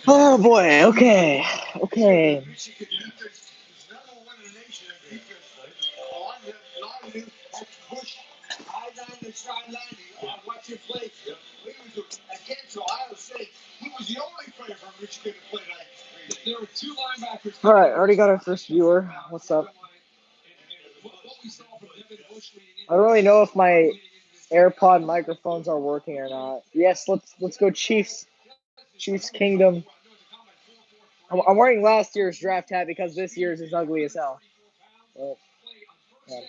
Oh boy. Okay. Okay. All right. Already got our first viewer. What's up? I don't really know if my AirPod microphones are working or not. Yes. Let's go Chiefs. Chiefs Kingdom. I'm wearing last year's draft hat because this year's is ugly as hell. But, yeah.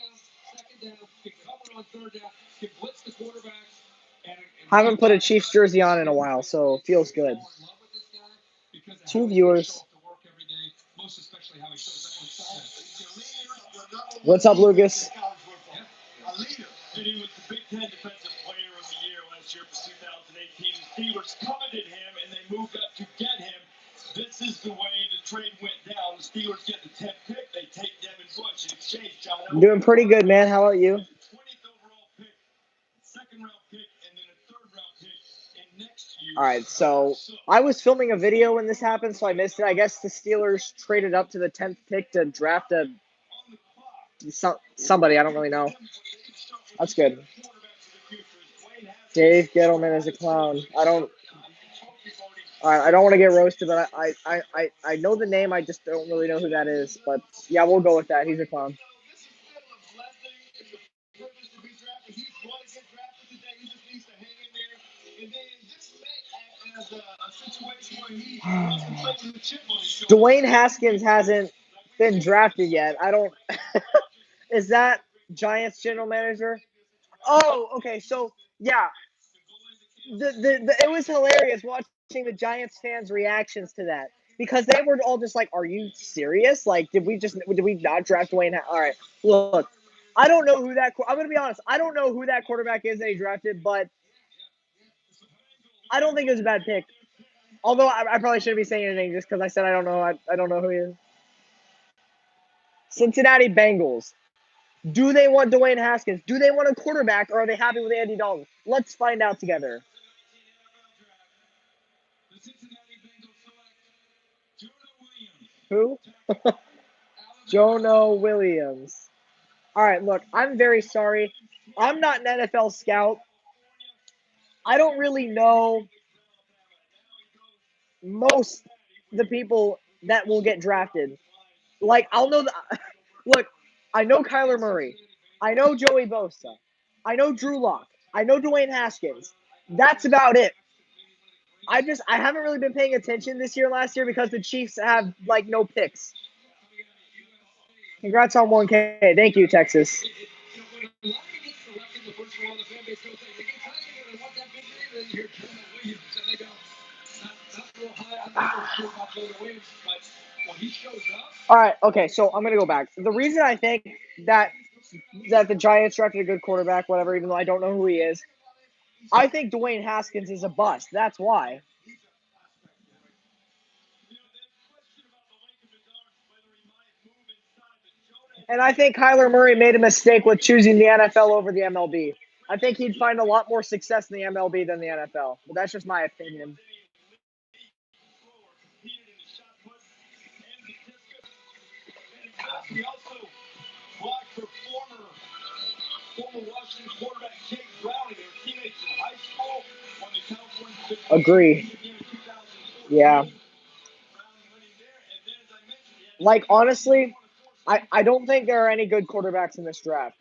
Haven't put a Chiefs jersey on in a while, so it feels good. 2 viewers. What's up, Lucas? He was the Big Ten Defensive Player of the Year last year for 2018. The Steelers coveted him, and they moved up to get him. This is the way the trade went down. The Steelers get the 10th pick. They take Devin Bush in exchange. John I'm doing pretty good, man. How about you? 20th overall pick, second-round pick, and then a third-round pick in next year. All right, so I was filming a video when this happened, so I missed it. I guess the Steelers traded up to the 10th pick to draft somebody. I don't really know. That's good. Dave Gettleman is a clown. I don't want to get roasted, but I know the name. I just don't really know who that is. But yeah, we'll go with that. He's a clown. Dwayne Haskins hasn't been drafted yet. I don't. Is that Giants general manager? Oh, okay. So yeah, it was hilarious watching the Giants fans' reactions to that because they were all just like, "Are you serious? Like, did we not draft Dwayne? All right, look, I don't know who that. I'm gonna be honest. I don't know who that quarterback is that he drafted, but I don't think it was a bad pick. Although I probably shouldn't be saying anything just because I said I don't know. I don't know who he is. Cincinnati Bengals. Do they want Dwayne Haskins? Do they want a quarterback, or are they happy with Andy Dalton? Let's find out together. Who? Jono Williams. All right, look, I'm very sorry. I'm not an NFL scout. I don't really know most the people that will get drafted. Like, I'll know look, I know Kyler Murray. I know Joey Bosa. I know Drew Lock. I know Dwayne Haskins. That's about it. I haven't really been paying attention this year, last year, because the Chiefs have, like, no picks. Congrats on 1K. Thank you, Texas. All right, okay, so I'm going to go back. The reason I think that the Giants drafted a good quarterback, whatever, even though I don't know who he is, I think Dwayne Haskins is a bust. That's why. And I think Kyler Murray made a mistake with choosing the NFL over the MLB. I think he'd find a lot more success in the MLB than the NFL. But that's just my opinion. Agree. Yeah. Like, honestly, I don't think there are any good quarterbacks in this draft.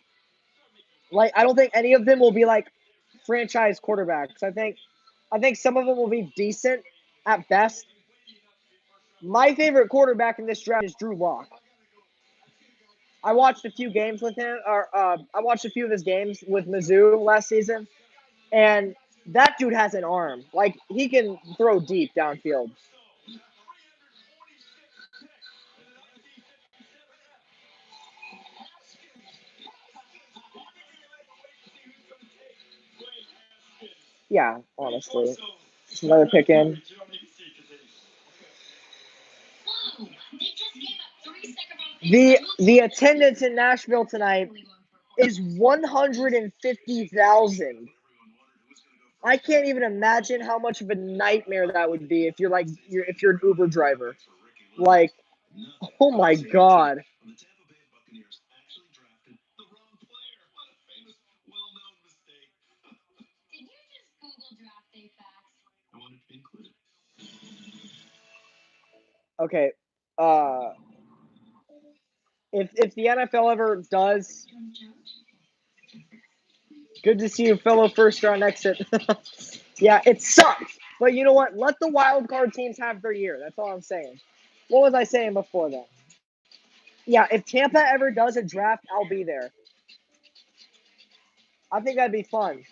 Like, I don't think any of them will be, like, franchise quarterbacks. I think some of them will be decent at best. My favorite quarterback in this draft is Drew Lock. I watched a few games with him, or I watched a few of his games with Mizzou last season, and that dude has an arm. Like, he can throw deep downfield. Yeah, honestly. Just another pick in. The attendance in Nashville tonight is 150,000. I can't even imagine how much of a nightmare that would be if you're an Uber driver. Like, oh my God. Okay. If the NFL ever does, good to see you, fellow first round exit. Yeah, it sucks. But you know what? Let the wild card teams have their year. That's all I'm saying. What was I saying before that? Yeah, if Tampa ever does a draft, I'll be there. I think that'd be fun.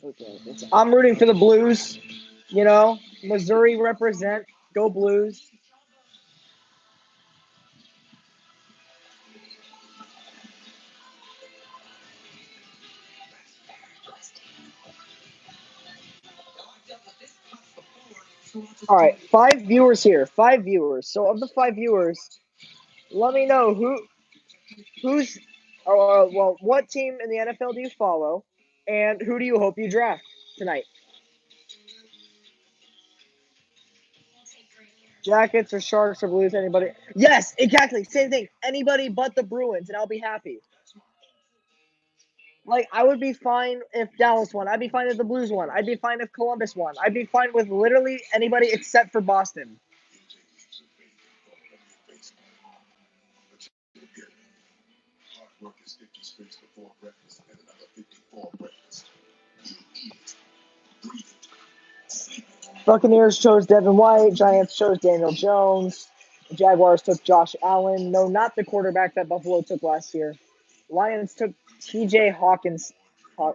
Okay. I'm rooting for the Blues. You know, Missouri represent. Go Blues. All right, 5 viewers here. 5 viewers. So of the 5 viewers, let me know who's what team in the NFL do you follow, and who do you hope you draft tonight? Jackets or Sharks or Blues? Anybody? Yes, exactly. Same thing. Anybody but the Bruins, and I'll be happy. Like, I would be fine if Dallas won. I'd be fine if the Blues won. I'd be fine if Columbus won. I'd be fine with literally anybody except for Boston. Buccaneers chose Devin White. Giants chose Daniel Jones. Jaguars took Josh Allen. No, not the quarterback that Buffalo took last year. Lions took T.J. Hawkins. I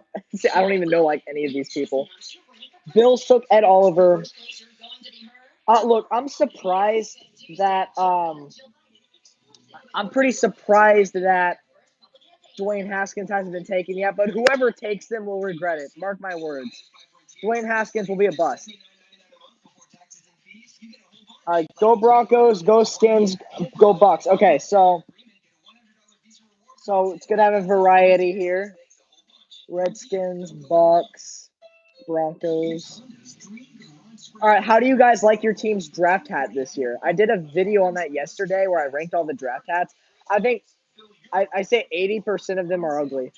don't even know like any of these people. Bills took Ed Oliver. Look, I'm surprised that I'm pretty surprised that Dwayne Haskins hasn't been taken yet, but whoever takes them will regret it. Mark my words. Dwayne Haskins will be a bust. Go Broncos, go Skins, go Bucks. Okay, so it's gonna have a variety here. Redskins, Bucks, Broncos. All right, how do you guys like your team's draft hat this year? I did a video on that yesterday where I ranked all the draft hats. I think I say 80% of them are ugly.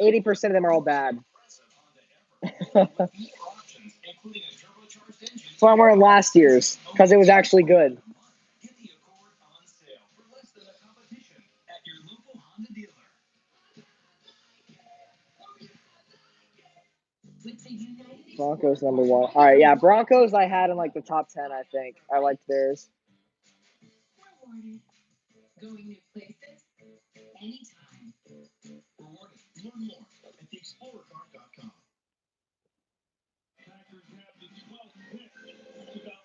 80% of them are all bad. So I'm wearing last year's because it was actually good. Broncos number 1. All right, yeah, Broncos I had in like the top 10. I think I liked theirs.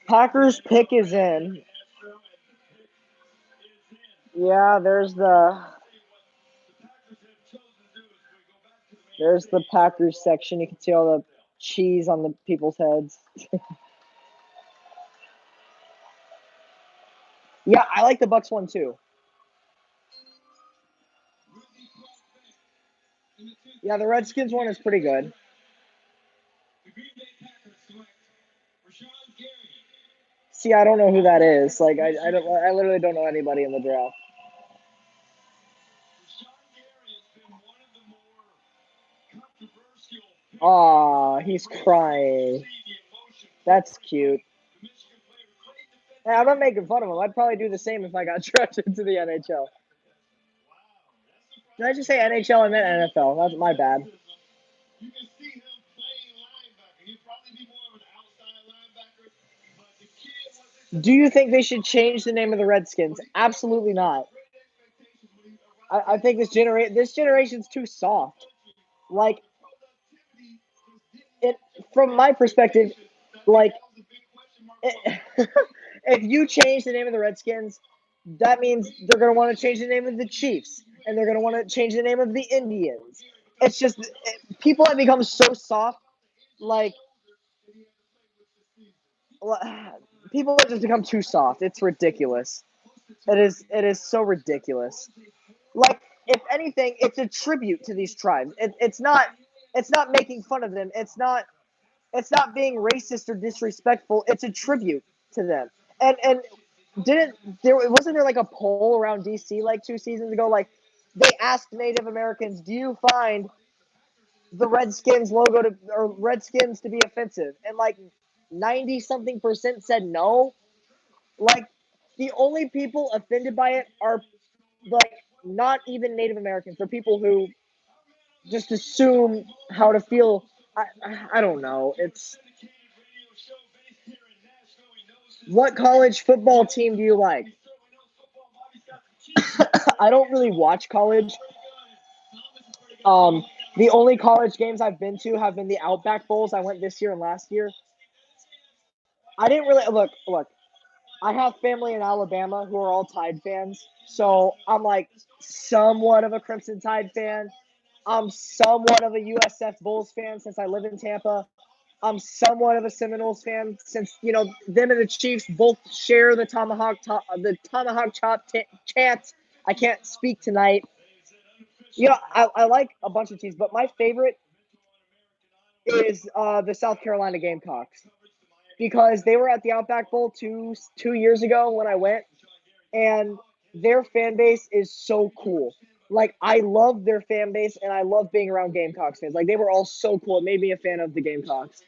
Packers pick is in. Yeah, there's the Packers section. You can see all the cheese on the people's heads. Yeah, I like the Bucks one too. Yeah, the Redskins one is pretty good. See, I don't know who that is. Like, I literally don't know anybody in the draft. Aw, he's crying. That's cute. Hey, I'm not making fun of him. I'd probably do the same if I got drafted into the NHL. Did I just say NHL? I meant NFL. That's my bad. Do you think they should change the name of the Redskins? Absolutely not. I think this generation's too soft. Like, from my perspective, like, if you change the name of the Redskins, that means they're going to want to change the name of the Chiefs, and they're going to want to change the name of the Indians. It's just people have become so soft. Like people have just become too soft. It's ridiculous. It is so ridiculous. Like, if anything, it's a tribute to these tribes. It's not making fun of them. It's not being racist or disrespectful. It's a tribute to them. And didn't there wasn't there like a poll around DC like 2 seasons ago? Like, they asked Native Americans, "Do you find the Redskins logo or Redskins to be offensive?" And like 90 something percent said no. Like, the only people offended by it are like not even Native Americans. They're people who just assume how to feel. I don't know. It's What college football team do you like? I don't really watch college. The only college games I've been to have been the Outback Bowls. I went this year and last year. I didn't really look. I have family in Alabama who are all Tide fans, so I'm like somewhat of a Crimson Tide fan. I'm somewhat of a USF Bulls fan since I live in Tampa. I'm somewhat of a Seminoles fan since them and the Chiefs both share the tomahawk chop chant. I can't speak tonight. I like a bunch of teams, but my favorite is the South Carolina Gamecocks because they were at the Outback Bowl two years ago when I went, and their fan base is so cool. Like, I love their fan base, and I love being around Gamecocks fans. Like, they were all so cool. It made me a fan of the Gamecocks.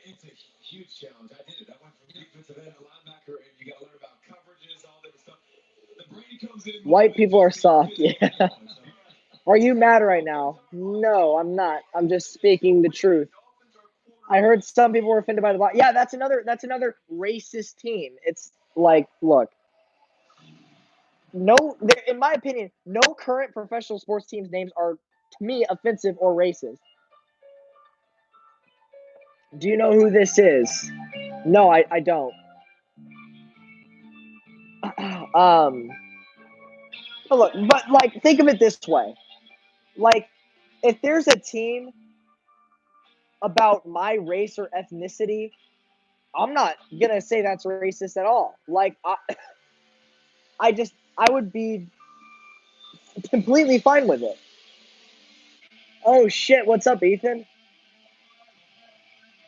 It's a huge challenge. I did it. I went from defensive end to linebacker, and you got to learn about coverages, all that stuff. The Brady comes in. White people are soft. Yeah. Are you mad right now? No, I'm not. I'm just speaking the truth. I heard some people were offended by the block. Yeah, that's another racist team. It's like, look, no, in my opinion, no current professional sports teams' names are, to me, offensive or racist. Do you know who this is? No, I don't. But look, but like, think of it this way. Like, if there's a team about my race or ethnicity, I'm not gonna say that's racist at all. Like, I would be completely fine with it. Oh shit! What's up, Ethan?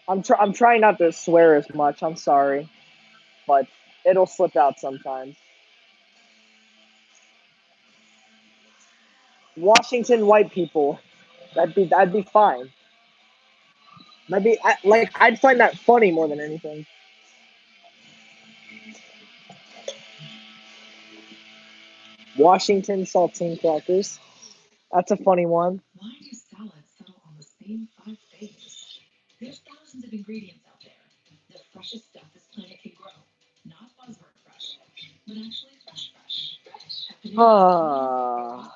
I'm trying not to swear as much. I'm sorry, but it'll slip out sometimes. Washington white people. That'd be fine. I'd find that funny more than anything. Washington saltine crackers. That's a funny one. Why do salads settle on the same 5 days? There's thousands of ingredients out there. The freshest stuff this planet can grow. Not buzzword fresh, but actually fresh. Happening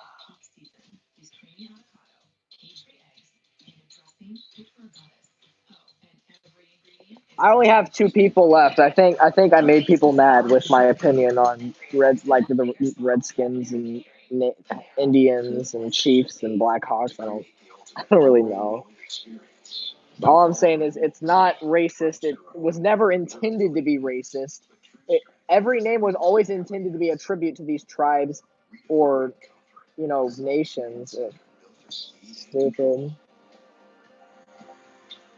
peak season. Use creamy avocado, cage-free eggs, and a dressing fit for a goddess. Oh, and every ingredient is I only have 2 people left. I think I made people mad with my opinion on the Redskins and Indians and Chiefs and Blackhawks. I don't really know. All I'm saying is it's not racist. It was never intended to be racist. Every name was always intended to be a tribute to these tribes or, nations. Stupid. And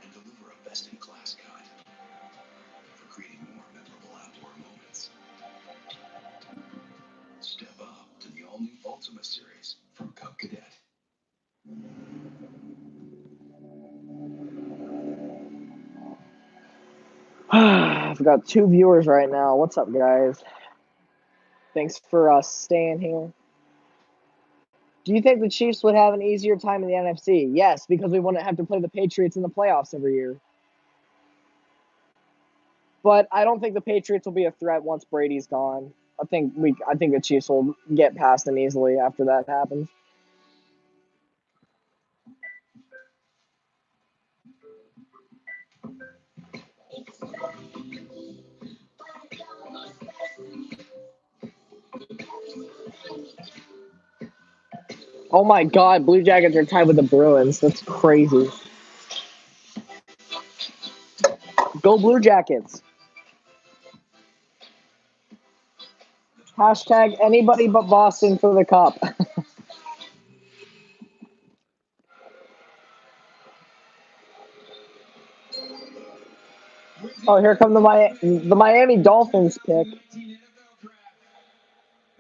deliver a best-in-class cut for creating more memorable outdoor moments. Step up to the all-new Ultima series from Cub Cadet. I've got 2 viewers right now. What's up, guys? Thanks for staying here. Do you think the Chiefs would have an easier time in the NFC? Yes, because we wouldn't have to play the Patriots in the playoffs every year. But I don't think the Patriots will be a threat once Brady's gone. I think the Chiefs will get past them easily after that happens. Oh my God, Blue Jackets are tied with the Bruins. That's crazy. Go Blue Jackets. Hashtag anybody but Boston for the cup. Oh, here come the Miami Dolphins pick. The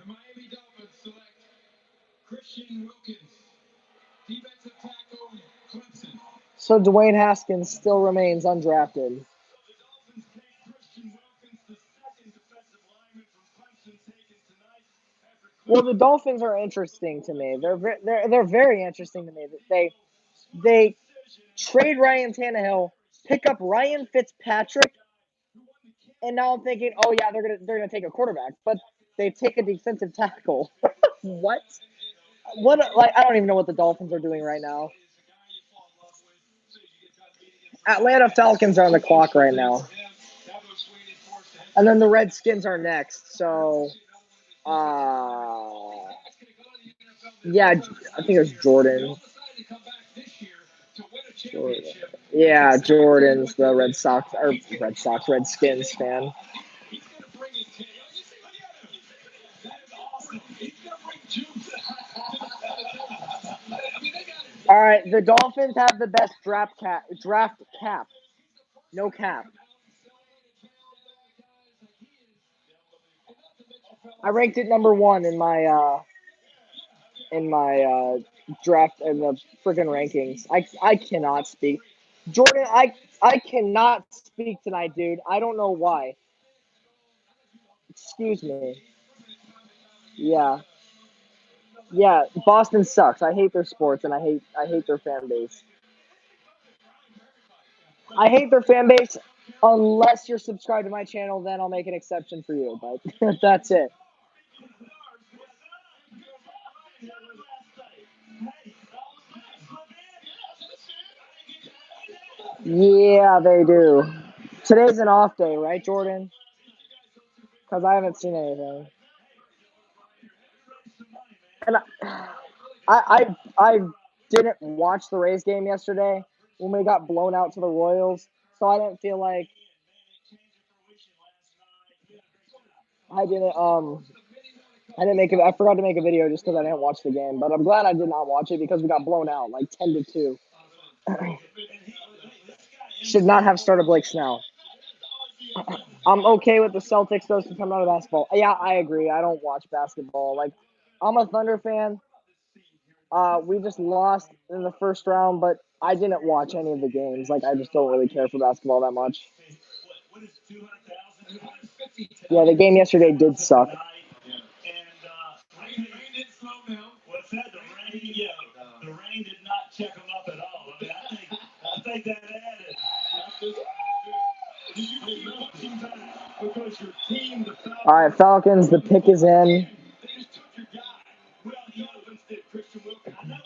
Miami Dolphins select Christian Wilkins, defensive tackle, Clemson. So Dwayne Haskins still remains undrafted. The Dolphins take Christian Wilkins, the second defensive lineman from Clemson, taken tonight. Well, the Dolphins are interesting to me. They're very interesting to me. They trade Ryan Tannehill, pick up Ryan Fitzpatrick, and now I'm thinking, oh yeah, they're gonna take a quarterback, but they take a defensive tackle. What? What? Like, I don't even know what the Dolphins are doing right now. Atlanta Falcons are on the clock right now, and then the Redskins are next. So, yeah, I think it's Jordan. Yeah, Jordan's the Redskins fan. All right, the Dolphins have the best draft cap. No cap. I ranked it number 1 in my draft in the freaking rankings. I cannot speak. Jordan, I cannot speak tonight, dude. I don't know why. Excuse me. Yeah. Yeah, Boston sucks. I hate their sports and I hate their fan base. I hate their fan base unless you're subscribed to my channel, then I'll make an exception for you, but that's it. Yeah, they do. Today's an off day, right, Jordan? Because I haven't seen anything. And I didn't watch the Rays game yesterday when we got blown out to the Royals, so I didn't feel like I forgot to make a video just because I didn't watch the game. But I'm glad I did not watch it because we got blown out like 10-2. Should not have started Blake Snell. I'm okay with the Celtics though since I'm not a basketball. Yeah, I agree. I don't watch basketball. Like, I'm a Thunder fan. We just lost in the first round, but I didn't watch any of the games. Like, I just don't really care for basketball that much. Yeah, the game yesterday did suck. The rain did not check them up at all. I mean, I think that added. All right, Falcons. The pick is in. Well, the Dolphins did Christian Wilkins. I thought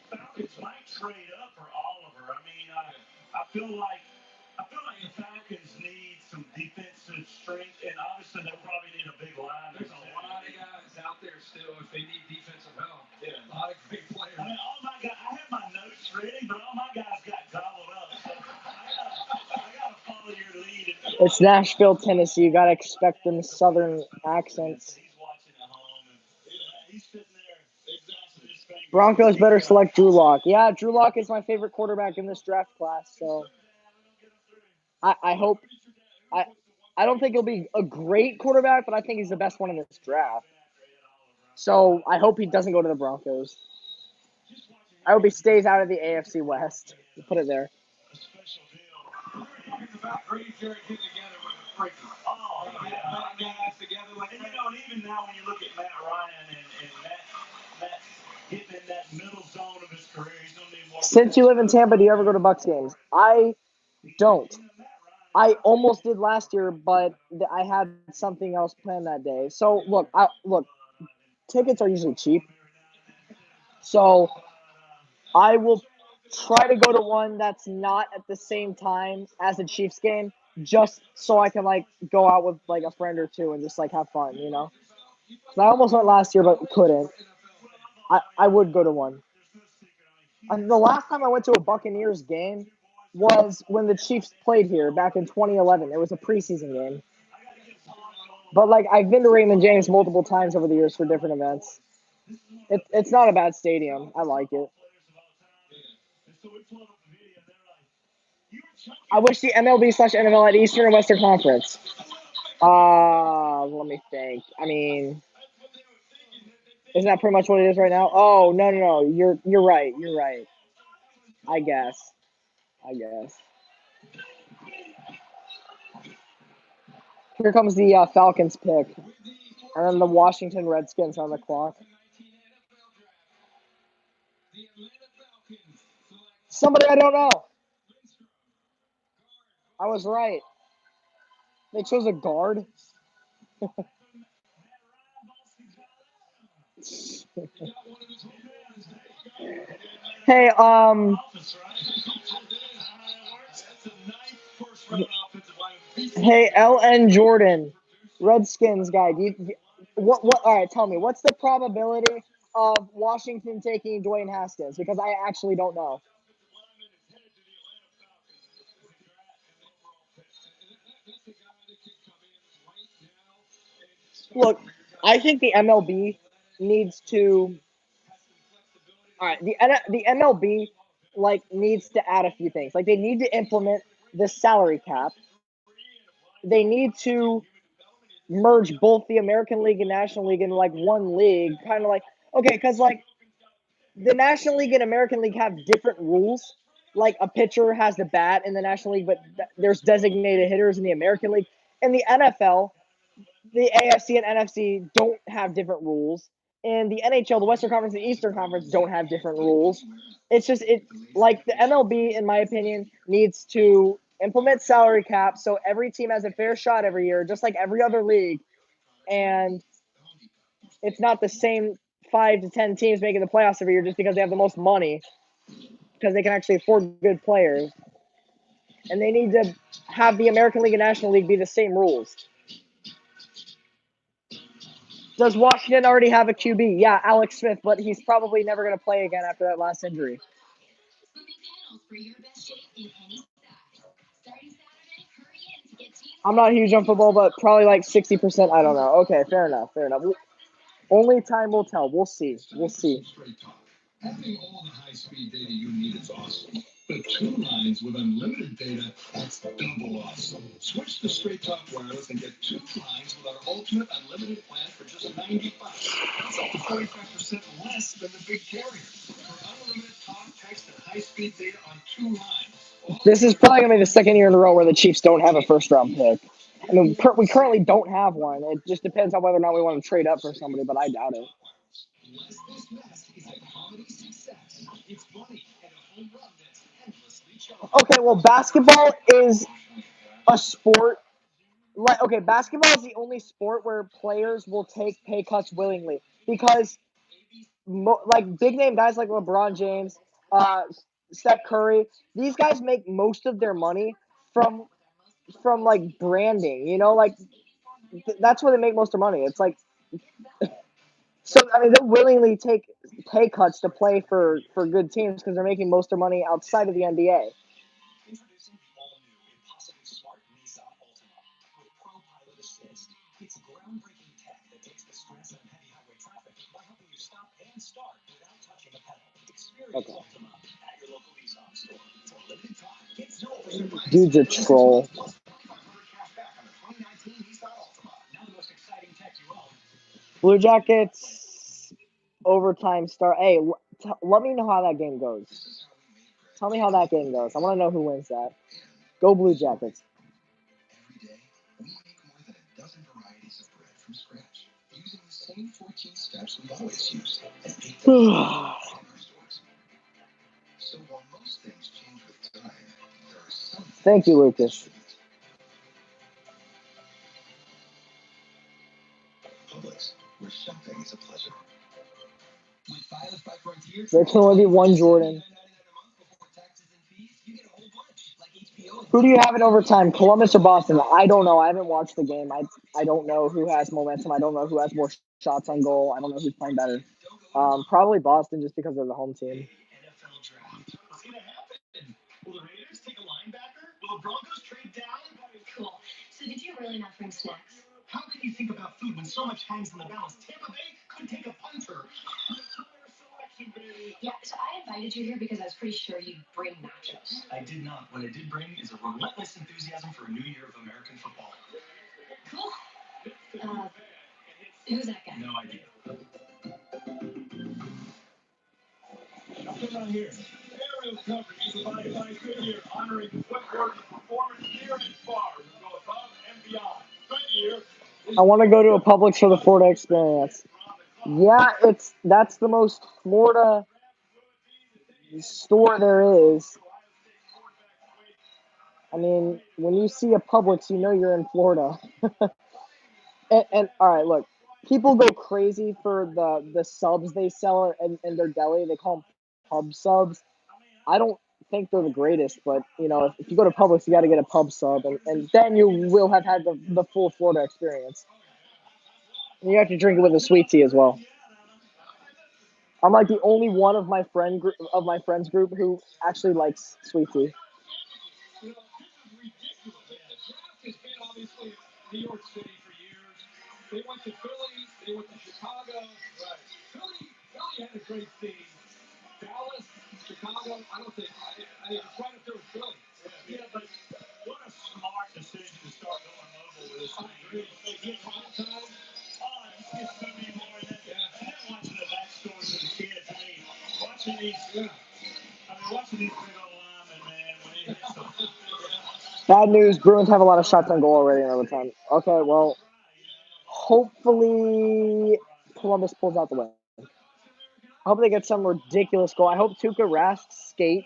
the Falcons might trade up for Oliver. I mean, I feel like the Falcons need some defensive strength, and obviously they probably need a big line. There's a lot of guys out there still if they need defensive help. Yeah, a lot of great players. I mean, I have my notes ready, but all my guys got gobbled up. So I gotta follow your lead. It's Nashville, Tennessee. You gotta expect them southern accents. He's watching at home, and he's sitting there exhausted. His fingers. Broncos better select Drew Lock. Yeah, Drew Lock is my favorite quarterback in this draft class. So I hope I don't think he'll be a great quarterback, but I think he's the best one in this draft. So I hope he doesn't go to the Broncos. I hope he stays out of the AFC West. We'll put it there. Talking about Green Jerry getting together with the freaking. Oh, yeah. Guys together like And even now when you look at Matt Ryan and Matt's getting in that middle zone of his career, he's gonna need more. Since you live in Tampa, do you ever go to Bucs games? I don't. I almost did last year, but I had something else planned that day. So look, tickets are usually cheap. So I will try to go to one that's not at the same time as the Chiefs game, just so I can like go out with like a friend or two and just like have fun, you know. So I almost went last year, but couldn't. I would go to one. And the last time I went to a Buccaneers game, was when the Chiefs played here back in 2011. It was a preseason game. But like I've been to Raymond James multiple times over the years for different events. It's not a bad stadium. I like it. I wish the MLB/NFL had Eastern and Western Conference. Let me think. I mean, isn't that pretty much what it is right now? Oh no. You're right. You're right. I guess. Here comes the Falcons pick, and then the Washington Redskins on the clock. Somebody I don't know. I was right. They chose a guard. Hey, hey, LN Jordan, Redskins guy. What? All right, tell me, what's the probability of Washington taking Dwayne Haskins? Because I actually don't know. Look, I think the MLB needs to. All right, the MLB needs to add a few things. Like they need to implement the salary cap. They need to merge both the American League and National League in one league, kind of like okay, because the National League and American League have different rules. Like a pitcher has the bat in the National League, but there's designated hitters in the American League. In the NFL, the AFC and NFC don't have different rules. In the NHL, the Western Conference and Eastern Conference don't have different rules. It's just the MLB, in my opinion, needs to implement salary cap so every team has a fair shot every year, just like every other league. And it's not the same 5 to 10 teams making the playoffs every year just because they have the most money, because they can actually afford good players. And they need to have the American League and National League be the same rules. Does Washington already have a QB? Yeah, Alex Smith, but he's probably never going to play again after that last injury. I'm not huge on football, but probably like 60%. I don't know. Okay, fair enough. Only time will tell. We'll see. Having all the high-speed data you need is awesome. But 2 lines with unlimited data, that's double awesome. Switch to Straight Talk Wireless and get 2 lines with our ultimate unlimited plan for just $90. That's up to 45% less than the big carrier. For unlimited talk, text, and high-speed data on 2 lines. This is probably going to be the second year in a row where the Chiefs don't have a first-round pick. I mean, we currently don't have one. It just depends on whether or not we want to trade up for somebody, but I doubt it. Okay, well, basketball is a sport. Basketball is the only sport where players will take pay cuts willingly because, big name guys like LeBron James, Steph Curry, these guys make most of their money from branding. You know, that's where they make most of their money. It's so I mean they'll willingly take pay cuts to play for good teams because they're making most of their money outside of the NBA. Okay. Dude's a troll. Blue Jackets overtime start. Hey, let me know how that game goes. Tell me how that game goes. I want to know who wins that. Go Blue Jackets. Every day, we make more than a dozen varieties of bread from scratch, using the same 14 steps we always use and 8 in our stores. So while most things change with time, there are some. Thank you, Lucas. Publix, where shopping is a pleasure. There can only be one Jordan. Who do you have in overtime, Columbus or Boston? I don't know. I haven't watched the game. I don't know who has momentum. I don't know who has more shots on goal. I don't know who's playing better. Probably Boston just because they're the home team. the Broncos trade down? Cool. So did you really not bring snacks? How can you think about food when so much hangs in the balance? Tampa Bay could take a punter. Yeah, so I invited you here because I was pretty sure you'd bring nachos. I did not. What I did bring is a relentless enthusiasm for a new year of American football. Cool. Who's that guy? No idea. Come on here. Aerial coverage is provided by Goodyear, honoring footwork performance near and far. We go above and beyond. Goodyear. I want to go to a Publix for the Florida experience. Yeah, that's the most Florida store there is. I mean, when you see a Publix, you know you're in Florida. And all right, look, people go crazy for the subs they sell in their deli. They call them pub subs. I don't think they're the greatest, but if you go to Publix, you got to get a pub sub, and then you will have had the full Florida experience. And you have to drink it with a sweet tea as well. I'm like the only one of my friends group who actually likes sweet tea. You know, this is ridiculous. The draft has been obviously New York City for years. They went to Philly. They went to Chicago. Right. Philly had a great team. Dallas, Chicago. I don't think. It's right up there with Philly. Yeah, but what a smart decision to start going mobile with this thing. They get prime time. It's going to be more than that. And then watching the backstories of the kids. I mean, watching these big old linemen, man, when it hits them. Bad news, Bruins have a lot of shots on goal already in overtime. Okay, well, hopefully Columbus pulls out the win. I hope they get some ridiculous goal. I hope Tuukka Rask's skate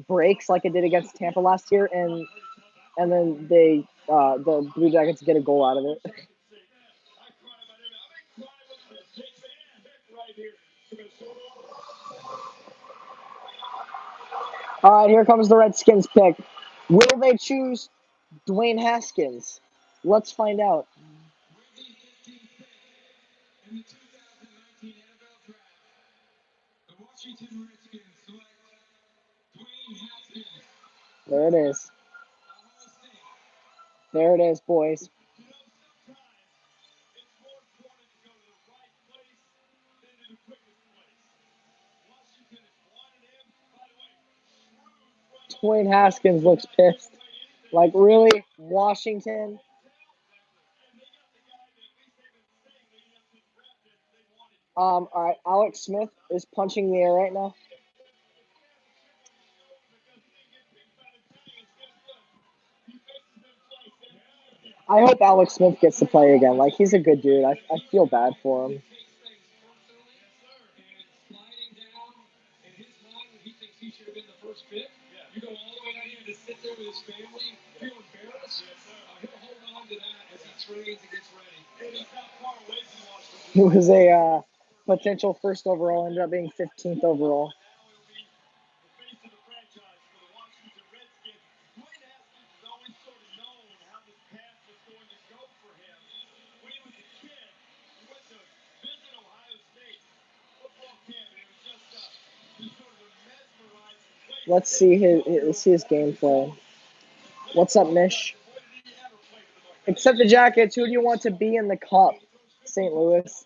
breaks like it did against Tampa last year, and then the Blue Jackets get a goal out of it. All right, here comes the Redskins pick. Will they choose Dwayne Haskins? Let's find out. In the 2019 NFL Draft, the Washington Redskins select Dwayne Haskins, There it is. Ohio State. There it is, boys. Dwayne Haskins looks pissed. Like, really? Washington? All right, Alex Smith is punching the air right now. I hope Alex Smith gets to play again. Like, he's a good dude. I feel bad for him. Sliding down in his mind when he thinks he should have been the first pick. You go all the way down here to sit there with his family, feel embarrassed. He'll hold on to that as he trains and gets ready. He was a potential first overall, ended up being 15th overall. Let's see his gameplay. What's up, Mish? Except the Jackets, who do you want to be in the cup? St. Louis.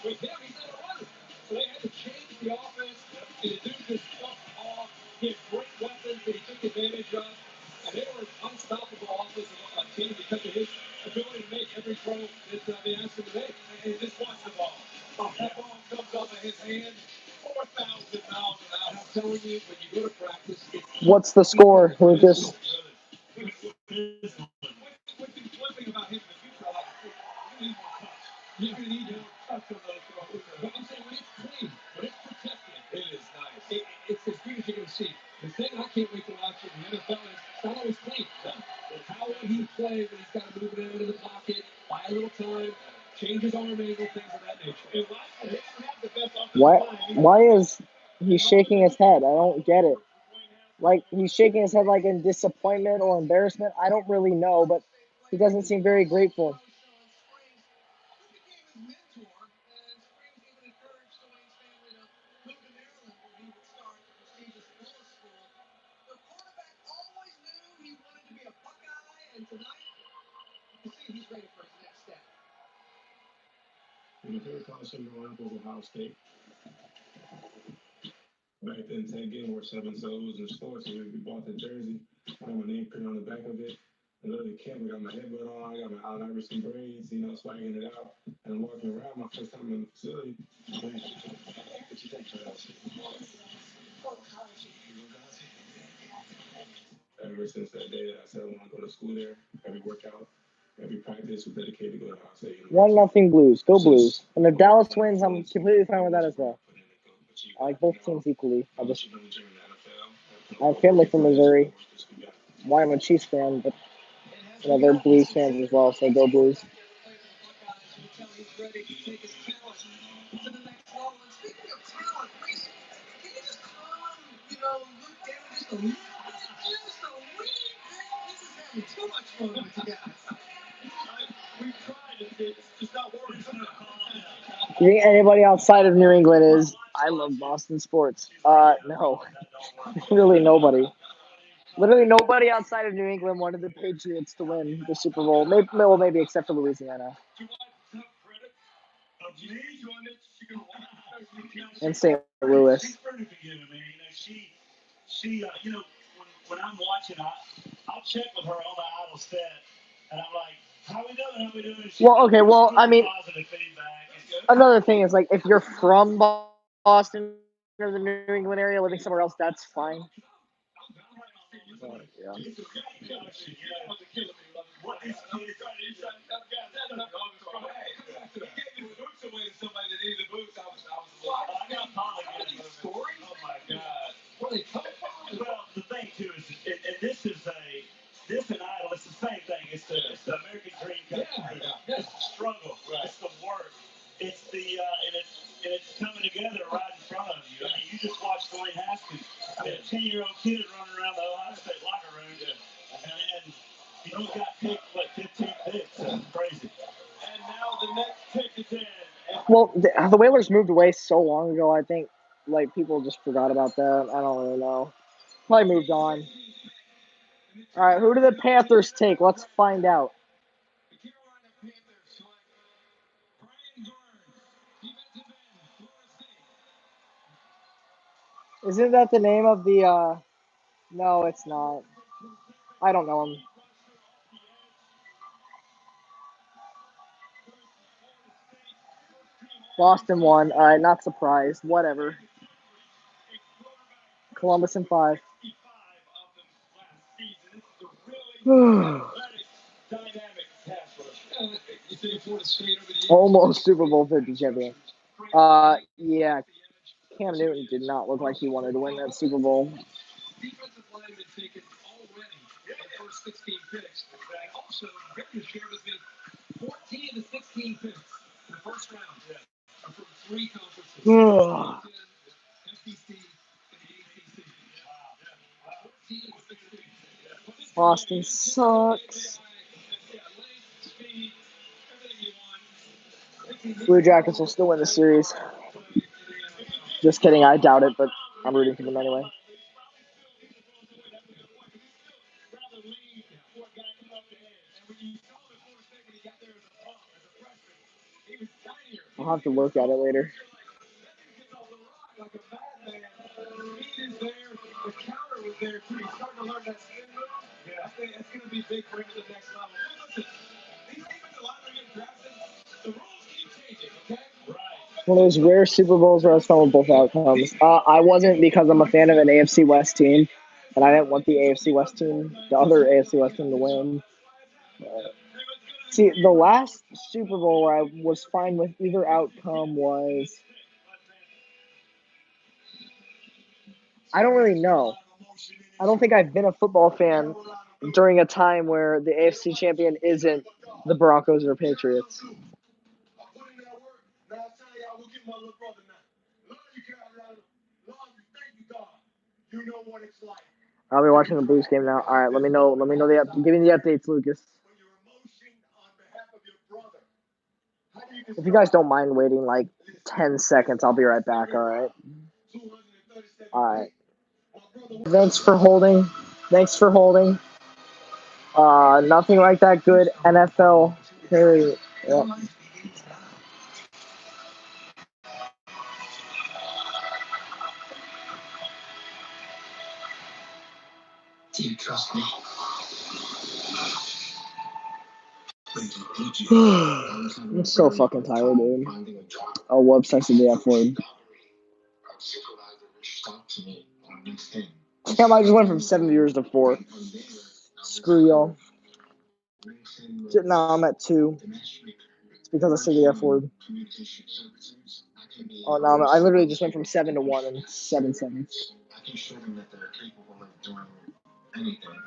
With him, he's not a runner. So they had to change the offense. And the dude just took off. He had great weapons that he took advantage of. And they were an unstoppable offensive team because of his ability to make every throw that they asked him to make. And just watch the ball. That ball comes off of his hand 4,000 miles an hour. I'm telling you, when you go to practice, What's the score, Lucas? What's flipping about him in the future? You need more touch. You're going to need more touch on those throws. But I'm saying when it's clean, when it's protected, it is nice. It's as good as you're going to see. The thing I can't wait to watch in the NFL is it's not always clean. How will he play when he's got to move it out of the pocket, buy a little time, change his arm angle, things of that nature. Why is he shaking his head? I don't get it. Like, he's shaking his head like in disappointment or embarrassment. I don't really know, but he doesn't seem very grateful. my favorite college growing up was Ohio State. Back then, 10 game wore 7 syllables in sports. So we bought the jersey. I had my name printed on the back of it. I literally came. I got my headband on. I got my Allen Iverson braids, swagging it out. And I'm walking around my first time in the facility. Man, what you think, Charles? Ever since that day that I said I want to go to school there, every workout, every practice was dedicated to go to Ohio State University. 1-0 Blues. Go Blues. And if Dallas wins, I'm completely fine with that as well. I like both teams equally. I have family from Missouri. Why I'm a Chiefs fan, but they're Blues fans as well, so go Blues. You think anybody outside of New England is, I love Boston sports? No. Literally nobody. Literally nobody outside of New England wanted the Patriots to win the Super Bowl. Maybe except for Louisiana. And St. Louis. When I'm watching, I'll check with her on the idle set, and I'm like, how we doing? How we doing? Well, okay, well, I mean, another thing is, like, if you're from Boston or the New England area, living somewhere else, that's fine. But, yeah. Well, the thing too is, and this and idol, it's the same thing. It's the American dream country. It's the struggle. It's the work. It's the and it's coming together right in front of you. I mean, you just watched Dwayne Haskins, a 10-year-old kid running around the Ohio State locker room, and then he got picked 15 picks. That's crazy. And now the next pick is in. Well, the Whalers moved away so long ago. I think people just forgot about that. I don't really know. Probably moved on. All right, who do the Panthers take? Let's find out. Isn't that the name of the? No, it's not. I don't know him. Boston won. All right, not surprised. Whatever. Columbus in 5. Almost Super Bowl 50 champion. Yeah. Cam Newton did not look like he wanted to win that Super Bowl. Defensive linemen taken already the first 16 picks. And also, Victor shared with me 14 of the 16 picks in the first round are from 3 conferences. SEC and the ACC. 14 of the 16. Boston sucks. Blue Jackets will still win the series. Just kidding, I doubt it, but I'm rooting for them anyway. I'll have to look at it later. One of those rare Super Bowls where I was fine with both outcomes. I wasn't, because I'm a fan of an AFC West team, and I didn't want the AFC West team, the other AFC West team, to win. See, the last Super Bowl where I was fine with either outcome was, I don't really know. I don't think I've been a football fan during a time where the AFC champion isn't the Broncos or Patriots. I'll be watching the Blues game now. All right, let me know give me the updates, Lucas. If you guys don't mind waiting like 10 seconds, I'll be right back, all right? All right. Thanks for holding. Nothing like that good NFL. Yep. Do you trust me? I'm so fucking tired, dude. Oh, whoops, I said the F word. Damn, I just went from 7 viewers to 4. Screw y'all. No, I'm at 2. It's because I said the F word. Oh, no, I literally just went from 7 to 1 in 7 seconds. I can show them that they're capable of doing anything.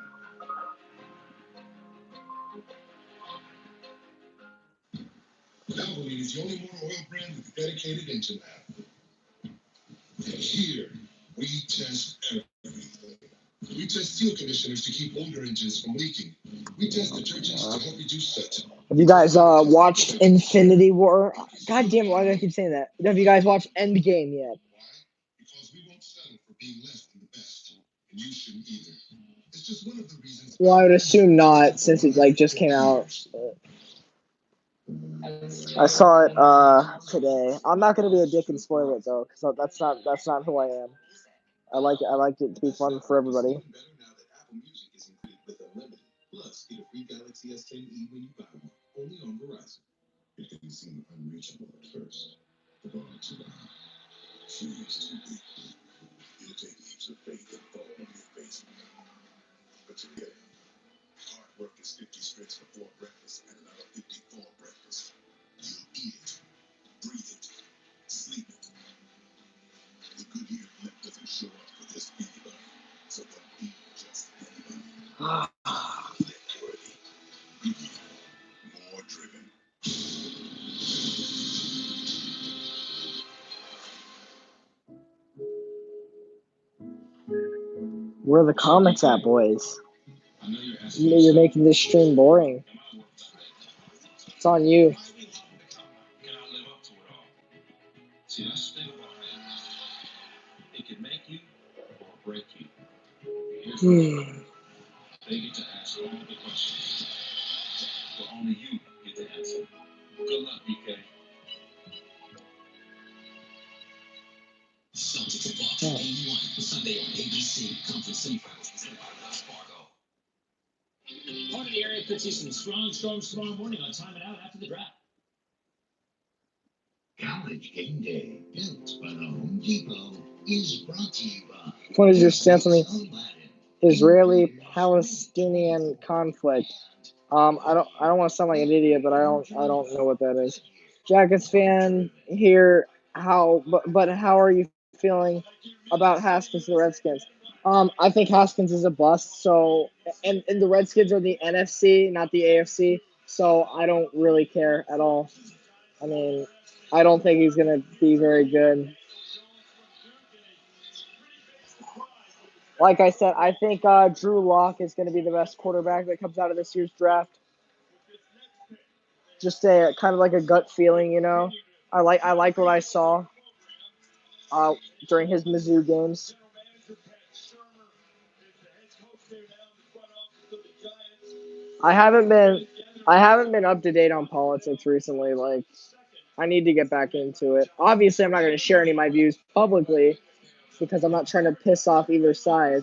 Valvoline is the only motor oil brand with a dedicated engine lab. And here, we test everything. We test seal conditioners to keep older engines from leaking. We test detergents to help reduce such. Have you guys watched Infinity War? God damn, why do I keep saying that? Have you guys watched Endgame yet? Why? Because we won't settle for being less than the best. And you shouldn't either. It's just one of the reasons. Well, I would assume not, since it just came out. I saw it today. I'm not gonna be a dick and spoil it though, because that's not who I am. I like it to be fun for everybody. Better now that Apple Music is included with Unlimited. Plus, get a free Galaxy S10e when you buy one. Only on Verizon. It can seem unreachable at first. The bar too high. Shoes too big. It'll take leaps of faith and fall on your face. But you get it. Hard work is 50 strips before breakfast and another 50 for breakfast. You eat it, breathe it, sleep it. The Goodyear lip doesn't show up for just anybody. So don't be just anybody. Lip worthy. Goodyear. More driven. Where are the comics at, boys? I know you're asking You're making this stream boring. It's on you. can I live up to it all? See, that's the thing about fans. It can make you or break you. Here's what they get to ask all the questions, but only you get to answer. Good luck, BK. Celtics and Bucks, Game 1, Sunday on ABC. Conference semifinals presented by Wells Fargo. Part of the area could see some strong storms tomorrow morning on Time and Out after the draft. College Game Day, built by the Home Depot, is brought to you by What is your stance on the Aladdin. Israeli-Palestinian conflict? I don't want to sound like an idiot, but I don't know what that is. Jackets fan here. But how are you feeling about Haskins and the Redskins? I think Haskins is a bust. So and the Redskins are the NFC, not the AFC. So I don't really care at all. I mean, I don't think he's gonna be very good. Like I said, I think Drew Lock is going to be the best quarterback that comes out of this year's draft. Just a kind of like a gut feeling, you know. I like what I saw during his Mizzou games. I haven't been up to date on politics recently. Like, I need to get back into it. Obviously, I'm not going to share any of my views publicly because I'm not trying to piss off either side.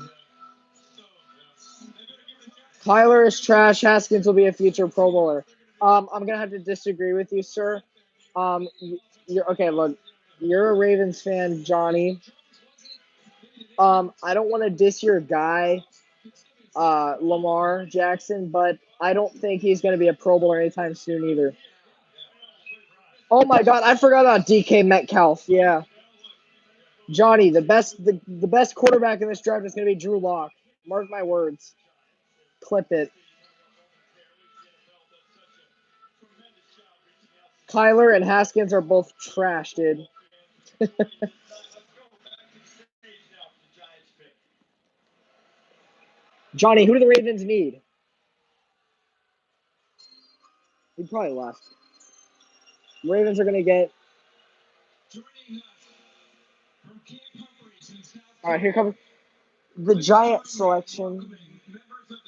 Kyler is trash. Haskins will be a future Pro Bowler. I'm gonna have to disagree with you, sir. You're okay. Look, you're a Ravens fan, Johnny. I don't want to diss your guy, Lamar Jackson, but I don't think he's gonna be a Pro Bowler anytime soon either. Oh my God, I forgot about DK Metcalf. Yeah, Johnny, the best quarterback in this draft is gonna be Drew Lock. Mark my words. Clip it. Kyler and Haskins are both trash, dude. Johnny, who do the Ravens need? He probably left. Ravens are going to get. All right, here comes the Giant selection.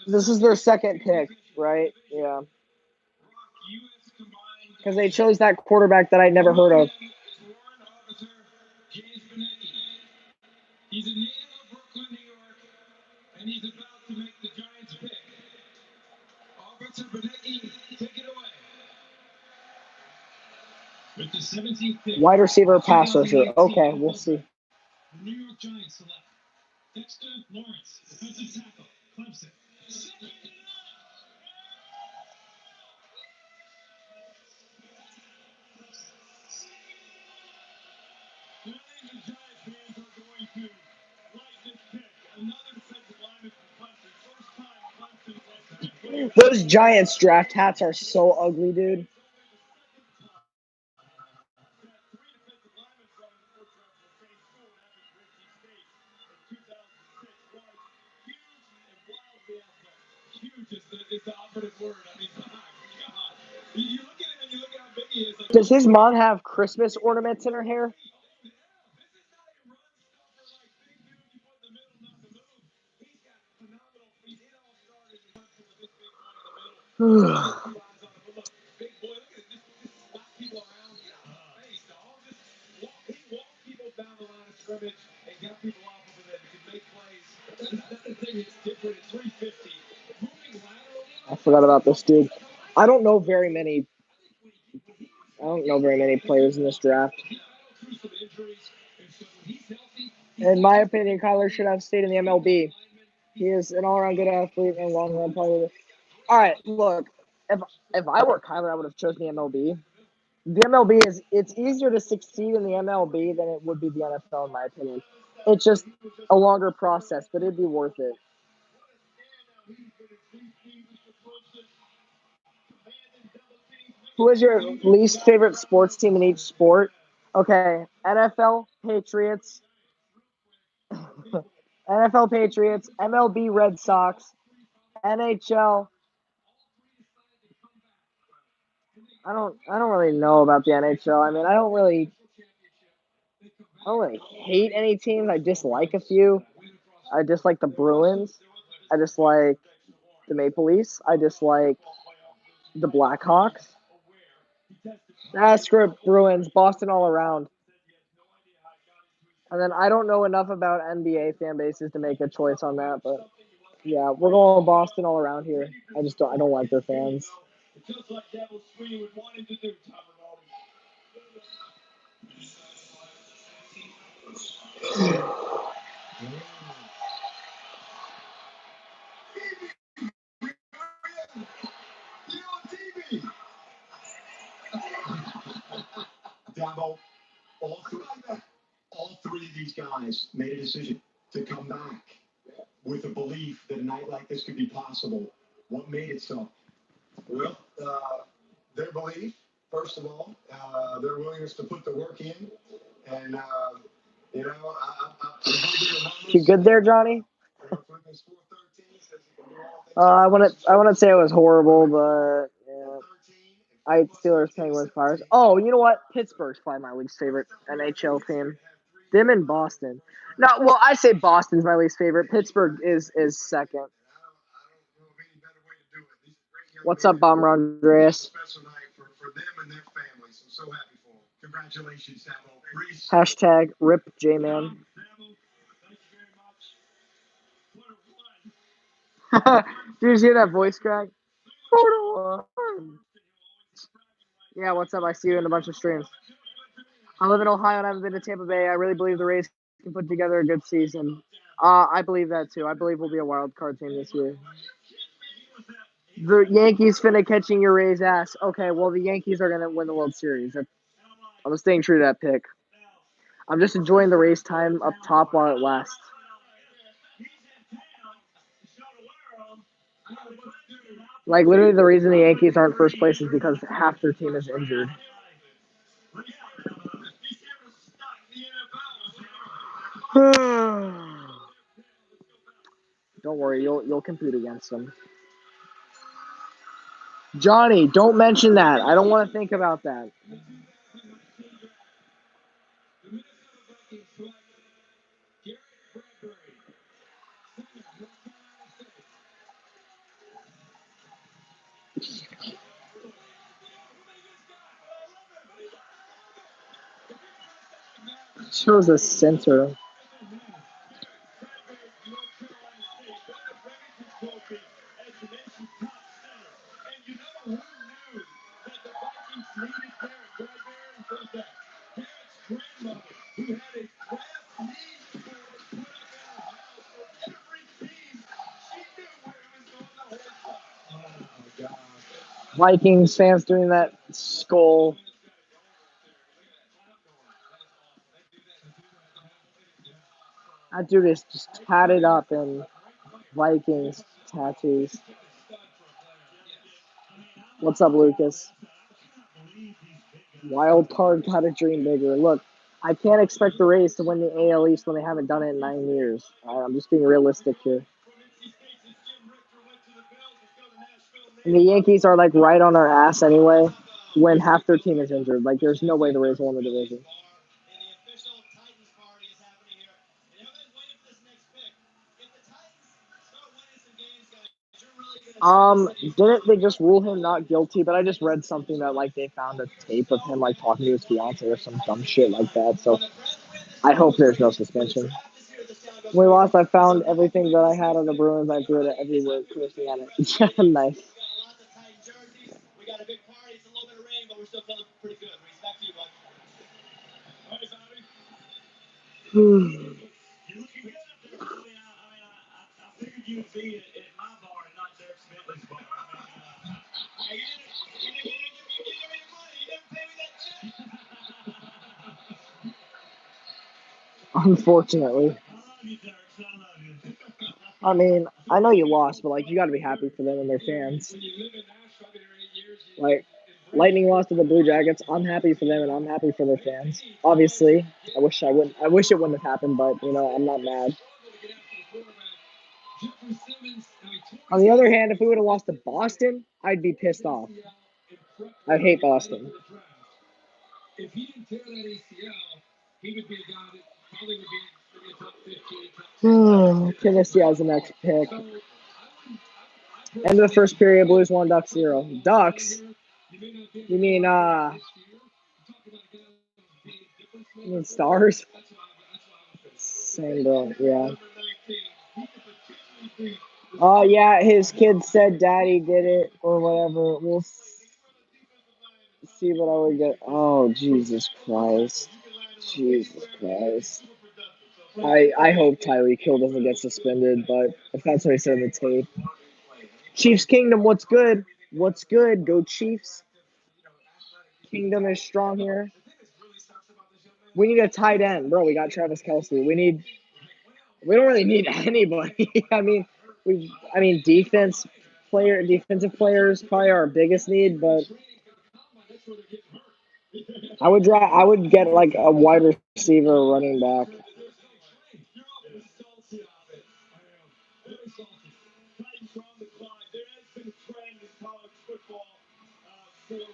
This is their second pick, right? Yeah. Because they chose that quarterback that I never heard of. He's a native of Brooklyn, New York, and he's about to make the Giants pick. Offensive Benecki, take it away. With the 17th pick, Wide receiver, pass rusher. Okay, we'll see. the New York Giants select Dexter Lawrence, defensive tackle, Clemson. The Giants fans are going to like this pick. Another defensive lineman from Clemson. First time Clemson has Those Giants draft hats are so ugly, dude. Is the operative word. I mean, God. You look at him and you look at how big he is. Like, Does his mom have Christmas ornaments in her hair? I forgot about this dude. I don't know very many players in this draft. In my opinion, Kyler should have stayed in the MLB. He is an all-around good athlete and long-run player. All right, look, if I were Kyler, I would have chosen the MLB. The MLB it's easier to succeed in the MLB than it would be the NFL, in my opinion. It's just a longer process, but it'd be worth it. Who is your least favorite sports team in each sport? Okay, NFL, Patriots, NFL Patriots, MLB Red Sox, NHL. I don't really know about the NHL. I mean, I don't really hate any teams. I dislike a few. I dislike the Bruins. I dislike the Maple Leafs. I dislike the Blackhawks. Screw it, Bruins, Boston all around. And then I don't know enough about NBA fan bases to make a choice on that, but yeah, we're going Boston all around here. I don't like their fans. just like Devil Sweeney would want him to do, Tom Dabo, all three of these guys made a decision to come back with a belief that a night like this could be possible. What made it so? Well, their belief, first of all, their willingness to put the work in, and you know, You good there, Johnny? I want to say it was horrible, but yeah. I Steelers, Penguins, Pirates. Oh, you know what? Pittsburgh's probably my least favorite NHL team. Them and Boston. No, well, I say Boston's my least favorite. Pittsburgh is second. What's up, Bomber Andreas? For them and their families. I'm so happy for them. Congratulations, Dabo. Hashtag RIP J-Man. Did you hear that voice crack? Yeah, what's up? I see you in a bunch of streams. I live in Ohio and I haven't been to Tampa Bay. I really believe the Rays can put together a good season. I believe that too. I believe we'll be a wild card team this year. The Yankees finna catching your Rays ass. Okay, well the Yankees are gonna win the World Series. I'm staying true to that pick. I'm just enjoying the race time up top while it lasts. Like literally, the reason the Yankees aren't first place is because half their team is injured. Don't worry, you'll compete against them. Johnny, don't mention that. I don't want to think about that. Shows a center. grandmother who had a draft need board put up in her house for every team. She knew where it was going the whole time. Oh, God. Vikings fans doing that skull. That dude is just tatted up in Vikings tattoos. What's up, Lucas? Wild card gotta dream bigger. Look, I can't expect the Rays to win the AL East when they haven't done it in 9 years. I'm just being realistic here. And the Yankees are like right on our ass anyway when half their team is injured. Like, there's no way the Rays will win the division. Didn't they just rule him not guilty? But I just read something that like they found a tape of him like talking to his fiance or some dumb shit like that. So I hope there's no suspension. When we lost, I found everything that I had on the Bruins. I threw it everywhere, cursing at it. Nice. We got a big party. It's a little bit of rain, but we're still feeling pretty good. Respect to you, bud. All right, Bobby. You're looking good up there, Bobby. I figured you'd be at my bar and not Dirk Bentley's bar. You didn't give me your money. You didn't pay me that check. Unfortunately. I love you, Dirk. I love you. I mean, I know you lost, but like you got to be happy for them and their fans. Like, Lightning lost to the Blue Jackets. I'm happy for them and I'm happy for their fans. Obviously, I wish it wouldn't have happened, but you know, I'm not mad. On the other hand, if we would have lost to Boston, I'd be pissed off. I hate Boston. If he didn't tear that ACL, he would be a guy that probably would be in the top 15. Tennessee has the next pick. End of the first period, Blues 1, Ducks 0. Ducks? You mean Stars? Same bro, yeah. Oh, yeah, his kid said daddy did it or whatever. We'll see what I would get. Oh, Jesus Christ. Jesus Christ. I hope Tyreek Hill doesn't get suspended, but if that's what he said in the tape. Chiefs Kingdom, what's good? What's good? Go Chiefs. Kingdom is strong here. We need a tight end, bro. We got Travis Kelce. We don't really need anybody. I mean, defensive players probably our biggest need, but I would get like a wide receiver, running back.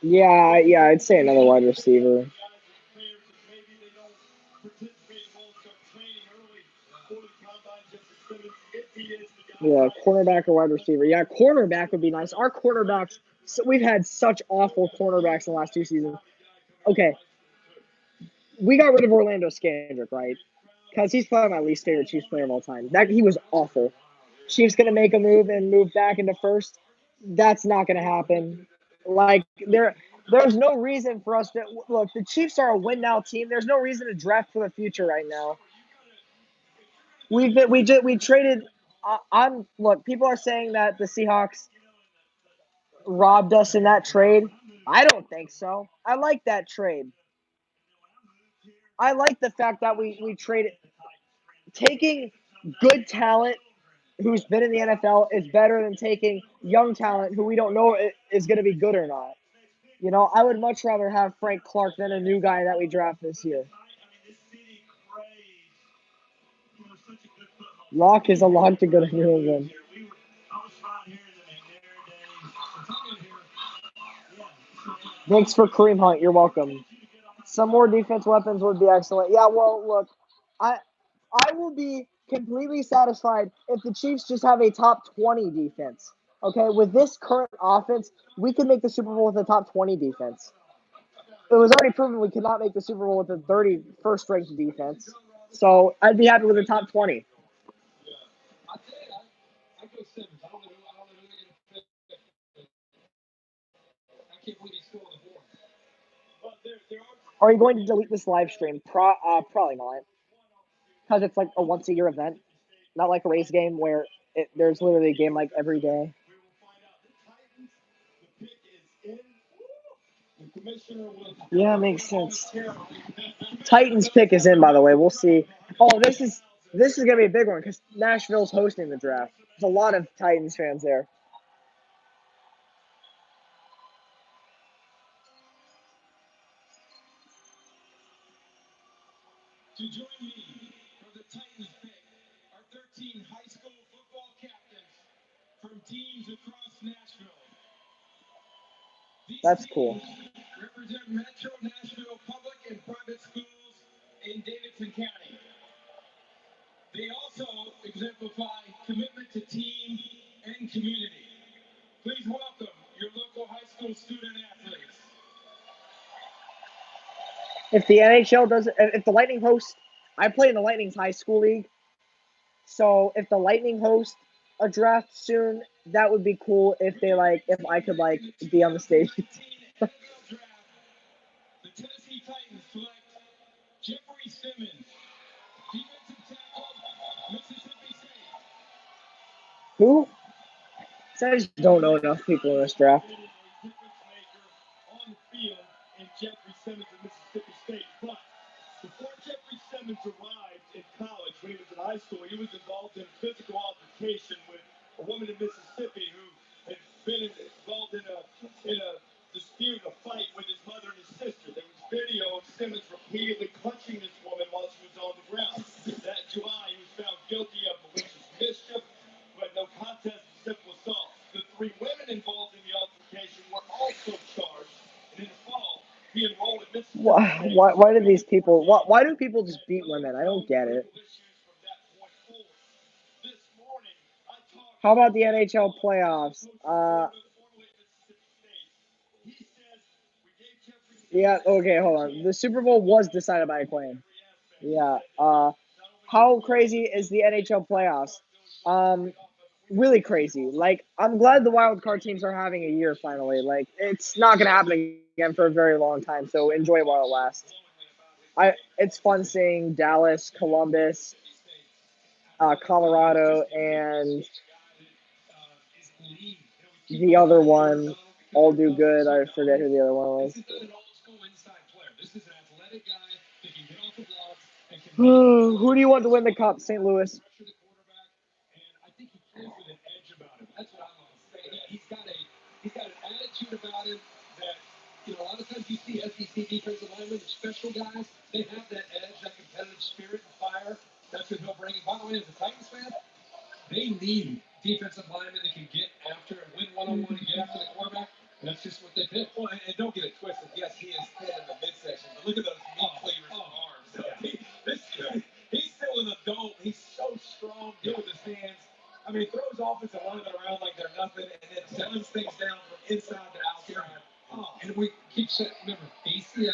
Yeah, I'd say another wide receiver. Yeah, cornerback or wide receiver. Yeah, cornerback would be nice. Our cornerbacks, so we've had such awful cornerbacks in the last 2 seasons. Okay, we got rid of Orlando Scandrick, right? Because he's probably my least favorite Chiefs player of all time. He was awful. Chiefs gonna make a move and move back into first. That's not gonna happen. Like there's no reason for us to look. The Chiefs are a win now team. There's no reason to draft for the future right now. We traded. Look. People are saying that the Seahawks robbed us in that trade. I don't think so. I like that trade. I like the fact that we traded. Taking good talent who's been in the NFL is better than taking young talent who we don't know is going to be good or not. You know, I would much rather have Frank Clark than a new guy that we draft this year. Locke is a lock to go to New England. Thanks for Kareem Hunt. You're welcome. Some more defense weapons would be excellent. Yeah, well, look, I will be completely satisfied if the Chiefs just have a top 20 defense. Okay, with this current offense, we can make the Super Bowl with a top 20 defense. It was already proven we could not make the Super Bowl with a 31st ranked defense. So I'd be happy with a top 20. I can't believe he scored the board. But there are Are you going to delete this live stream? Probably not, because it's like a once a year event, not like a race game where there's literally a game like every day. Yeah, makes sense. Titans pick is in, by the way. We'll see. Oh, this is gonna be a big one because Nashville's hosting the draft. There's a lot of Titans fans there. To join me for the Titans pick are 13 high school football captains from teams across Nashville. These That's cool. represent Metro Nashville public and private schools in Davidson County. They also exemplify commitment to team and community. Please welcome your local high school student athletes. If the NHL does, if the Lightning host, I play in the Lightning's high school league. So if the Lightning host a draft soon, that would be cool. If I could be on the stage. The Tennessee Titans select Jeffrey Simmons, defensive tackle, Mississippi State. Who? I just don't know enough people in this draft. On the field in Jeffrey Simmons of Mississippi State, but before Jeffrey Simmons arrived in college, when he was in high school, he was involved in physical altercation with a woman in Mississippi who had been involved in a dispute, a fight with his mother and his sister. There was video of Simmons repeatedly punching this woman while she was on the ground. That July, he was found guilty of malicious mischief, but no contest of simple assault. The 3 women involved in the altercation were also charged, and in the fall, he enrolled at Mississippi. Why do these people? Why do people just beat women? I don't get it. How about the NHL playoffs? Yeah. Okay. Hold on. The Super Bowl was decided by acclaim. Yeah. How crazy is the NHL playoffs? Really crazy. Like, I'm glad the wild card teams are having a year finally. Like, it's not gonna happen again for a very long time. So enjoy it while it lasts. It's fun seeing Dallas, Columbus, Colorado, and the other one all do good. I forget who the other one was. Who do you want to win the cup? St. Louis. He's got an attitude about him that, a lot of times you see SEC defensive linemen, the special guys, they have that edge, that competitive spirit and fire. That's what he'll bring. And by the way, as a Titans fan, they need defensive linemen that can get after and win one-on-one and get after the quarterback. That's just what they pick. Well, and don't get it twisted. Yes, he is thin in the midsection, but look at those meat cleavers and arms. He's still an adult. He's so strong, good with his hands. I mean, he throws offensive linemen around like they're nothing, and then dumbs things down from inside to outside. And we keep saying, remember, ACL.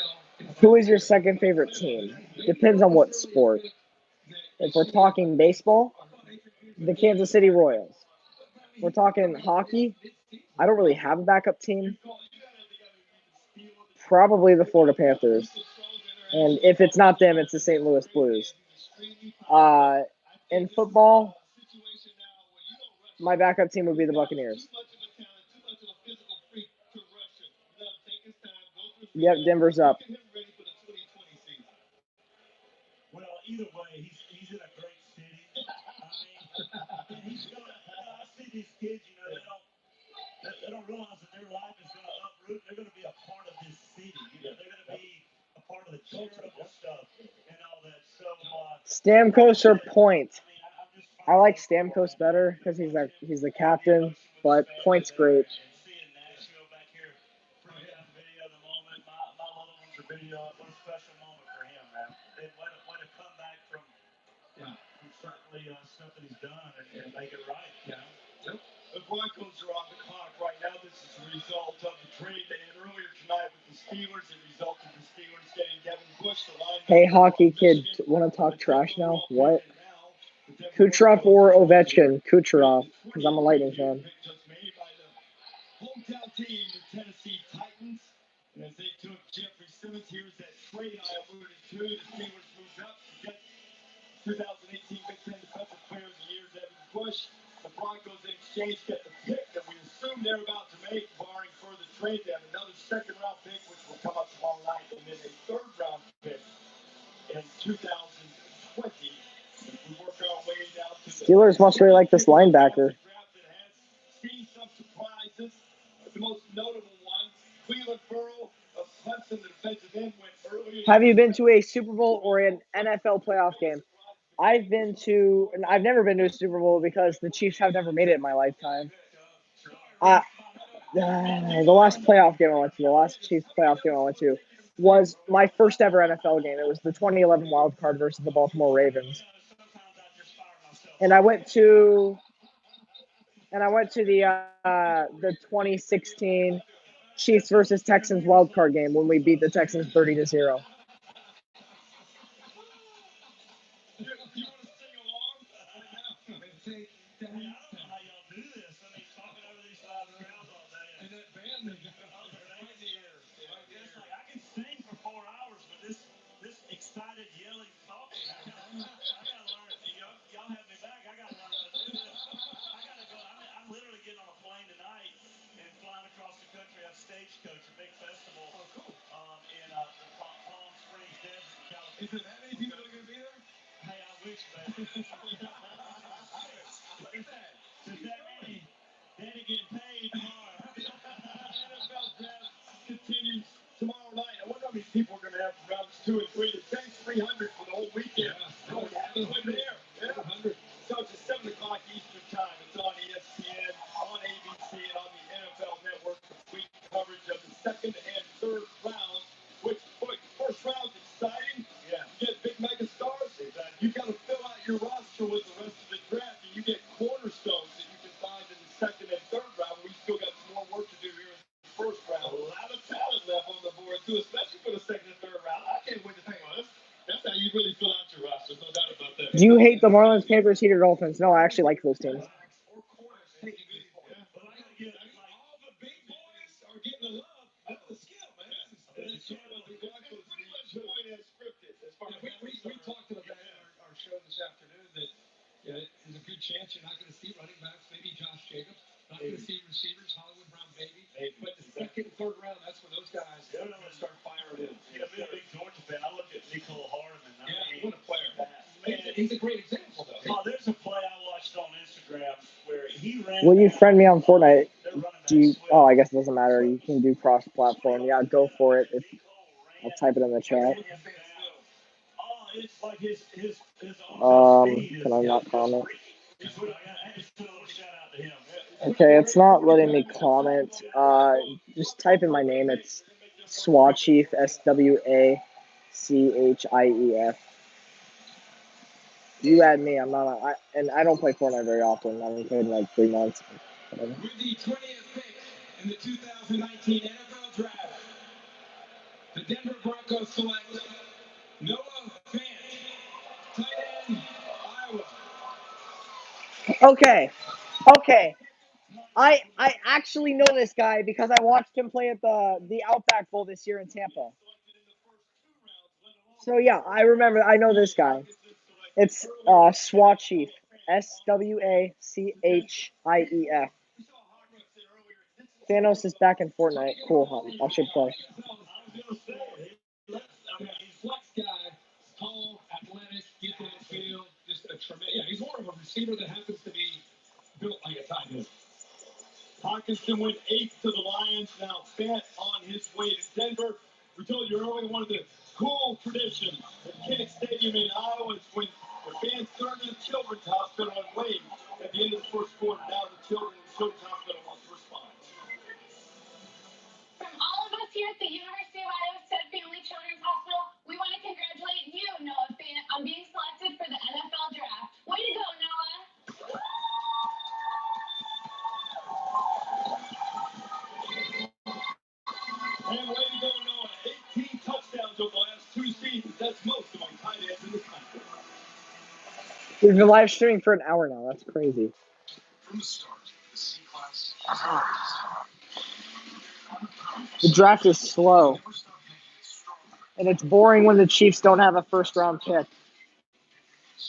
Who is your second favorite team? Depends on what sport. If we're talking baseball, the Kansas City Royals. If we're talking hockey, I don't really have a backup team. Probably the Florida Panthers. And if it's not them, it's the St. Louis Blues. In football, my backup team would be the Buccaneers. Yep, Denver's up. Well, either way, he's in a great city. I mean, he's gonna. I see these kids. They don't realize that their life is gonna uproot. They're gonna be a part of this city. They're gonna be a part of the charitable stuff and all that. So. Stamkos or Point? I like Stamkos better because he's the captain, but Point's great. What a special moment for him, man. What a comeback from certainly stuff that he's done and make it right. The Broncos are on the clock right now. This is a result of the trade they had earlier tonight with the Steelers. It resulted in the Steelers getting Devin Bush, the linebacker. Hey, hockey kid, want to talk trash now? What? Kucherov or Ovechkin? Kucherov, because I'm a Lightning fan. Hometown team, the Tennessee Titans, as they took Jeffrey Simmons. Here's that trade I alluded to, the Steelers moved up to get 2018 Big Ten Defensive Player of the Year, Devin Bush. The Broncos in exchange get the pick that we assume they're about to make, barring further trade. They have another second-round pick, which will come up tomorrow night, and then a third-round pick in 2020. We work our way down to the Steelers must really like this linebacker. draft that has seen some surprises. The most notable one, Cleveland Burrow of Clemson, the defensive end, went early. Have you been to a Super Bowl or an NFL playoff game? I've never been to a Super Bowl because the Chiefs have never made it in my lifetime. The last playoff game I went to, the last Chiefs playoff game I went to, was my first ever NFL game. It was the 2011 Wild Card versus the Baltimore Ravens, and I went to the 2016 Chiefs versus Texans Wild Card game when we beat the Texans 30-0. You want to sing along? Take that. I don't know how y'all do this. I mean, talking over these loud crowds all day. And that band they got Oh, they're right in the air. Right in the It's air. like I can sing for 4 hours, but this excited yelling, talking, I gotta learn. Y'all have me back. I gotta learn how to do this. I gotta go. I'm literally getting on a plane tonight and flying across the country. I have Stagecoach, a big festival. Oh, cool. In Palm Springs Desert, California. Is there that many people that are going to be there? Hey, I wish, baby. Look at that. Does that mean Daddy getting paid tomorrow? NFL draft continues tomorrow night. I wonder how many people are going to have rounds 2 and 3. The Saints 300 for the whole weekend. Yeah. No one has there. Yeah. 100. So it's at 7 o'clock Eastern time. It's on ESPN, on ABC, and on the NFL Network. Complete coverage of the second and third rounds. Which, boy, first round's exciting. Yeah. You get big mega stars. Exactly. You got to fill out your roster with the rest of the draft, and you get cornerstones that you can find in the second and third round. We still got some more work to do here in the first round. A lot of talent left on the board, too, especially for the second and third round. I can't wait to think about this. That's how you really fill out your roster, no doubt about that. Do you hate the Marlins, Panthers, Heat, or Dolphins? No, I actually like those teams. Or corners taking it. Yeah. But I gotta get, I mean, like, all the big boys are getting the love. That's the skill, man. It's pretty much point as scripted as far as We talked about that in our show this afternoon that there's a good chance you're not going to see running backs, maybe Josh Jacobs, not going to see receivers, Hollywood Brown, maybe. But the second and third round, that's when those guys are going to start firing in. being a big Georgia fan, I look at Nicole Hardman. I mean, What a player. man, He's a great example, though. oh, there's a play I watched on Instagram where he ran. Will you friend me on Fortnite? Their running back Do you? slipped. Oh, I guess it doesn't matter. You can do cross-platform. Yeah, go for it. I'll type it in the chat. Oh, it's like his on-field speed Can I not comment? I had to put a little shout out to him. Okay, it's not letting me comment. Just type in my name. It's Swachief, SWACHIEF. You add me. I'm not. I don't play Fortnite very often. I haven't played in like 3 months. Whatever. With the 20th pick in the 2019 NFL Draft, the Denver Broncos select Noah Fant, tight end, Iowa. Okay. I actually know this guy because I watched him play at the Outback Bowl this year in Tampa. So yeah, I remember. I know this guy. It's Swachief, SWACHIEF. Thanos is back in Fortnite. Cool. I should play. He's flex guy, tall, athletic, get that field, just a tremendous. Yeah, he's more of a receiver that happens to be built like a tight end. Hawkinson went 8th to the Lions. Now Fant on his way to Denver. We told you earlier one of the cool traditions at Kinnick Stadium in Iowa is when the fans turn to the Children's Hospital and wave at the end of the first quarter. Now the children in the Children's Hospital wants to respond. From all of us here at the University of Iowa State Family Children's Hospital, we want to congratulate you, Noah Fant, on being selected for the NFL Draft. Way to go, Noah! And way to go, Noah. 18 touchdowns over the last 2 seasons. That's most among tight ends in the country. We've been live streaming for an hour now. That's crazy. From the start, the C-Class The draft is slow. never stopped making it stronger. And it's boring when the Chiefs don't have a first-round pick.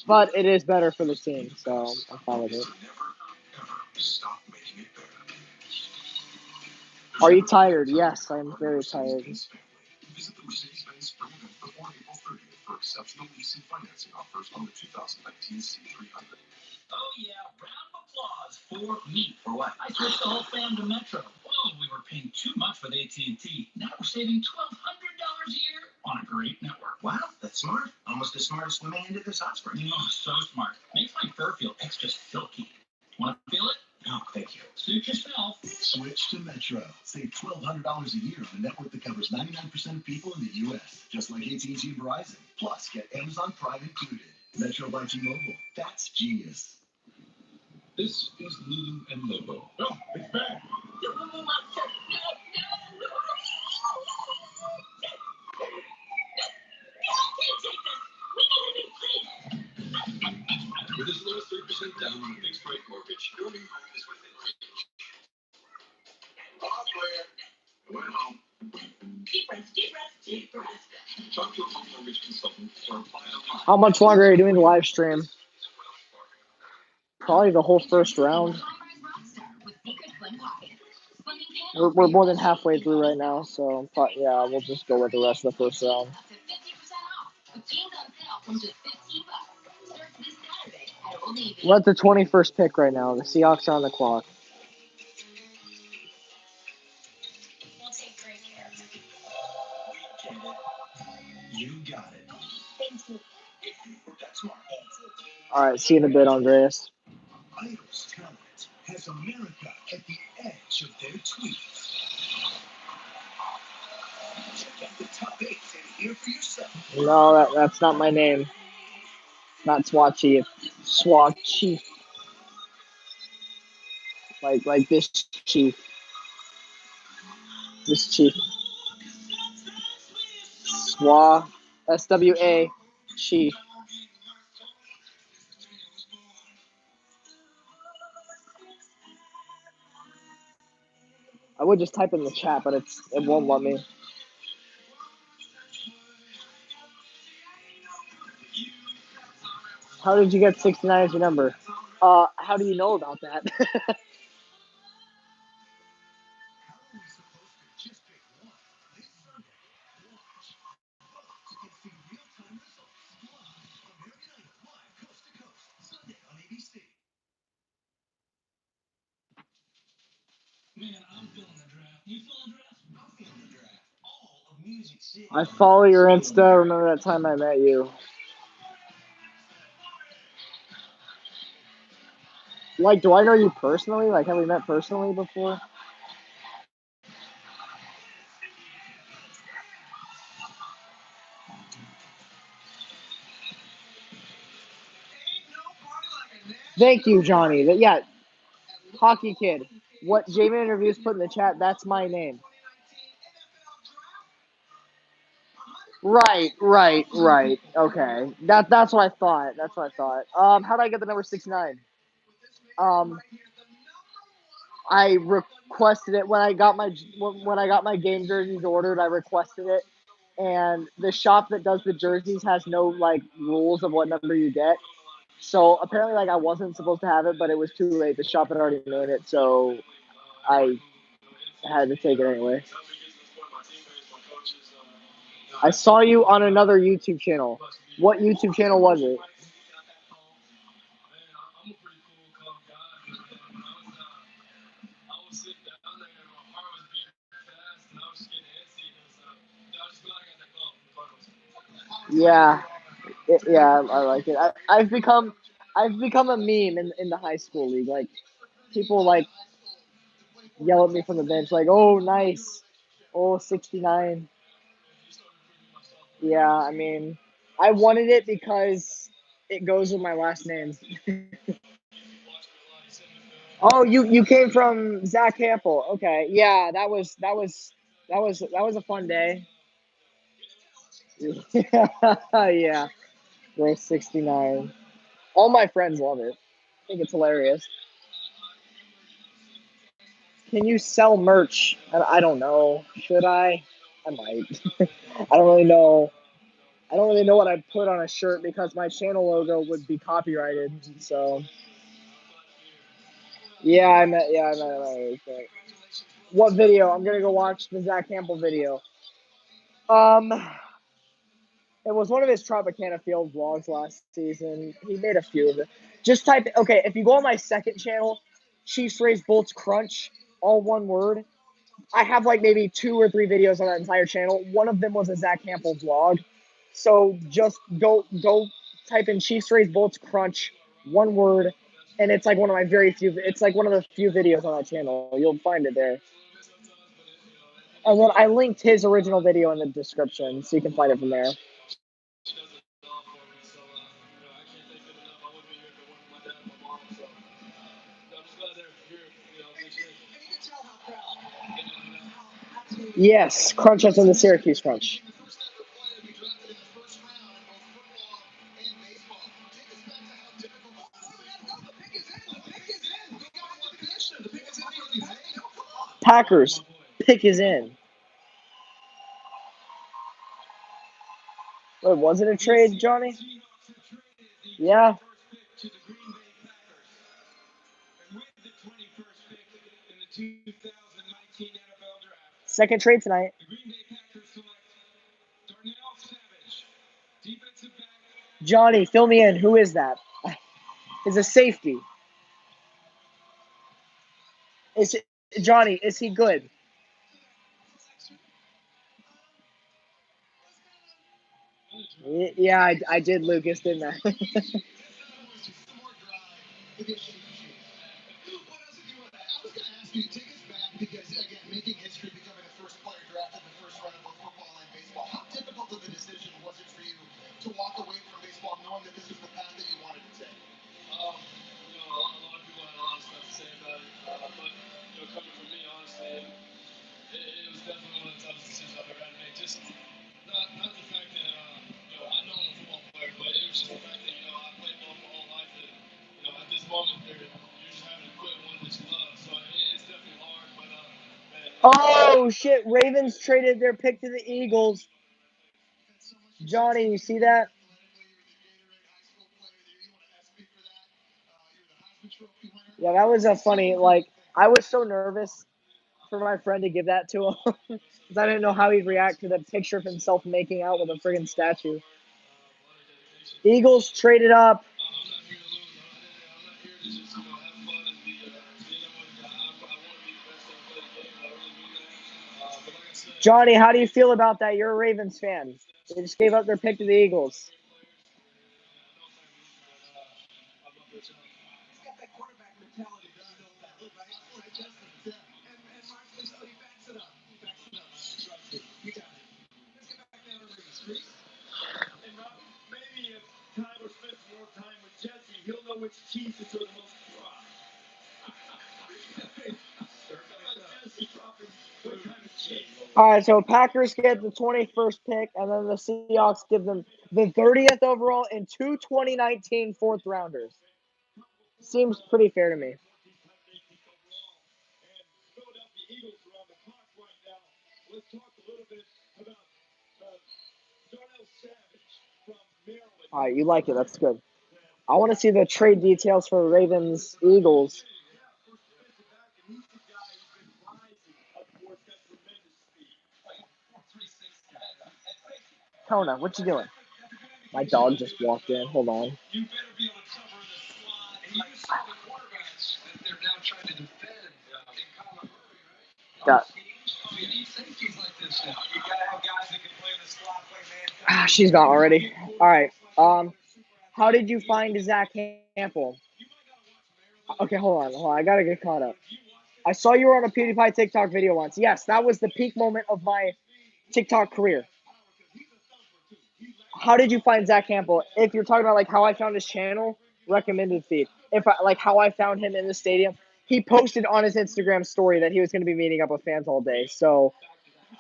But it is better for the team, so I'm fine with it. Stop making it better. Are you tired? Yes, I am very tired. Visit the Mercedes-Benz Spring event before April 30th for exceptional leasing financing offers on the 2019 C300. Oh yeah, round of applause for me. For what? I switched the whole fam to Metro. Oh, we were paying too much with AT&T. Now we're saving $1,200 a year on a great network. Wow, that's smart. Almost as smart as swimming into this hot spring. Oh, so smart. Makes my fur feel extra silky. Want to feel it? No, thank you. Suit yourself. Switch to Metro. Save $1,200 a year on a network that covers 99% of people in the U.S., just like AT&T and Verizon. Plus, get Amazon Prime included. Metro by T-Mobile. That's genius. This is Lulu and Lobo. Oh, it's back. With as low as 3% down on a fixed rate mortgage, your new home is within reach. Went home. Deep breaths, deep breaths, deep breaths. Talk to a home mortgage consultant or apply online. How much longer are you doing the live stream? Probably the whole first round. We're more than halfway through right now, so yeah, we'll just go with the rest of the first round. We're at the 21st pick right now. The Seahawks are on the clock. We'll take great care of you. You got it. Thank you. That's smart. All right, see you in a bit, Andreas. Idol's talent has America at the edge of their tweets. Check out the top 8 and hear for yourself. No, that's not my name. Not Swatchy. Swatchy. Like this chief. This chief. Swa. SWA. Chief. I would just type in the chat, but it won't let me. How did you get 69 as your number? How do you know about that? Man, I'm feeling the draft. You feeling the draft? I'm feeling the draft. All of Music City. I follow your Insta. Remember that time I met you? Like, do I know you personally? Like, have we met personally before? Thank you, Johnny. Yeah, Hockey Kid. What Jamin Interviews put in the chat, that's my name. Right. Okay. That's what I thought. How did I get the number 69? I requested it when I got my game jerseys ordered. I requested it, and the shop that does the jerseys has no like rules of what number you get. So apparently, like I wasn't supposed to have it, but it was too late. The shop had already made it, so I had to take it anyway. I saw you on another YouTube channel. What YouTube channel was it? Yeah, I like it. I've become a meme in the high school league. Like people like yell at me from the bench, like, "Oh, nice, oh, 69." Yeah, I mean, I wanted it because it goes with my last name. Oh, you came from Zach Campbell. Okay, yeah, that was a fun day. Yeah, we're 69. All my friends love it. I think it's hilarious. Can you sell merch? I don't know. Should I? I might. I don't really know. I don't really know what I'd put on a shirt because my channel logo would be copyrighted. So yeah, I met. What video? I'm gonna go watch the Zach Campbell video. It was one of his Tropicana Field vlogs last season. He made a few of it. Just type. Okay, if you go on my second channel, Chiefs Rays Bolts Crunch, all one word. I have like maybe 2 or 3 videos on that entire channel. One of them was a Zach Campbell vlog. So just go type in Chiefs Rays Bolts Crunch, one word, and it's like one of my very few. It's like one of the few videos on that channel. You'll find it there. And then I linked his original video in the description, so you can find it from there. Yes, Crunch us in the Syracuse Crunch. Packers, pick is in. Wait, was it a trade, Johnny? Yeah. Second trade tonight. Johnny, fill me in. Who is that? Is a safety. Is it, Johnny? Is he good? Yeah, I did, Lucas, didn't I? Because again, making history, becoming the first player drafted in the first round of both football and baseball. How difficult of a decision was it for you to walk away from baseball, knowing that this is the path that you wanted to take? A lot of people had a lot of stuff to say about it, but coming from me, honestly, it was definitely one of the toughest decisions I've ever had to make. Just not the fact that I know I'm a football player, but it was just the fact that I played ball my whole life, and at this moment, you're just having to quit one that you love. So it's definitely hard, but man. Oh shit! Ravens traded their pick to the Eagles. Johnny, you see that? Yeah, that was a funny. Like, I was so nervous for my friend to give that to him because I didn't know how he'd react to the picture of himself making out with a friggin' statue. Eagles traded up. Johnny, how do you feel about that? You're a Ravens fan. They just gave up their pick to the Eagles. Maybe if Tyler spends more time with Jesse, he'll know which cheeses are the most dry. All right, so Packers get the 21st pick, and then the Seahawks give them the 30th overall and 2 2019 fourth rounders. Seems pretty fair to me. All right, you like it. That's good. I want to see the trade details for Ravens Eagles. Kona, what you doing? My dog just walked in. Hold on. You better be able to cover the slot. And you saw the quarterbacks that they're now trying to defend in Kyler Murray, right? Got. You need safeties like this now. You gotta have guys that can play in the slot, play man. She's gone already. All right. How did you find Zach Campbell? Okay, hold on. I gotta get caught up. I saw you were on a PewDiePie TikTok video once. Yes, that was the peak moment of my TikTok career. How did you find Zach Campbell? If you're talking about like how I found his channel, recommended feed. If I like how I found him in the stadium, he posted on his Instagram story that he was going to be meeting up with fans all day. So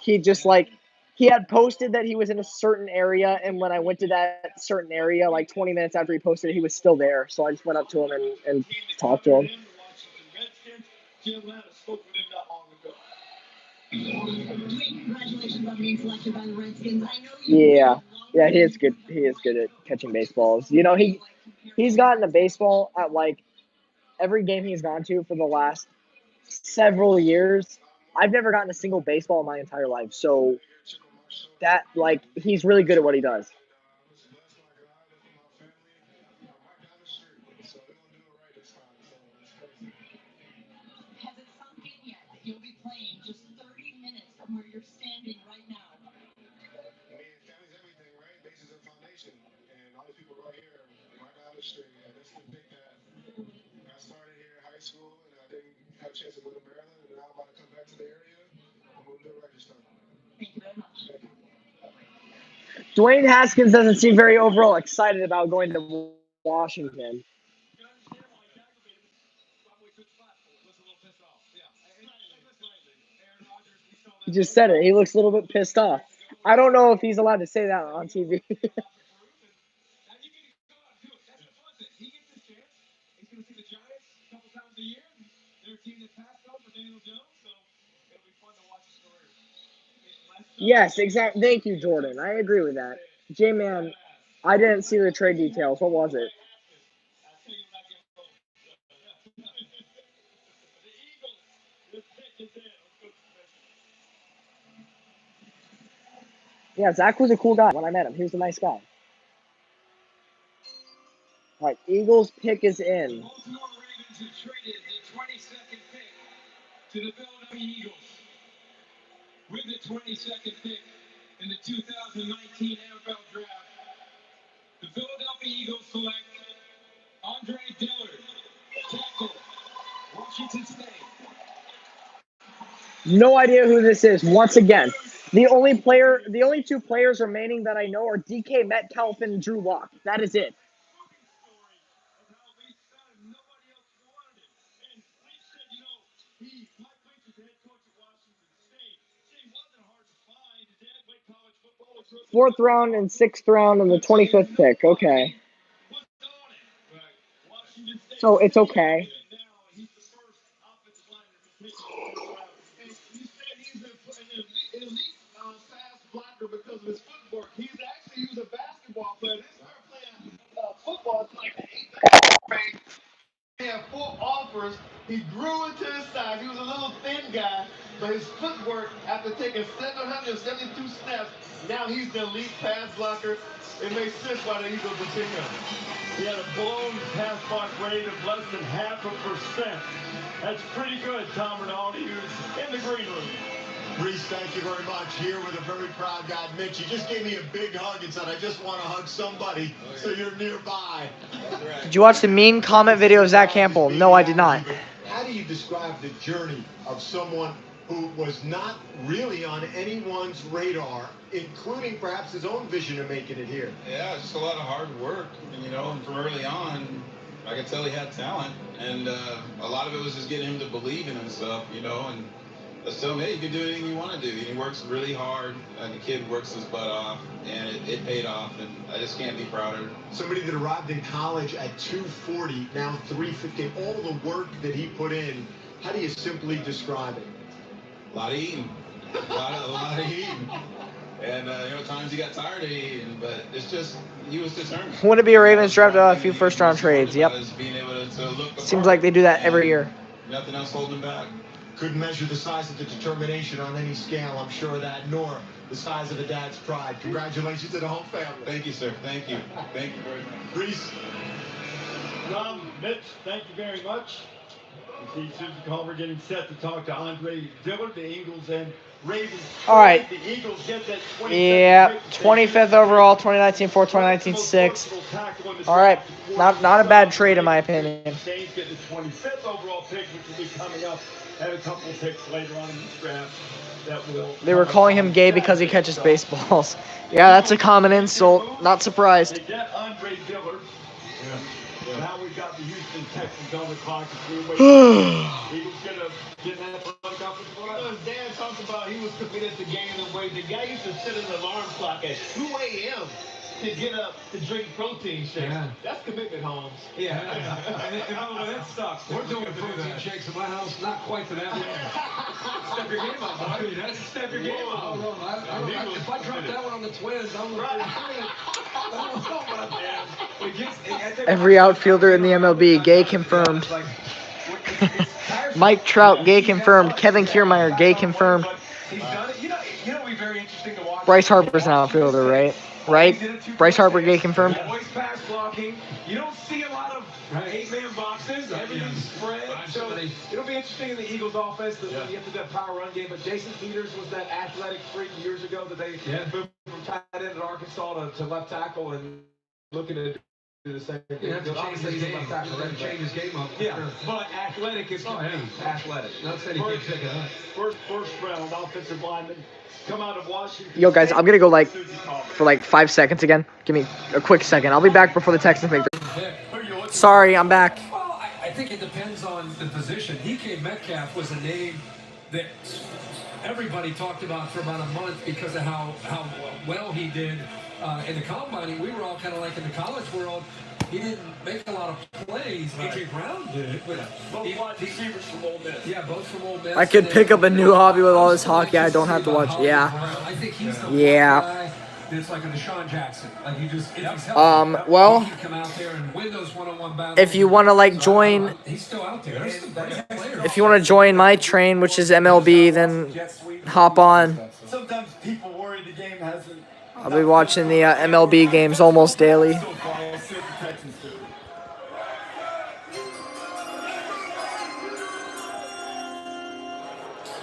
he just like he had posted that he was in a certain area, and when I went to that certain area, like 20 minutes after he posted it, he was still there. So I just went up to him and talked to him. Jim Lattis spoke with him not long ago. Dwayne, congratulations on being selected by the Redskins. I know you Yeah, yeah, he is good. He is good at catching baseballs. You know, he's gotten a baseball at like every game he's gone to for the last several years. I've never gotten a single baseball in my entire life, so that like he's really good at what he does. Has it sunk in yet that you'll be playing just 30 minutes from where you're standing right now? I mean, family's everything, right? Bases and foundation. And all the people right here, right down the street. And this is the big that I started here in high school, and I didn't have a chance to go to Maryland, and now I'm about to come back to the area. I'm moving to Register. Thank you very much. Thank you. Dwayne Haskins doesn't seem very overall excited about going to Washington. He just said it. He looks a little bit pissed off. I don't know if he's allowed to say that on TV. Yes, exactly. Thank you, Jordan. I agree with that. J-Man, I didn't see the trade details. What was it? Yeah, Zach was a cool guy when I met him. He was a nice guy. All right, Eagles pick is in. Baltimore Ravens have traded the 22nd pick to the Philadelphia Eagles. With the 22nd pick in the 2019 NFL Draft, the Philadelphia Eagles select Andre Dillard, tackle, Washington State. No idea who this is. Once again, the only two players remaining that I know are DK Metcalf and Drew Lock. That is it. Fourth round and sixth round and the 25th pick. Okay. So it's okay. Because of his footwork. He's actually a basketball player. They started playing football like the 8th grade. He had 4 offers. He grew into his size. He was a little thin guy, but his footwork, after taking 772 snaps, now he's the elite pass blocker. It makes sense why the Eagles would pick him. He had a blown pass block rate of less than 0.5%. That's pretty good, Tom Rinaldi, who's in the green room. Reese, thank you very much. Here with a very proud guy, Mitch. You just gave me a big hug and said, I just want to hug somebody, so you're nearby. Did you watch the mean comment video of Zach Campbell? No, I did not. How do you describe the journey of someone who was not really on anyone's radar, including perhaps his own vision of making it here? Yeah, just a lot of hard work. And, and from early on, I could tell he had talent. And a lot of it was just getting him to believe in himself, and let's tell him, hey, you can do anything you want to do. And he works really hard. The kid works his butt off, and it paid off. And I just can't be prouder. Somebody that arrived in college at 240, now 350, all the work that he put in, how do you simply describe it? A lot of eating. A lot of eating. And, at times he got tired of eating, but it's just, he was determined. Wouldn't it be a Ravens draft a few first-round trades? Yep. Being able to look Seems like they do that every year. Nothing else holding him back. Couldn't measure the size of the determination on any scale, I'm sure of that, nor the size of a dad's pride. Congratulations to the whole family. Thank you, sir. Thank you. Thank you very much. Reese. Tom, Mitch, thank you very much. You see Susan Culver getting set to talk to Andre Dillard, the Eagles and Ravens. All right. The Eagles get that 25th Yeah, 25th overall, 2019 4, 2019 6. All right, not a bad trade in my opinion. Saints get the 25th overall pick, which will be coming up. Have a couple of picks later on in this draft that will. They were calling him gay because he catches baseballs. Yeah, that's a common insult. Not surprised. They get Andre Dillard. Yeah. Now we've got the Houston Texans on the clock. Eagles get that conference. Dan talked about he was committed to gaining the weight. The guy used to set an alarm clock at 2 a.m. to get up to drink protein shakes. Yeah. That's commitment, Holmes. Yeah. And by the way, that sucks. We're doing protein shakes in my house, not quite to that level. Step your game up, buddy. That's step your game up. I don't know. If I drop that one on the Twins, I'm right. Every outfielder in the MLB, gay confirmed. Mike Trout, gay confirmed. Kevin Kiermaier, gay confirmed. He's done it. You know, it'd be very interesting to watch. Bryce Harper's an outfielder, right? Right? Bryce Harper, gay confirmed. Voice pass blocking. You don't see a lot of 8-man boxes. Everything's spread. So it'll be interesting in the Eagles' offense. You have to do that power run game. But Jason Peters was that athletic freak years ago that they moved from tight end at Arkansas to left tackle and looking to do the same thing. You have to change his game. Change his game up. Yeah, but athletic is athletic. Not saying he can't pick it up. First round offensive lineman come out of Washington. Yo, guys, I'm going to go for 5 seconds again. Give me a quick second. I'll be back before the Texans make their... Sorry, I'm back. Well, I think it depends on the position. DK Metcalf was a name that everybody talked about for about a month because of how well he did in the combine. We were all kind of like in the college world. He didn't make a lot of plays. A.J. Brown did, but both wide receivers from Ole Miss. Yeah, both from Ole Miss. I could pick up a new hobby with all this hockey. I don't have to watch. Yeah. I think he's the yeah. It's like a Deshaun Jackson. Like you just well, he can come out there and win those one-on-one battles. if you want to join, he's still out there. if you want to join my train, which is MLB, then hop on. Sometimes people worry the game hasn't. I'll be watching the MLB games almost daily.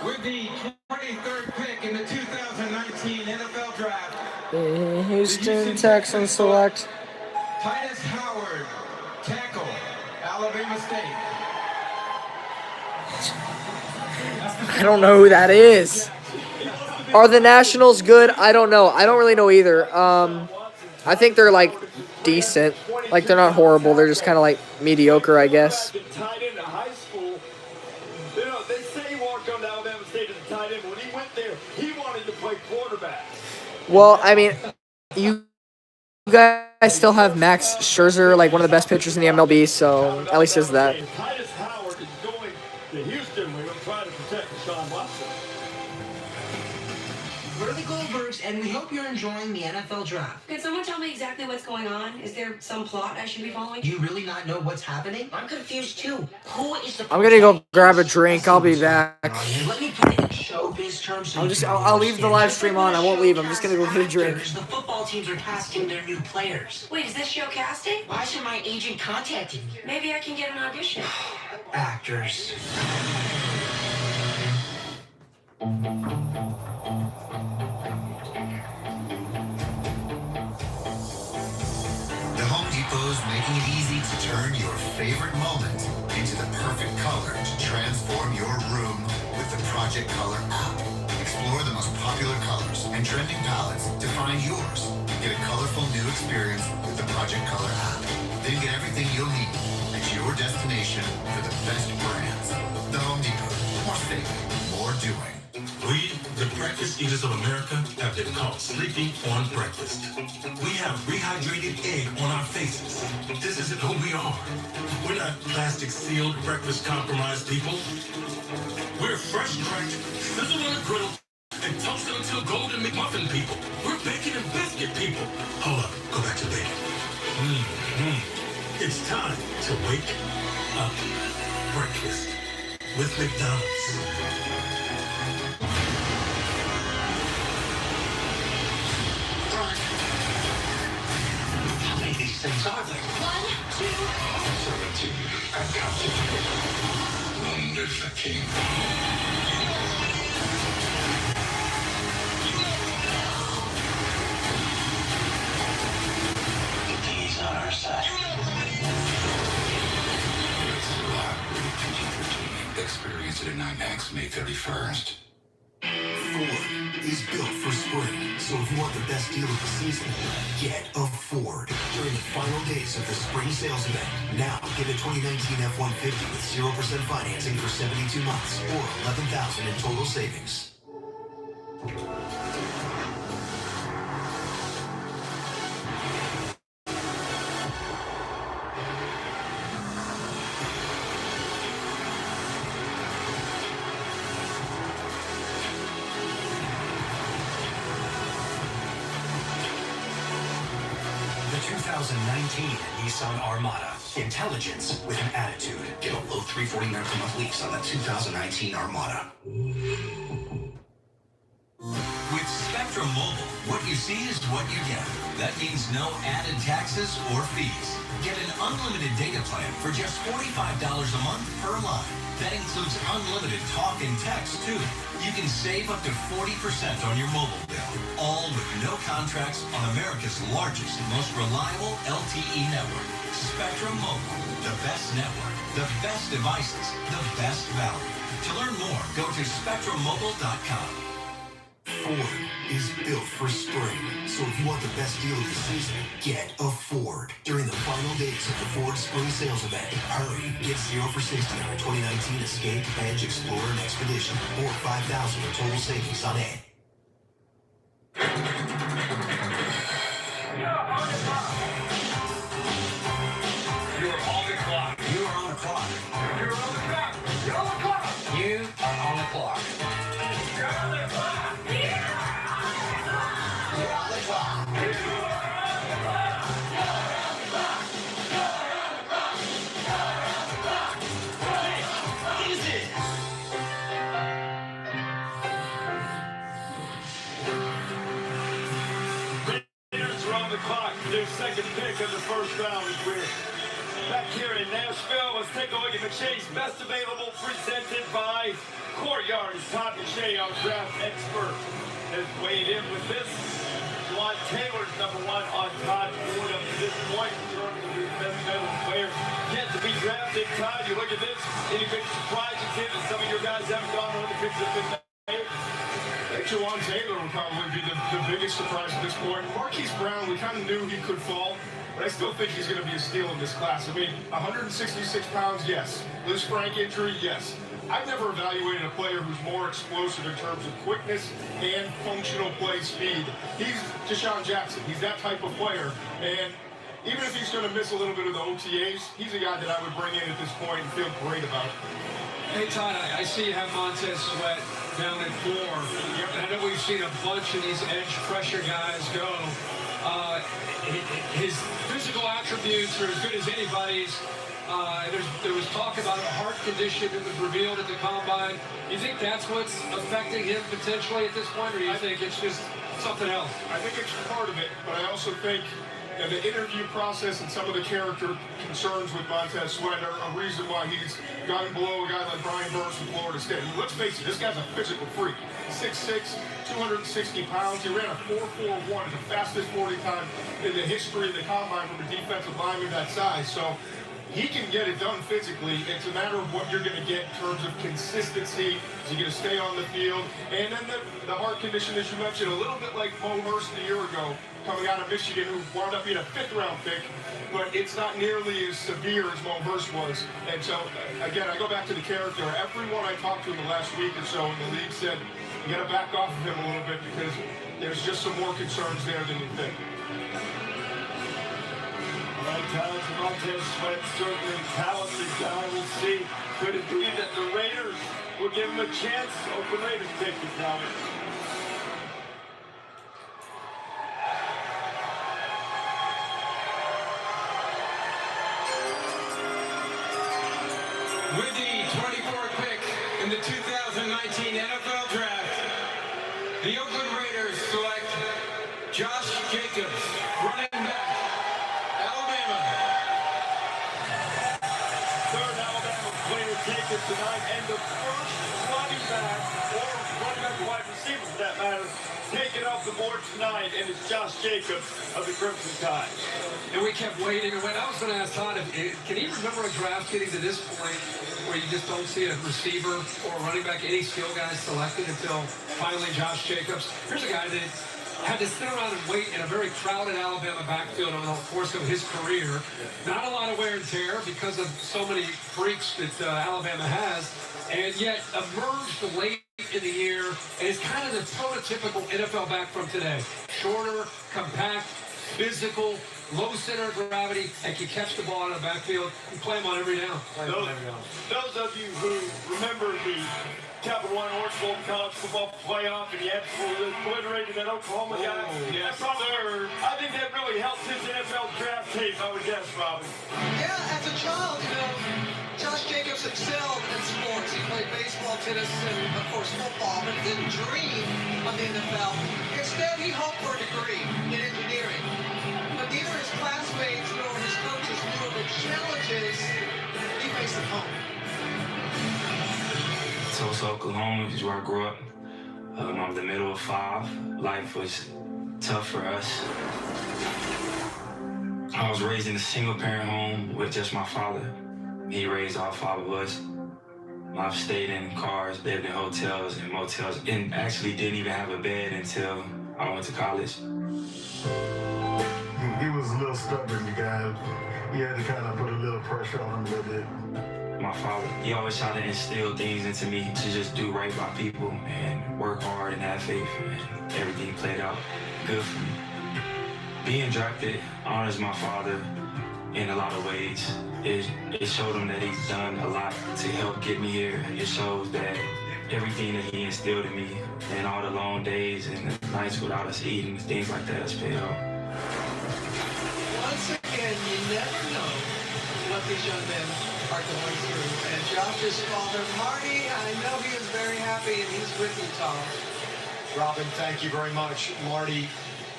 With the 23rd pick in the 2019 NFL Draft, The Houston Texans select Titus Howard, tackle, Alabama State. I don't know who that is. Are the Nationals good? I don't know. I don't really know either. I think they're decent. They're not horrible. They're just kind of mediocre, I guess. Tight end in high school. They say he walked on to Alabama State as a tight end. When he went there, he wanted to play quarterback. Well, I mean, you guys still have Max Scherzer, one of the best pitchers in the MLB, so at least there's that. Titus Howard is going to Houston. We're going to try to protect Deshaun Watson. We're the Goldbergs, and we hope you're enjoying the NFL Draft. Could someone tell me exactly what's going on? Is there some plot I should be following? Do you really not know what's happening? I'm confused too. Who is the? I'm gonna go grab a drink. I'll be back. Let me put it in showbiz terms. I'll leave the live stream on. I won't leave. I'm just gonna go get a drink. The football teams are casting their new players. Wait, is this show casting? Why isn't my agent contacting me? Maybe I can get an audition. Actors. The Home Depot's making it easy to turn your favorite moment into the perfect color to transform your room with the Project Color app. Explore the most popular colors and trending palettes to find yours. Get a colorful new experience with the Project Color app. Then get everything you'll need at your destination for the best brands. The Home Depot. More saving, more doing. We, the breakfast eaters of America, have been called sleepy on breakfast. We have rehydrated egg on our faces. This isn't who we are. We're not plastic-sealed, breakfast-compromised people. We're fresh-cracked, sizzled on the griddle, and toasted until golden McMuffin people. We're bacon and biscuit people. Hold up, go back to bacon. It's time to wake up breakfast with McDonald's. How many of these things are there? 1, 2. 17 and counting. Long live the king. The key's on our side. Experience it at NYMEX May 31st. Ford is built for spring, so if you want the best deal of the season, get a Ford. During the final days of the spring sales event, now get a 2019 F-150 with 0% financing for 72 months or $11,000 in total savings. The 2019 Nissan Armada. Intelligence with an attitude. Get a low $349 per month lease on the 2019 Armada. With Spectrum Mobile, what you see is what you get. That means no added taxes or fees. Get an unlimited data plan for just $45 a month per line. That includes unlimited talk and text, too. You can save up to 40% on your mobile bill, all with no contracts on America's largest and most reliable LTE network. Spectrum Mobile, the best network, the best devices, the best value. To learn more, go to spectrummobile.com. Ford is built for spring. So if you want the best deal of the season, get a Ford. During the final days of the Ford Spring Sales Event, hurry. Get 0 for 60 on a 2019 Escape, Edge, Explorer, and Expedition. Or $5,000 in total savings on it. You're on the clock. You are on the clock. You're on the clock. You're on the clock. You are on the clock. You're on the clock. You're on the clock. Raiders are on the clock. Their second pick of the first round is weird. Back here in Nashville, let's take a look at McShay's best available, presented by Courtyard. As Todd McShay, our draft expert, has weighed in with this. Juwan Taylor's number one on Todd's board up to this point in terms of his best available player yet to be drafted. Todd, you look at this, any big surprises here that some of your guys haven't gone on the picks have been made? I think Juwan Taylor will probably be the biggest surprise at this point. Marquise Brown, we kind of knew he could fall, but I still think he's going to be a steal in this class. I mean, 166 pounds, yes. Liz Frank injury, yes. I've never evaluated a player who's more explosive in terms of quickness and functional play speed. He's Deshaun Jackson. He's that type of player. And even if he's going to miss a little bit of the OTAs, he's a guy that I would bring in at this point and feel great about. Hey, Todd, I see you have Montez Sweat down at 4. And I know we've seen a bunch of these edge pressure guys go. His physical attributes are as good as anybody's. There was talk about a heart condition that was revealed at the combine. You think that's what's affecting him potentially at this point, or do you think it's just something else? I think it's part of it, but I also think the interview process and some of the character concerns with Montez Sweat are a reason why he's gotten below a guy like Brian Burns from Florida State. Let's face it, this guy's a physical freak. 6'6", 260 pounds. He ran a 4.41, the fastest 40 time in the history of the combine from a defensive lineman that size. So he can get it done physically. It's a matter of what you're going to get in terms of consistency. Is he going to stay on the field? And then the heart condition, as you mentioned, a little bit like Mo Hurst a year ago, coming out of Michigan, who wound up being a 5th-round pick, but it's not nearly as severe as Mo Hurst was. And so, again, I go back to the character. Everyone I talked to in the last week or so in the league said, you got to back off of him a little bit because there's just some more concerns there than you think. Talented Montez Sweat, certainly a talented guy. We'll see. Could it be that the Raiders will give him a chance? Oakland Raiders take the count. With the 24th pick in the 2019 NFL Draft, the Oakland Raiders select Josh Jacobs, running back, Alabama. Third Alabama player taken tonight, and the first running back, or running back wide receiver for that matter, taken off the board tonight, and it's Josh Jacobs of the Crimson Tide. And we kept waiting and waiting. I was going to ask Todd, can he remember a draft getting to this point where you just don't see a receiver or a running back, any skill guys selected until finally Josh Jacobs? Here's a guy that had to sit around and wait in a very crowded Alabama backfield over the course of his career. Not a lot of wear and tear because of so many freaks that Alabama has, and yet emerged late in the year and is kind of the prototypical NFL back from today. Shorter, compact, physical, low center of gravity, and can catch the ball in the backfield. You play him on every down. Those of you who remember the Capital One Orange Bowl college football playoff and he absolutely obliterated that Oklahoma guy. yes, I think that really helped his NFL draft tape, I would guess, Robin. Yeah, as a child, Josh Jacobs excelled in sports. He played baseball, tennis, and of course football, but he didn't dream of the NFL. Instead, he hoped for a degree in engineering. But neither his classmates nor his coaches knew of the challenges he faced at home. Tulsa, Oklahoma is where I grew up. I'm the middle of 5. Life was tough for us. I was raised in a single-parent home with just my father. He raised all 5 of us. I've stayed in cars, lived in hotels and motels, and actually didn't even have a bed until I went to college. He was a little stubborn, the guy. We had to kind of put a little pressure on him a little bit. My father, he always tried to instill things into me to just do right by people and work hard and have faith, and everything played out good for me. Being drafted honors my father in a lot of ways. It showed him that he's done a lot to help get me here. It shows that everything that he instilled in me and all the long days and the nights without us eating, things like that has paid off. Once again, you never know what these young men are going through. And Josh's father, Marty, I know he is very happy, and he's with you, Tom. Robin, thank you very much. Marty,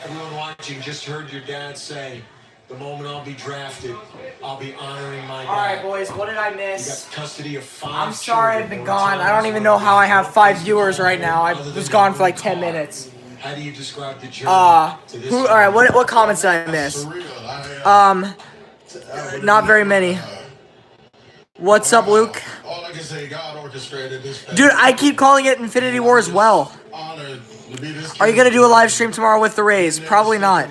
everyone watching just heard your dad say, the moment I'll be drafted, I'll be honoring my dad. All right, boys, what did I You miss? got custody of 5 I'm sorry I've children. been gone. I don't even know how I have 5 viewers right now. I was gone for like 10 minutes. How do you describe the journey to this All right, what comments did I miss? Not very many. What's up, Luke? All I can say, God orchestrated this. Dude, I keep calling it Infinity War as well. Honored to be this. Are you gonna do a live stream tomorrow with the Rays? Probably not.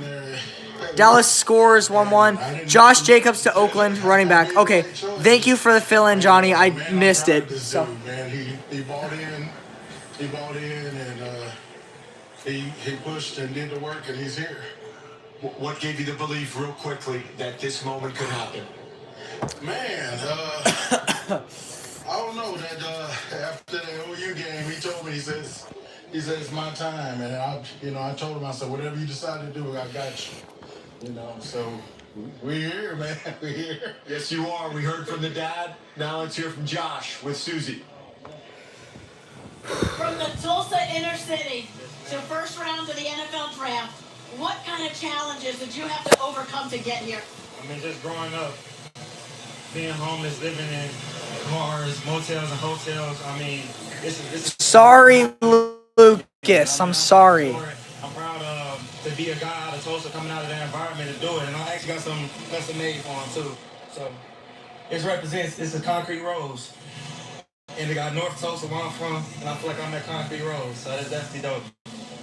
Dallas scores 1-1. Josh Jacobs to Oakland, running back. Okay, thank you for the fill-in, Johnny. I missed it. So. Man, he bought in. He bought in, and he pushed and did the work, and he's here. What gave you the belief, real quickly, that this moment could happen? Man, I don't know that after the OU game, he told me, he says it's my time, and I told him, I said, whatever you decide to do, I got you. So we're here, man. We're here. Yes, you are. We heard from the dad. Now let's hear from Josh with Susie. From the Tulsa inner city to first round of the NFL draft, what kind of challenges did you have to overcome to get here? I mean, just growing up, being homeless, living in cars, motels, and hotels. I mean, it's Sorry, Lucas. I'm sorry. I'm proud to be a guy out of Tulsa coming out of that environment to do it. And I actually got some custom made for him, too. So, it's a concrete rose. And they got North Tulsa where I'm from, and I feel like I'm at concrete rose. So that's definitely dope.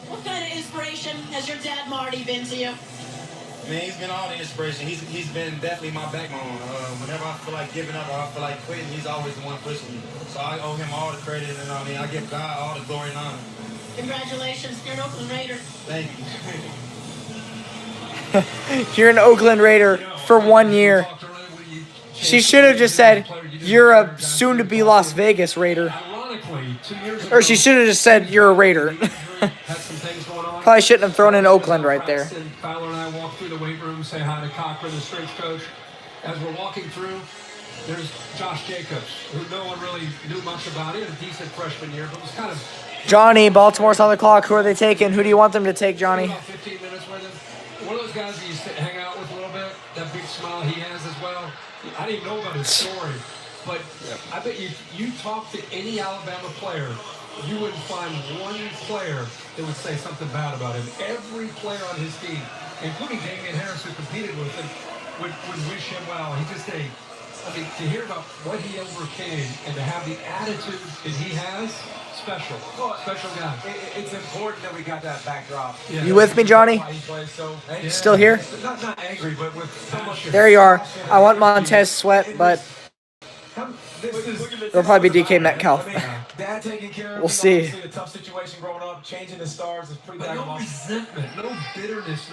What kind of inspiration has your dad, Marty, been to you? I mean, he's been all the inspiration. He's been definitely my backbone. Whenever I feel like giving up or I feel like quitting, he's always the one pushing me. So I owe him all the credit, and I give God all the glory and honor. Congratulations, you're an Oakland Raider. Thank you. You're an Oakland Raider for 1 year. She should have just said, you're a soon-to-be Las Vegas Raider. Or she should have just said, you're a Raider. Probably shouldn't have thrown in Oakland right there. Fowler and I walk through the weight room, say hi to Cochran, the strength coach. As we're walking through, there's Josh Jacobs, who no one really knew much about. He had a decent freshman year, but was kind of... Johnny, Baltimore's on the clock. Who are they taking? Who do you want them to take, Johnny? About 15 minutes with him. One of those guys that you hang out with a little bit, that big smile he has as well. I didn't know about his story, but I bet you talk to any Alabama player, you wouldn't find one player that would say something bad about him. Every player on his team, including Damian Harris, who competed with him, would wish him well. To hear about what he overcame and to have the attitude that he has, special guy. It's important that we got that backdrop. Yeah. You with me, Johnny? Still here? Not angry, but with so much. There you are. I want Montez Sweat, but it'll probably be DK Metcalf. Dad taking care of We'll see. Obviously a tough situation growing up, changing the stars is pretty But no resentment, no bitterness,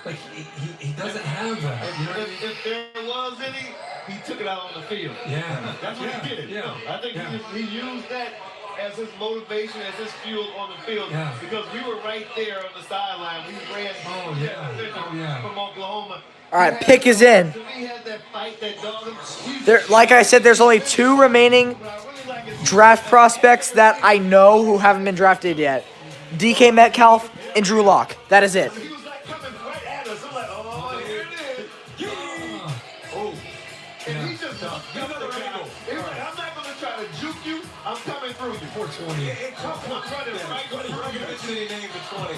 Like he doesn't have that. You know what I mean? If there was any, he took it out on the field. Yeah. That's what he did. Yeah. No, I think he used that as his motivation, as his fuel on the field. Yeah. Because we were right there on the sideline. We ran from Oklahoma. All right, pick is in. There, like I said, there's only 2 remaining draft prospects that I know who haven't been drafted yet. DK Metcalf and Drew Lock. That is it. I'm coming through you. 420. It comes from running right. You mentioned he named it 20.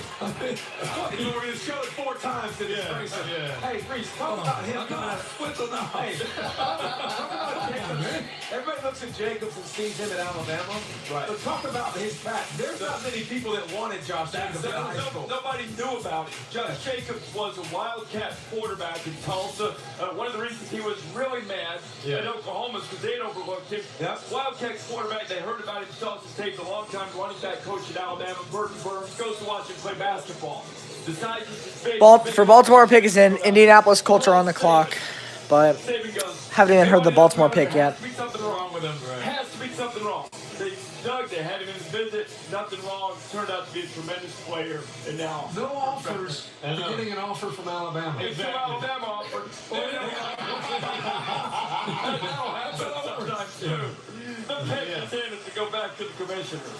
You know, we're going to show it 4 times to this person. Hey, Reese, talk about him coming out of Switzerland. Hey, talk about Jacobs. Everybody looks at Jacobs and sees him at Alabama. Right. But talk about his past. There's not many people that wanted Josh Jacobs in high school. Nobody knew about it. Josh Jacobs was a Wildcat quarterback in Tulsa. One of the reasons he was really mad at Oklahoma is because they had overlooked him. Wildcat quarterback, they heard about him in Tulsa State, a long-time running back coach at Alabama. Burton Burns goes to watch him play basketball. Decides For Baltimore, pick is in. Indianapolis Colts are on the clock, but haven't even heard the Baltimore pick yet. Has to be something wrong with him. Has to be something wrong. They had him in his visit. Nothing wrong. Turned out to be a tremendous player, and now no offers. They're getting an offer from Alabama. It's from Alabama offer. That'll happen sometimes too. The pick is in to go back to the commissioners.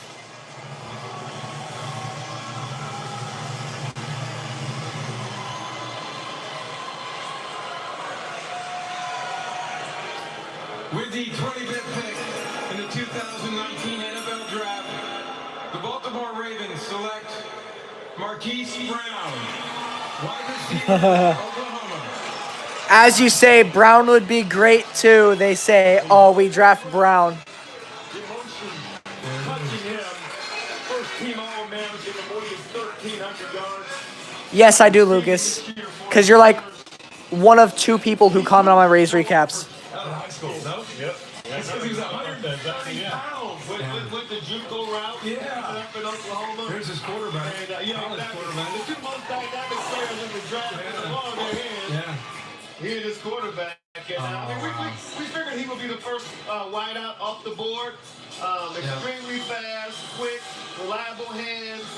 With the 25th pick in the 2019 NFL Draft, the Baltimore Ravens select Marquise Brown, wide receiver, Oklahoma. As you say, Brown would be great too. They say, oh, we draft Brown. Yes, I do, Lucas. Because you're like one of 2 people who comment on my Rays recaps. High school, no? Yep. That's because he was 130 pounds with the JUCO route. Yeah. Up in Oklahoma. Here's his quarterback. And, college quarterback. The 2 most dynamic players in the draft in the ball in their hands. Yeah. He and his quarterback. And, we figured he would be the first wideout off the board. Extremely fast, quick, reliable hands.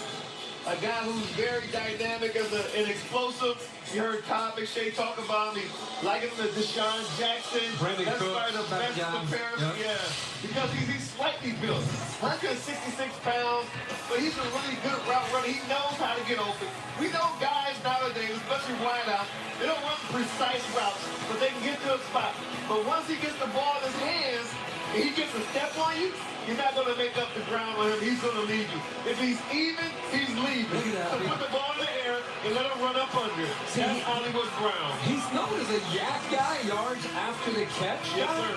A guy who's very dynamic as an explosive. You heard Todd McShay talk about him. He likened him to Deshaun Jackson. Brandon That's Cooks, probably the best comparison. Yeah. Because he's slightly built. 166 pounds, but he's a really good route runner. He knows how to get open. We know guys nowadays, especially wideouts, they don't run precise routes, but they can get to a spot. But once he gets the ball in his hands, and he gets a step on you, you're not going to make up the ground on him. He's going to lead you. If he's even, he's leaving. So put the ball in the air and let him run up under it. That's Hollywood Brown. He's known as a yak guy, yards after the catch. Yes, sir.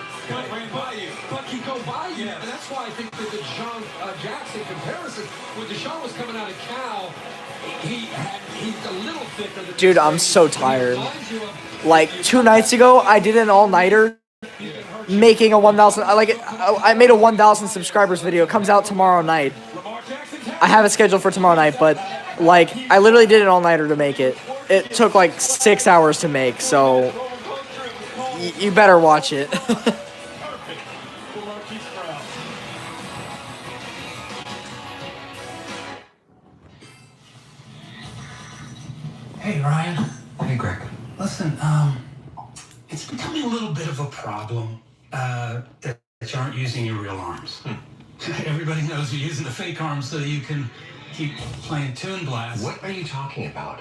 But he go by you. And that's why I think that the Deshaun Jackson comparison, when Deshaun was coming out of Cal, he's a little thicker than Dude, I'm so tired. Like 2 nights ago, I did an all-nighter. Making a 1,000, I made a 1,000 subscribers video. It comes out tomorrow night. I have it scheduled for tomorrow night, but like I literally did an all-nighter to make it. It took like 6 hours to make, so you better watch it. Hey, Ryan. Hey, Greg. Listen, it's becoming a little bit of a problem that you aren't using your real arms. Everybody knows you're using the fake arms so you can keep playing Toon Blast. What are you talking about?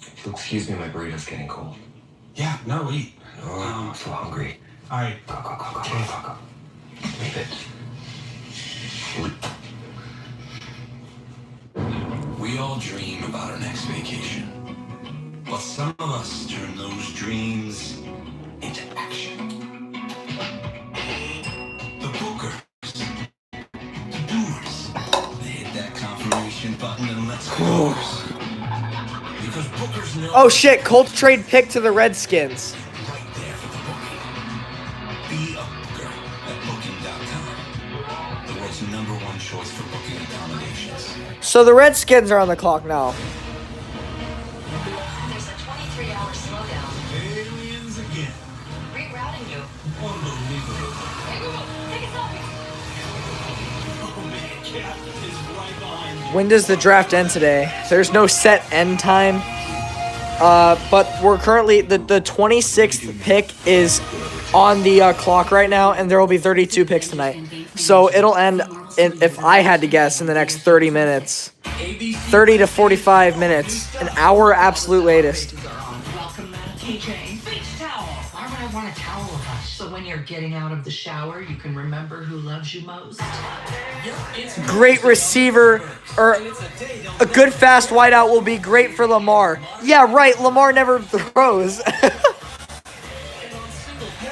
If you'll excuse me, my burrito's getting cold. Yeah, no, eat. Oh, I'm so hungry. All right. Go. Leave it. We all dream about our next vacation. But some of us turn those dreams into action. The bookers, the doers, they hit that confirmation button and let's go. Because bookers know. Oh shit, Colts trade pick to the Redskins. Right there for the booking. Be a booker at booking.com. The world's #1 choice for booking accommodations. So the Redskins are on the clock now. When does the draft end today? There's no set end time. But we're currently, the 26th pick is on the clock right now, and there will be 32 picks tonight. So it'll end, if I had to guess, in the next 30 minutes. 30 to 45 minutes. An hour absolute latest. Welcome, TJ. Beach towel. Why would I want a towel with us? So when you're getting out of the shower, you can remember who loves you most. Great receiver, or a good fast wideout will be great for Lamar. Yeah, right, Lamar never throws.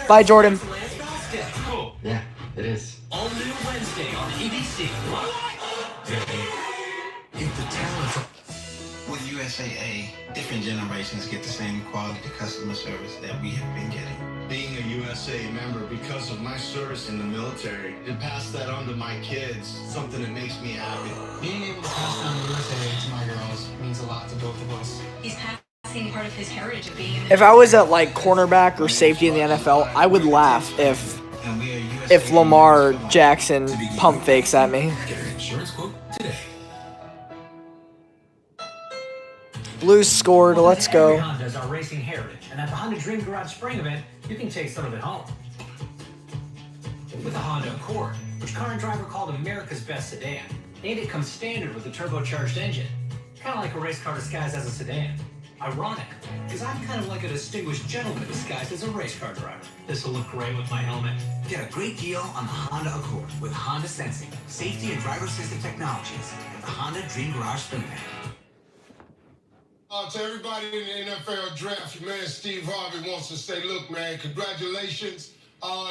Bye, Jordan. Yeah, it is. All new Wednesday on ABC. If the talent with USAA, different generations get the same quality customer service that we have been getting. Being a USA member, because of my service in the military, to pass that on to my kids, something that makes me happy. Being able to pass down the USA to my girls means a lot to both of us. He's passing part of his heritage of being in If I was at like cornerback or safety in the NFL, I would laugh if Lamar Jackson pump fakes at me. Get an insurance quote today. Blues scored. Let's go. Honda's our racing heritage, and at the Honda Dream Garage Spring Event, you can take some of it home. With the Honda Accord, which Car and Driver called America's best sedan, and it comes standard with a turbocharged engine, kind of like a race car disguised as a sedan. Ironic, because I'm kind of like a distinguished gentleman disguised as a race car driver. This will look great with my helmet. Get a great deal on the Honda Accord with Honda Sensing, safety and driver assistive technologies at the Honda Dream Garage Spring Event. To everybody in the NFL draft, your man Steve Harvey wants to say, look, man, congratulations.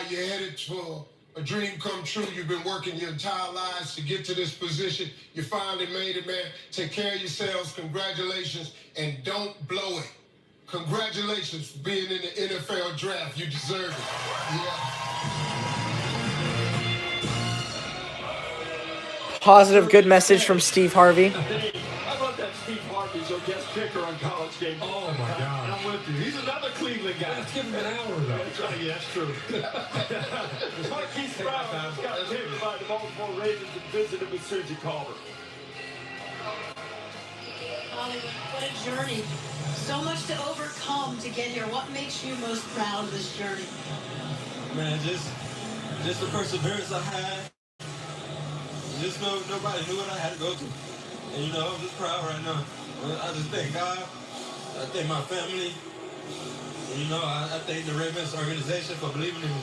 You're headed for a dream come true. You've been working your entire lives to get to this position. You finally made it, man. Take care of yourselves. Congratulations. And don't blow it. Congratulations for being in the NFL draft. You deserve it. Yeah. Positive, good message from Steve Harvey. I love that Steve Harvey's your guest kicker on College Game. Oh my God. I'm with you. He's another Cleveland guy. Let's give him an hour though. That's right. Yeah, that's true. Marquise Brown got picked by the Baltimore Ravens and visited with Susie Colbert. Hollywood, what a journey. So much to overcome to get here. What makes you most proud of this journey? Man, just the perseverance I had. Just nobody knew what I had to go through. And you know, I'm just proud right now. I just thank God. I thank my family. And, you know, I thank the Ravens organization for believing in me.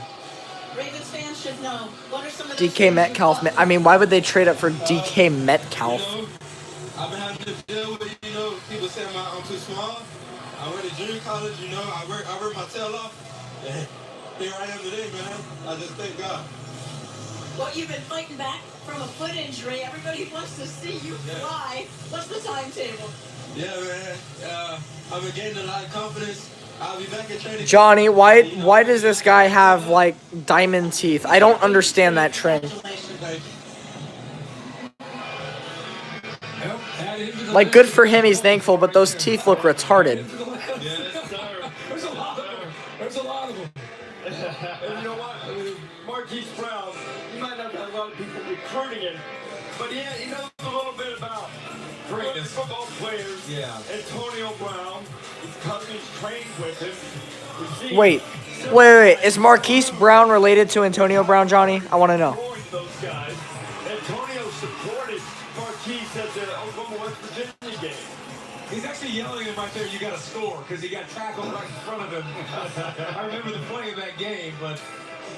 Ravens fans should know. What are some of DK Metcalf. I mean, why would they trade up for DK Metcalf? You know, I've been having to deal with, you know, people saying I'm too small. I went to junior college, you know, I worked my tail off. And here I am today, man. I just thank God. Well, you've been fighting back from a foot injury. Everybody wants to see you fly. What's the timetable? Yeah, man. I've been gaining a lot of confidence. I'll be back in training. Johnny, why does this guy have like diamond teeth? I don't understand that trend. Like, good for him, he's thankful, but those teeth look retarded. There's a lot of them. There's a lot of them. And you know what? I mean, Marquise Brown, you might not have a lot of people recruiting him, but he knows a little bit about greatness football players. Yeah. Antonio Brown, his cousins trained with him. Wait. Is Marquise Brown related to Antonio Brown, Johnny? I want to know. Those guys. Antonio supported Marquise at the Oklahoma West Virginia game. He's actually yelling at him right there, you got to score, because he got tackled right in front of him. I remember the play of that game, but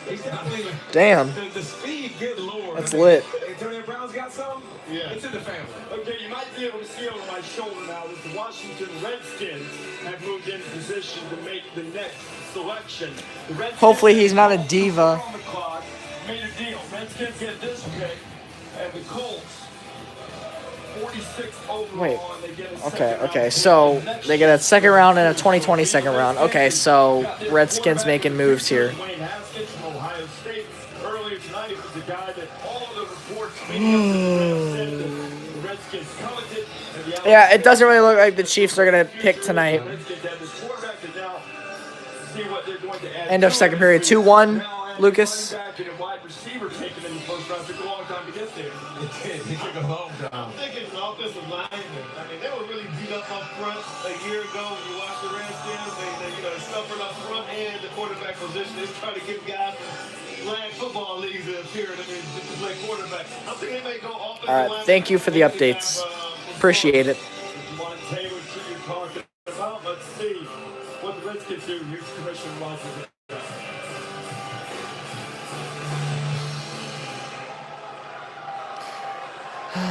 he's definitely... Damn. The speed, good lord. That's lit. Antonio Brown's got some? Yeah. It's in the family. Okay, you might be able to see over my shoulder now that the Washington Redskins have moved into position to make the next selection. The Redskins Hopefully he's not a diva. on the clock, made a deal. Redskins get this pick, and the Colts, 46th overall. Wait. And they get a Okay. So they get a second round and a 2020 second round. Okay, so Redskins making moves here. Dwayne Haskins from Ohio State. Earlier tonight, it was the guy that all of the reports said the Redskins coveted. Yeah, it doesn't really look like the Chiefs are going to pick tonight. End of second period, 2-1. Lucas. Back and a wide receiver taken in the first round took a long time to get there. It did. It took a long time. I'm thinking offensive linemen. I mean, they were really beat up front a year ago. When you watch the Redskins, they suffered up front and the quarterback position. They're trying to give guys from flag football leagues a period. I mean, just to play quarterback. I'm thinking they may go offensive All right, thank you for the updates. Appreciate it. Juwan Taylor, you're talking about. Let's see what the Redskins do. Here's Commissioner Washington.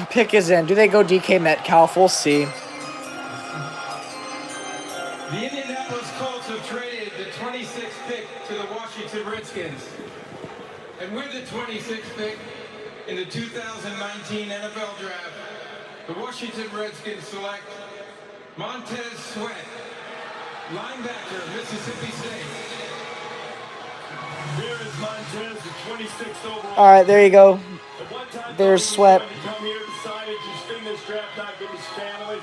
Pick is in. Do they go DK Metcalf? We'll see. The Indianapolis Colts have traded the 26th pick to the Washington Redskins. And with the 26th pick in the 2019 NFL Draft, the Washington Redskins select Montez Sweat, linebacker, Mississippi State. Here is Montez, the 26th overall. All right, there you go. There's Sweat. Come here, decided to spin this draft not with his family.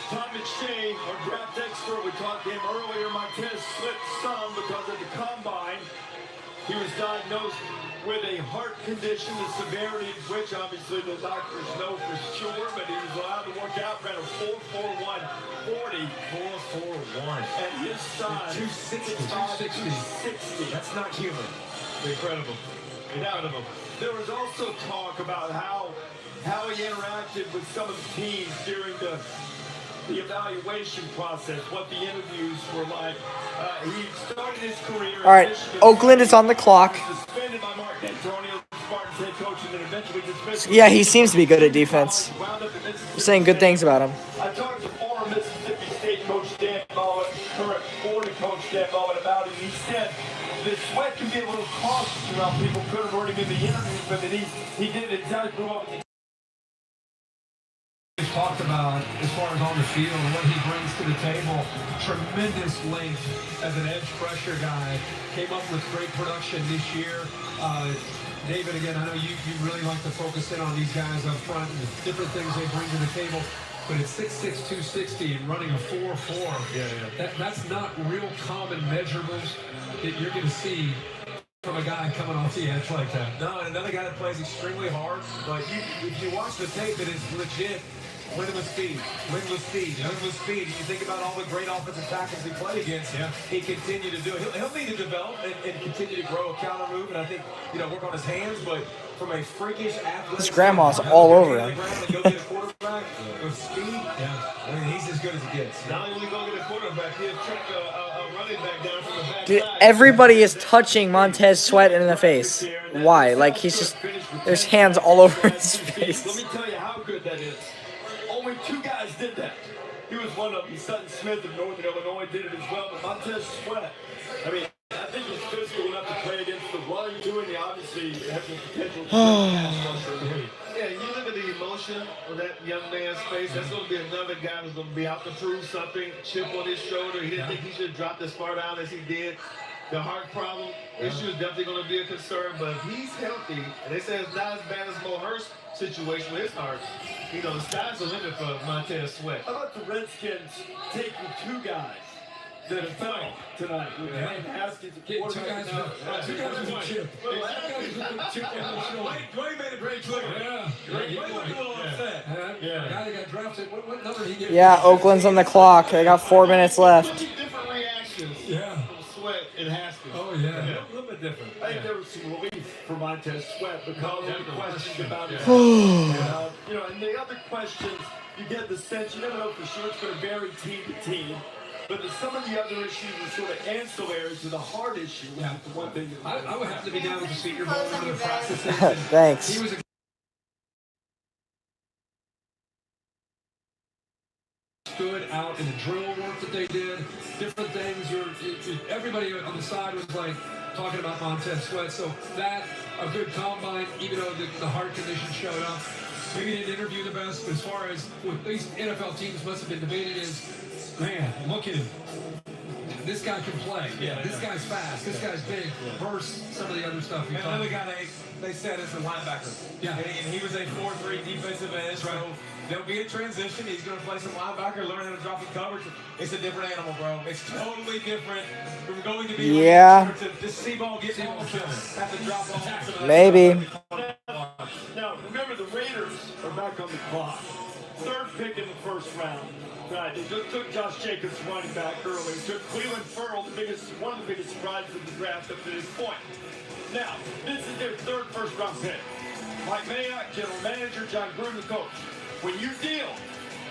Todd McShay, our draft expert, we talked to him earlier. Montez slipped some because of the combine. He was diagnosed with a heart condition, the severity of which obviously the doctors know for sure, but he was allowed to work out, ran a 4.41 40. 4.41. At his size, 260. That's not human. Incredible. Incredible. There was also talk about how he interacted with some of the teams during the evaluation process, what the interviews were like. He started his career. All right, Oakland is on the clock. Suspended by Mark D'Antonio, Spartans head coach, and then eventually dismissed. Yeah, he seems to be good at defense. You're saying good things about him. I talked to former Mississippi State coach Dan Mullen, current Florida coach Dan Mullen about it. He said the Sweat can be a little cautious around people. Could have heard him in the interview, but that he did it. Grew up with talked about as far as on the field and what he brings to the table. Tremendous length as an edge pressure guy. Came up with great production this year. David, again, I know you really like to focus in on these guys up front and the different things they bring to the table. But at 6'6", 260 and running a 4.4, that's not real common measurables that you're going to see from a guy coming off the edge like that. No, and another guy that plays extremely hard. But if you watch the tape, it is legit. Windless speed. And you think about all the great offensive tackles he played against. Yeah. He continued to do it. He'll need to develop and continue to grow a counter move, and I think work on his hands. But from a freakish athlete, His grandma's all over him. Go get a quarterback with speed. Yeah, I mean he's as good as he gets. Not only go get a quarterback, he'll track a running back down from the back. Dude, everybody is touching Montez Sweat in the face. Why? Like he's just there's hands all over his face. Let me tell you how good that is. Only two guys did that. He was one of them. Sutton Smith of Northern Illinois did it as well, but Montez Sweat, I mean, I think he's physical enough to play against the run too, and he obviously has the potential to Yeah, you look at the emotion of that young man's face. That's going to be another guy who's going to be out to prove something. Chip on his shoulder. He didn't think he should have dropped as far down as he did. The heart problem issue is definitely going to be a concern, but if he's healthy, and they say it's not as bad as Mo Hurst's situation with his heart, the sky's the limit for Montez Sweat. How about the Redskins taking two guys that have fell tonight? Dwayne Haskins, two guys with Chip. Dwayne made a great play. Dwayne looked a little upset. The guy that got drafted, what number did he get? Yeah, Oakland's on the clock. They got 4 minutes left. Different reactions from Sweat and Haskins. Oh, yeah. A little bit different. I think there was some relief for Montez Sweat because of the questions about his and the other questions, you get the sense, you never know for sure, it's going to vary team to team. But some of the other issues are sort of ancillary to the hard issue. Yeah. The one thing I would have to be down with the Senior Bowl and the practices. Thanks. He was stood out in the drill work that they did, different things. Everybody on the side was like talking about Montez Sweat. So that, a good combine, even though the heart condition showed up. Maybe didn't interview the best, but as far as what these NFL teams must have been debated is, man, look at him. this guy can play. Yeah, this guy's fast. This guy's big. Versus some of the other stuff. And another guy they said is a linebacker. Yeah. And he was a 4-3 defensive end. So there'll be a transition. He's going to play some linebacker, learn how to drop in coverage. It's a different animal, bro. It's totally different from going to be Yeah. to just see ball, get ball, have to drop ball. Maybe. Now, remember, the Raiders are back on the clock. Third pick in the first round. Right, they just took Josh Jacobs, running back, early. Took Cleveland Ferrell, one of the biggest surprises of the draft up to this point. Now, this is their third first-round pick. Mike Mayock, general manager, John Gruden, coach. When you deal,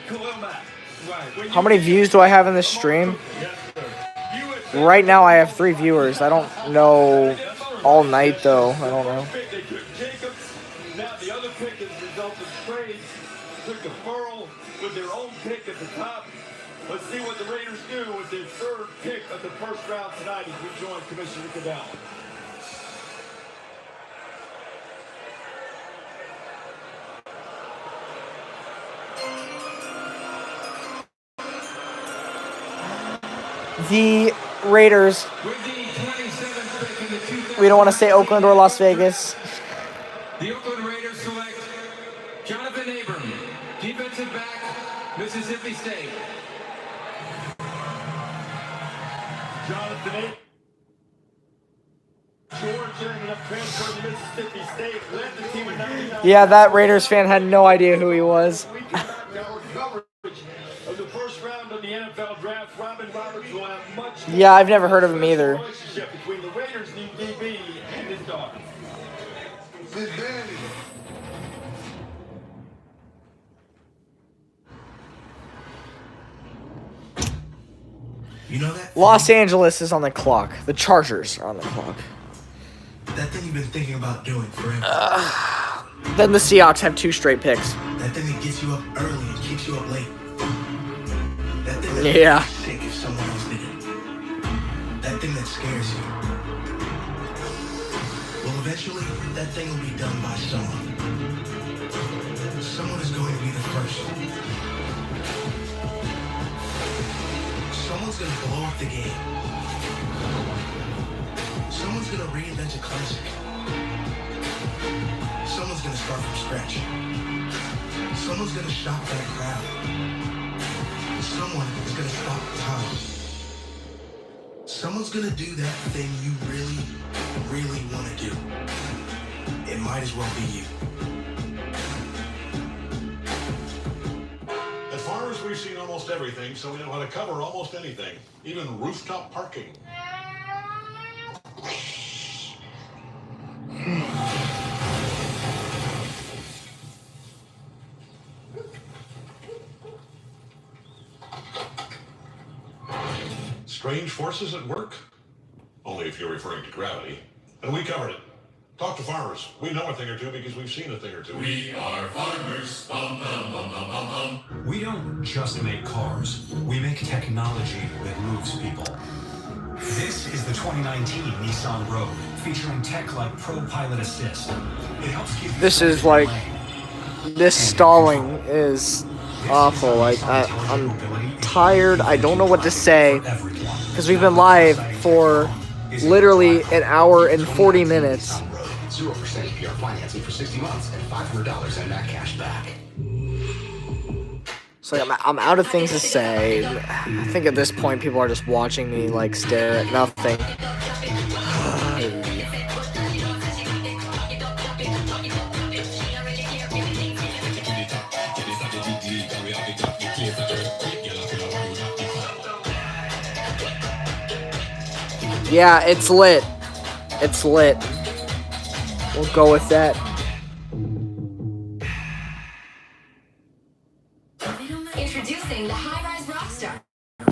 Khalil Mack. Right. How many views do I have in this stream? Right now I have 3 viewers. I don't know all night though. I don't know. They took Jacobs. Now the other pick is a result of trades. Took a Ferrell with their own pick at the top. Let's see what the Raiders do with their third pick of the first round tonight as we join Commissioner Cadell. The Raiders. We don't want to say Oakland or Las Vegas. The Oakland Raiders select Jonathan Abram, defensive back, Mississippi State. Jonathan Abram. Georgia ended up transferring to Mississippi State, led the team in 99. Yeah, that Raiders fan had no idea who he was. Of the first round of the NFL draft, Robin Roberts will have much. Yeah, I've never heard of him either. Relationship between the Raiders and DB and his daughter. His daddy. You know that? Los Angeles is on the clock. The Chargers are on the clock. That thing you've been thinking about doing forever. Then the Seahawks have 2 straight picks. That thing that gets you up early and keeps you up late. That thing that Yeah. makes you sick if someone else did it. That thing that scares you. Well, eventually, that thing will be done by someone. Someone is going to be the first. Someone's going to blow up the game. Someone's going to reinvent a classic. Someone's going to start from scratch. Someone's going to shock that crowd. Someone is going to stop time. Someone's going to do that thing you really, really want to do. It might as well be you. At Farmers, we've seen almost everything, so we know how to cover almost anything, even rooftop parking. Strange forces at work? Only if you're referring to gravity. And we covered it. Talk to farmers. We know a thing or two because we've seen a thing or two. We are farmers. Bum, bum, bum, bum, bum, bum. We don't just make cars. We make technology that moves people. This is the 2019 Nissan Rogue, featuring tech like Pro Pilot Assist. It helps keep you This is like, this stalling is awful. Like, I'm tired. I don't know what to say because we've been live for literally an hour and 40 minutes. 0% APR financing for 60 months and $500 in that cash back. So I'm out of things to say. I think at this point people are just watching me like stare at nothing. Yeah, it's lit. It's lit. We'll go with that. Introducing the high-rise Rockstar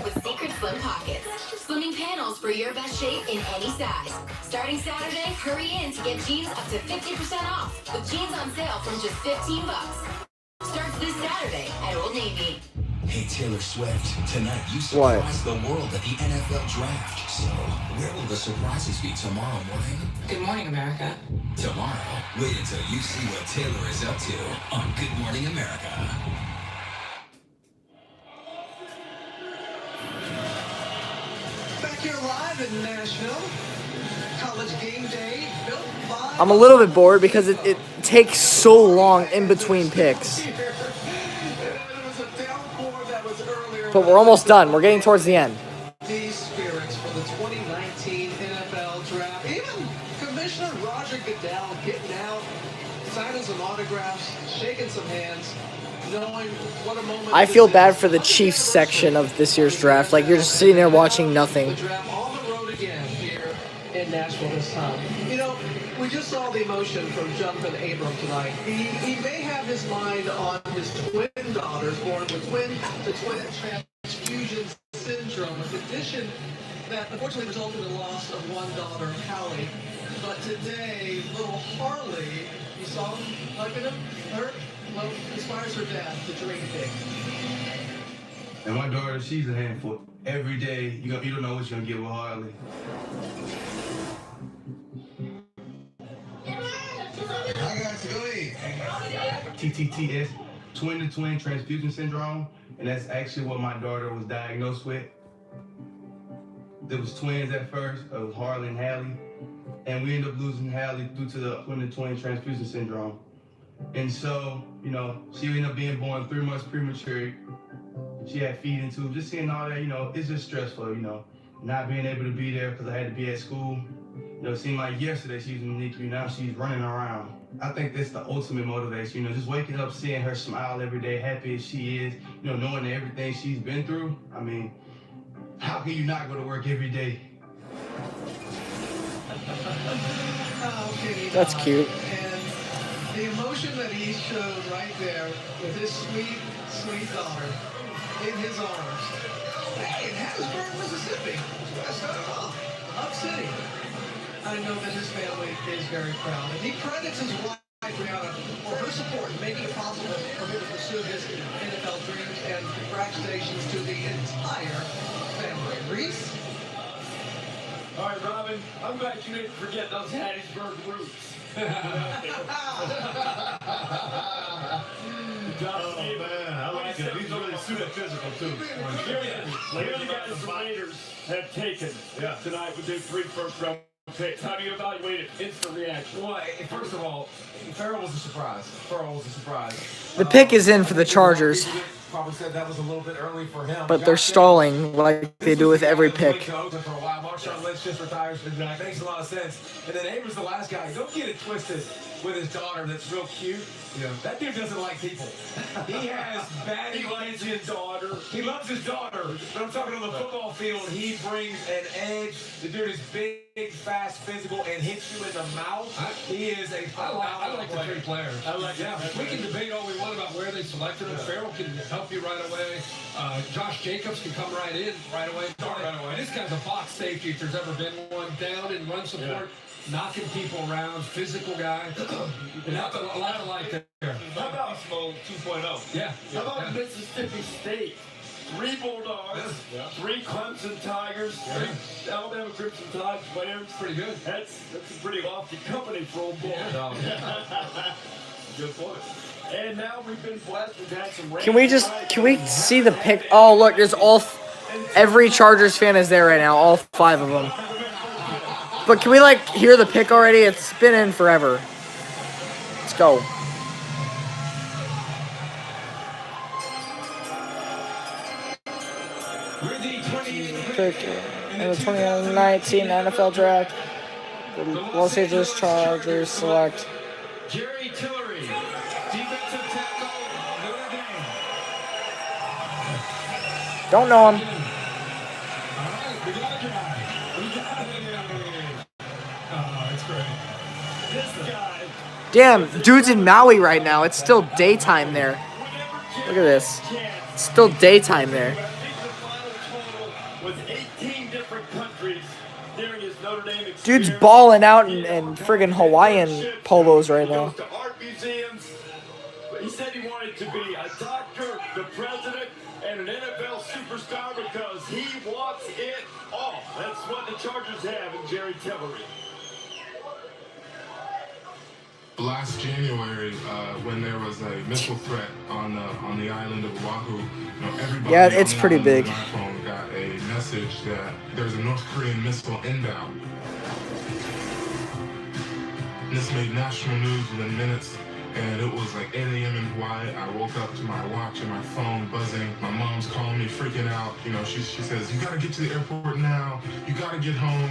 with secret slim pockets. Slimming panels for your best shape in any size. Starting Saturday, hurry in to get jeans up to 50% off with jeans on sale from just $15. Starts this Saturday at Old Navy. Hey, Taylor Swift, tonight you surprise the world at the NFL Draft. So, where will the surprises be tomorrow morning? Good morning, America. Tomorrow, wait until you see what Taylor is up to on Good Morning America. Back live in Nashville. College game day built by... I'm a little bit bored because it takes so long in between picks. But we're almost done. We're getting towards the end. These spirits for the 2019 NFL Draft. Even Commissioner Roger Goodell getting out, signing some autographs, shaking some hands, knowing what a moment. I feel bad for the Chiefs section of this year's draft. Like, you're just sitting there watching nothing. On the road again here in Nashville this time. You know, we just saw the emotion from Jonathan Abram tonight. He may have his mind on his twin daughters born with twin transfusion syndrome, a condition that unfortunately resulted in the loss of one daughter, Hallie. But today, little Harley, you saw him hugging him, her, well, inspires her dad to dream big. And my daughter, she's a handful. Every day, you don't know what you're gonna get with Harley. I got to go ahead. TTTS, twin-to-twin transfusion syndrome, and that's actually what my daughter was diagnosed with. There was twins at first, it was Harley and Hallie, and we ended up losing Hallie due to the twin-to-twin transfusion syndrome. And so, you know, she ended up being born 3 months premature. She had feeding tubes, just seeing all that, you know, it's just stressful, you know, not being able to be there because I had to be at school. You know, it seemed like yesterday she was in the NICU, now she's running around. I think that's the ultimate motivation, you know, just waking up, seeing her smile every day, happy as she is, you know, knowing that everything she's been through. I mean, how can you not go to work every day? That's cute. And the emotion that he showed right there with his sweet, sweet daughter in his arms. In Hattiesburg, Mississippi, that's where I started off. Hub City. I know that his family is very proud. And he credits his wife, Brianna, for her support in making it possible for him to pursue his NFL dreams. And congratulations to the entire family. Reese? All right, Robin, I'm glad you didn't forget those Hattiesburg roots. Oh, man, I like it. He's really super physical, too. Here the guys the Raiders have taken tonight with their 3 first-round picks. How do you evaluate it? Instant reaction. Well, first of all, Farrell was a surprise. The pick is in for the Chargers, Probably said that was a little bit early for him. but they're stalling like they do with every pick. For a while, Marshawn Lynch just retires. That makes a lot of sense. And then Abrams, the last guy. Don't get it twisted with his daughter. That's real cute. Yeah. That dude doesn't like people. He has bad. He likes his daughter. He loves his daughter. But I'm talking on the football field. He brings an edge. The dude is big, fast, physical, and hits you in the mouth. He is a I like the 3 players. I like Yeah, we can debate all we want about where they selected him. Farrell can help you right away. Josh Jacobs can come right in right away. And this guy's a box safety if there's ever been one. Down and run support, knocking people around, physical guy. And that's a lot of like there. How about Smo 2.0? Yeah. How about Mississippi State? 3 Bulldogs, 3 Clemson Tigers, 3 Alabama Crimson Tide players. Pretty good. That's a pretty lofty company for old boy. Good point. And now we've been blessed. We've had some rain. Can we see the pick? Oh, look, there's every Chargers fan is there right now, all 5 of them. But can we, like, hear the pick already? It's been in forever. Let's go. Pick in the 2019 NFL Draft. The Los Angeles Chargers select Jerry Tillery, defensive tackle, Notre Dame. Don't know him. Damn, dude's in Maui right now. It's still daytime there. Look at this. It's still daytime there. With 18 different countries during his Notre Dame experience. Dude's balling out in friggin' Hawaiian polos right now. To art museums. He said he wanted to be a doctor, the president, and an NFL superstar because he wants it all. That's what the Chargers have in Jerry Tillery. last January, when there was a missile threat on the island of Oahu, everybody Yeah, it's on the pretty island big. with an iPhone got a message that there's a North Korean missile inbound. This made national news within minutes, and it was like 8 a.m. in Hawaii. I woke up to my watch and my phone buzzing. My mom's calling me, freaking out. She says, "You gotta get to the airport now. You gotta get home."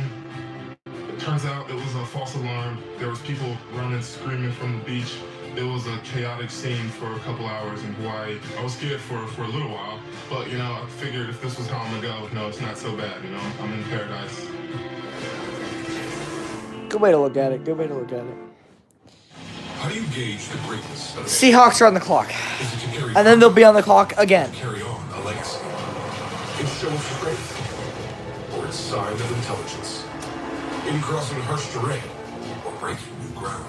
It turns out it was a false alarm. There was people running, screaming from the beach. It was a chaotic scene for a couple hours in Hawaii. I was scared for a little while, but I figured if this was how I'm gonna go, it's not so bad. I'm in paradise. Good way to look at it. Good way to look at it. How do you gauge the greatness of Seahawks are on the clock. Is it to carry And then they'll be on the clock again. carry on a legacy? It's show of strength, or it's sign of intelligence. In crossing harsh terrain, or breaking new ground.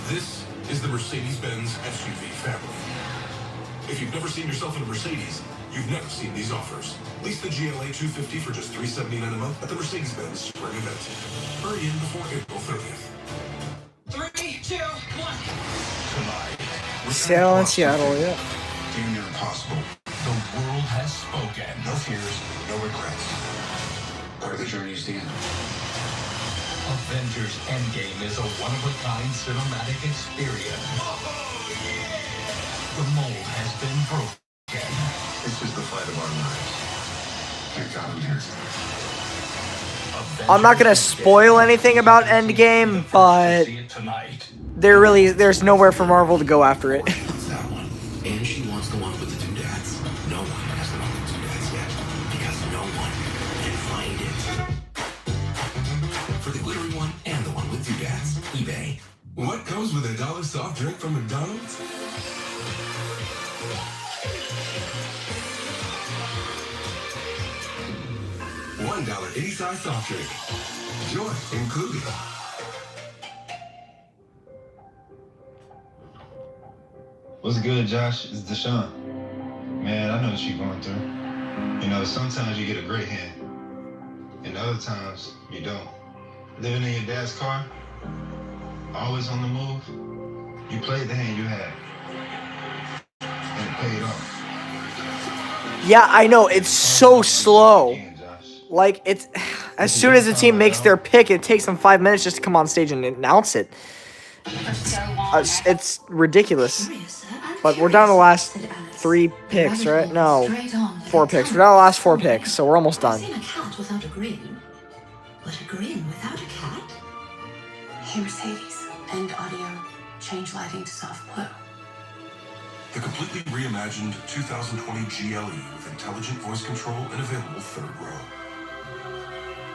This is the Mercedes-Benz SUV family. If you've never seen yourself in a Mercedes, you've never seen these offers. Lease the GLA 250 for just $379 a month at the Mercedes-Benz Spring Event. Hurry in before April 30th. 3, 2, 1. Tonight, Seattle and Seattle, yeah. Damn near impossible. The world has spoken. No fears, no regrets. Part of the journey is the end. Avengers Endgame is a one-of-a-kind cinematic experience. The mold has been broken. This is the fight of our lives. Thank God I'm here. I'm not gonna spoil anything about Endgame, but there's nowhere for Marvel to go after it. That one. And she wants the one with the 2 dads. No one has the one with 2 dads yet. Because no one can find it. For the glittery one and the one with 2 dads. eBay. What comes with a $1 soft drink from McDonald's? $1 any size soft drink. Joy included. What's good, Josh? It's Deshaun. Man, I know what you're going through. Sometimes you get a great hand, and other times you don't. Living in your dad's car, always on the move, you played the hand you had, and it paid off. Yeah, I know. It's so slow. Like, it's as soon as the team makes their pick, it takes them 5 minutes just to come on stage and announce it. It's ridiculous. But we're down to the last 3 picks, right? No, 4 picks. We're down to the last 4 picks, so we're almost done. I've seen a cat without a grin, but a grin without a cat? Hey, Mercedes. End audio. Change lighting to soft blue. The completely reimagined 2020 GLE with intelligent voice control and available 3rd row.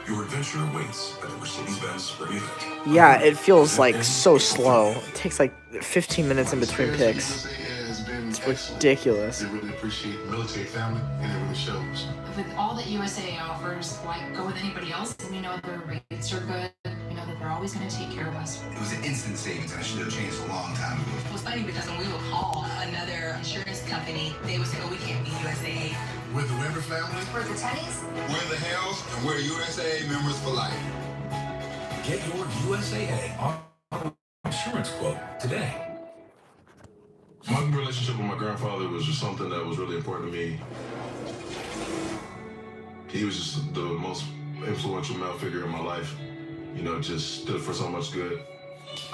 Your adventure awaits at the Mercedes-Benz Spring Event. Yeah, it feels like so slow. It takes like 15 minutes in between picks. It's ridiculous. They really appreciate military family, and it really shows. With all that USA offers, why go with anybody else? We know their rates are good. We know that they're always going to take care of us. It was an instant savings, and I should have changed a long time ago. It was funny because when we would call another insurance company, they would say, "Oh, we can't be USA." We're the Weber family. We're the Tennys. We're the Hells, and we're USA members for life. Get your USAA auto insurance quote today. My relationship with my grandfather was just something that was really important to me. He was just the most influential male figure in my life. Just stood for so much good.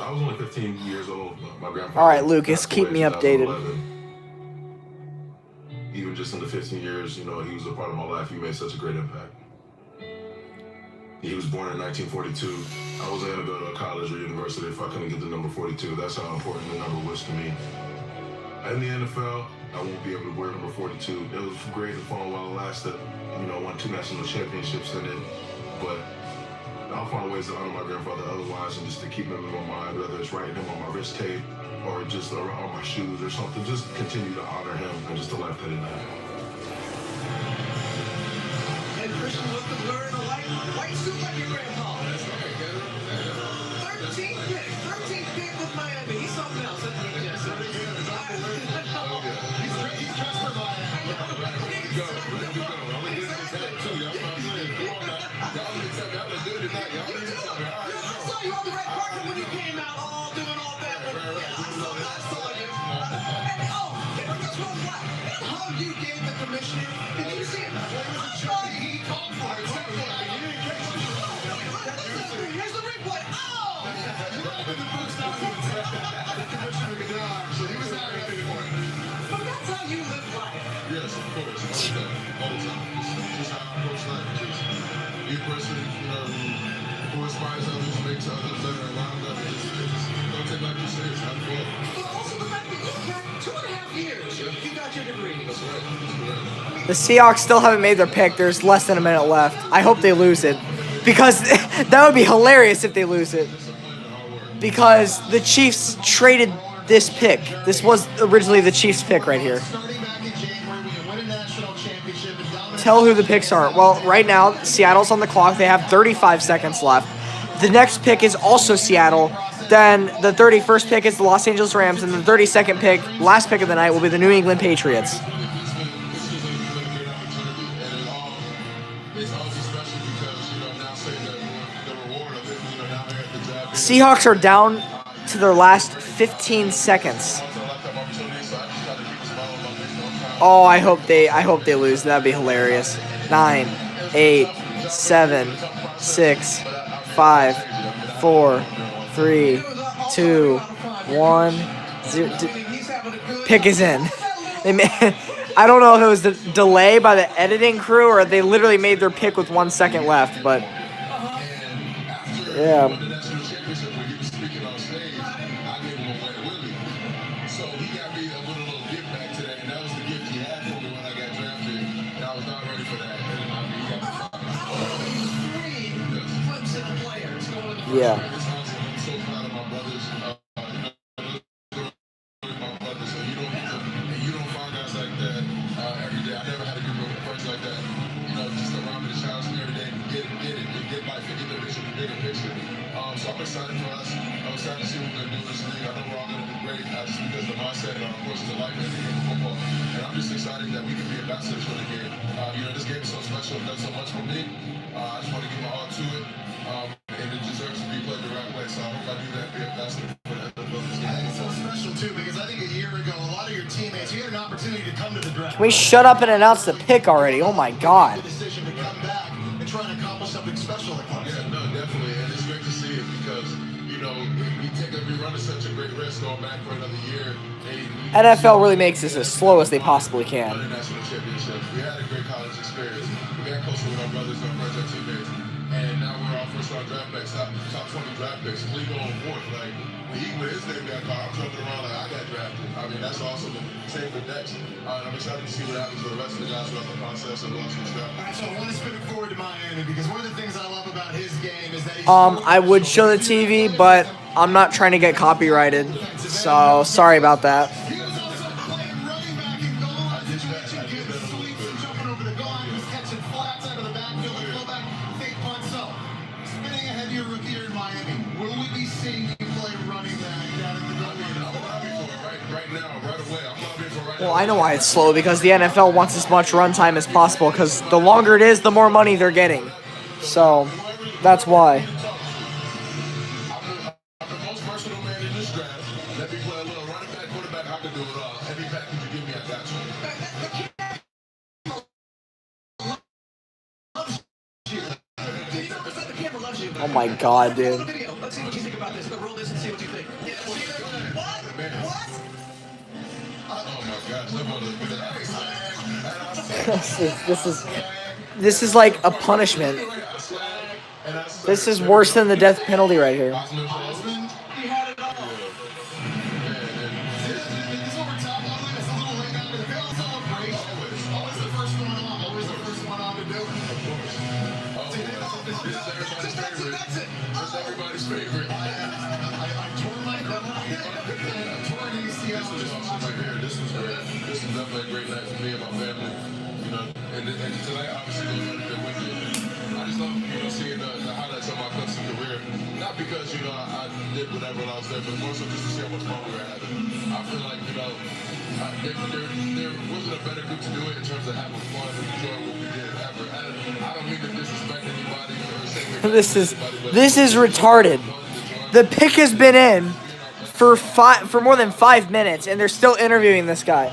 I was only 15 years old. My grandfather. All right, Lucas, keep me in updated. 2011. Even just in the 15 years, he was a part of my life. He made such a great impact. He was born in 1942. I wasn't going to go to college or university if I couldn't get the number 42. That's how important the number was to me. In the NFL, I won't be able to wear number 42. It was great and fun while it lasted. Won 2 national championships in it. But I'll find ways to honor my grandfather otherwise and just to keep him in my mind, whether it's writing him on my wrist tape or just on my shoes or something. Just continue to honor him and just the life that he lived. And Christian looked at wearing a white suit like your grandpa. That's right, 13th pick with Miami. He's something else, isn't he, Jesse? He's dressed for Miami. I saw you on the red carpet when you came out all doing you gave the commissioner. Did you see it? He called for it. Here's the replay. Oh! But that's how you live life. Yes, of course. All the time. Just how I approach life. Just be a person, who inspires others, makes others better around them. Just don't take life too serious. Have fun. But also the fact that you got 2.5 years. You got your degree. That's right. That's correct. The Seahawks still haven't made their pick. There's less than a minute left. I hope they lose it. Because that would be hilarious if they lose it. Because the Chiefs traded this pick. This was originally the Chiefs' pick right here. Tell who the picks are. Well, right now, Seattle's on the clock. They have 35 seconds left. The next pick is also Seattle. Then the 31st pick is the Los Angeles Rams. And the 32nd pick, last pick of the night, will be the New England Patriots. Seahawks are down to their last 15 seconds. Oh, I hope they lose. That'd be hilarious. 9, 8, 7, 6, 5, 4, 3, 2, 1. 0. Pick is in. I don't know if it was the delay by the editing crew or they literally made their pick with 1 second left, but yeah. Yeah. So I'm excited for us. I'm excited to see what we're going to do in this league. I know we're all going to do great, just because the mindset and our approach to life and the game of football. And I'm just excited that we can be ambassadors for the game. This game is so special. It does so much for me. I just want to give my all to it. And it deserves to be played the right way. So I hope I do that and be ambassador for the NFL. I think it's so special, too, because I think a year ago, a lot of your teammates, you had an opportunity to come to the draft. Can we shut up and announce the pick already? Oh my God. The decision to come back and try and accomplish something special at Clemson. Yeah, no, definitely. And it's great to see it because, we run such a great risk going back for another year. NFL really makes this as slow as they possibly can. National championship. We had a great college experience. We got closer with our brothers, our friends, our teammates. And now we're our first-round draft picks, top 20 draft picks. Lee going fourth. Like, when his name got called, I'm jumping around like I got drafted. I mean, that's awesome. Same for Dex. I'm excited to see what happens with the rest of the guys throughout the process and launch this draft. All right, so I want to spin it forward to Miami because one of the things I love about his game is that he's I would show the TV, but I'm not trying to get copyrighted. So, sorry about that. Well, I know why it's slow, because the NFL wants as much runtime as possible, because the longer it is, the more money they're getting. So, that's why. Oh my God, dude. Let's see what you think about this. Roll this and see what you think. This is like a punishment. This is worse than the death penalty right here. Whatever I was there, but more so just to see how much fun we were having. I feel like, there wasn't a better group to do it in terms of having fun and enjoying what we did ever. I don't mean to disrespect anybody or say This is retarded. The pick has been in for more than 5 minutes, and they're still interviewing this guy.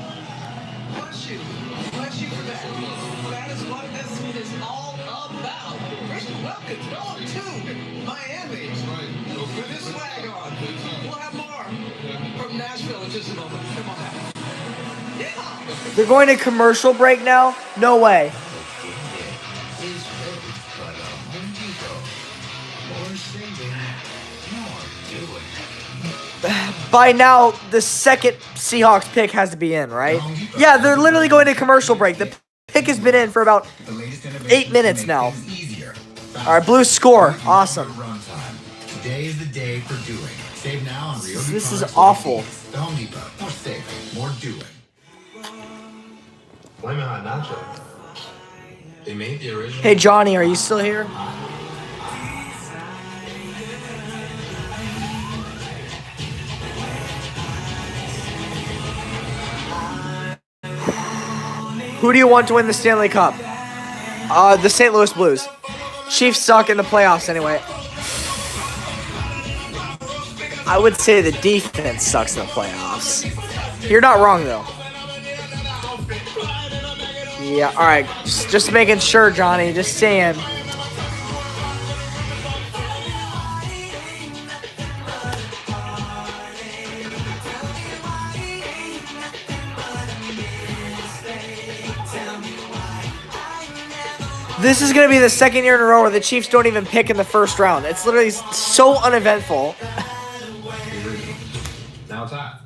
They're going to commercial break now? No way. By now, the second Seahawks pick has to be in, right? Yeah, they're literally going to commercial break. The pick has been in for about 8 minutes now. All right, Blues score. Awesome. Today is the day for doing. Save now on Rio. This is awful. The Home Depot. More saving, more doing. Flamin' Hot Nacho. They made the original. Hey, Johnny, are you still here? Who do you want to win the Stanley Cup? The St. Louis Blues. Chiefs suck in the playoffs anyway. I would say the defense sucks in the playoffs. You're not wrong, though. Yeah, all right. Just making sure, Johnny. Just saying. This is going to be the second year in a row where the Chiefs don't even pick in the first round. It's literally so uneventful. Now it's hot.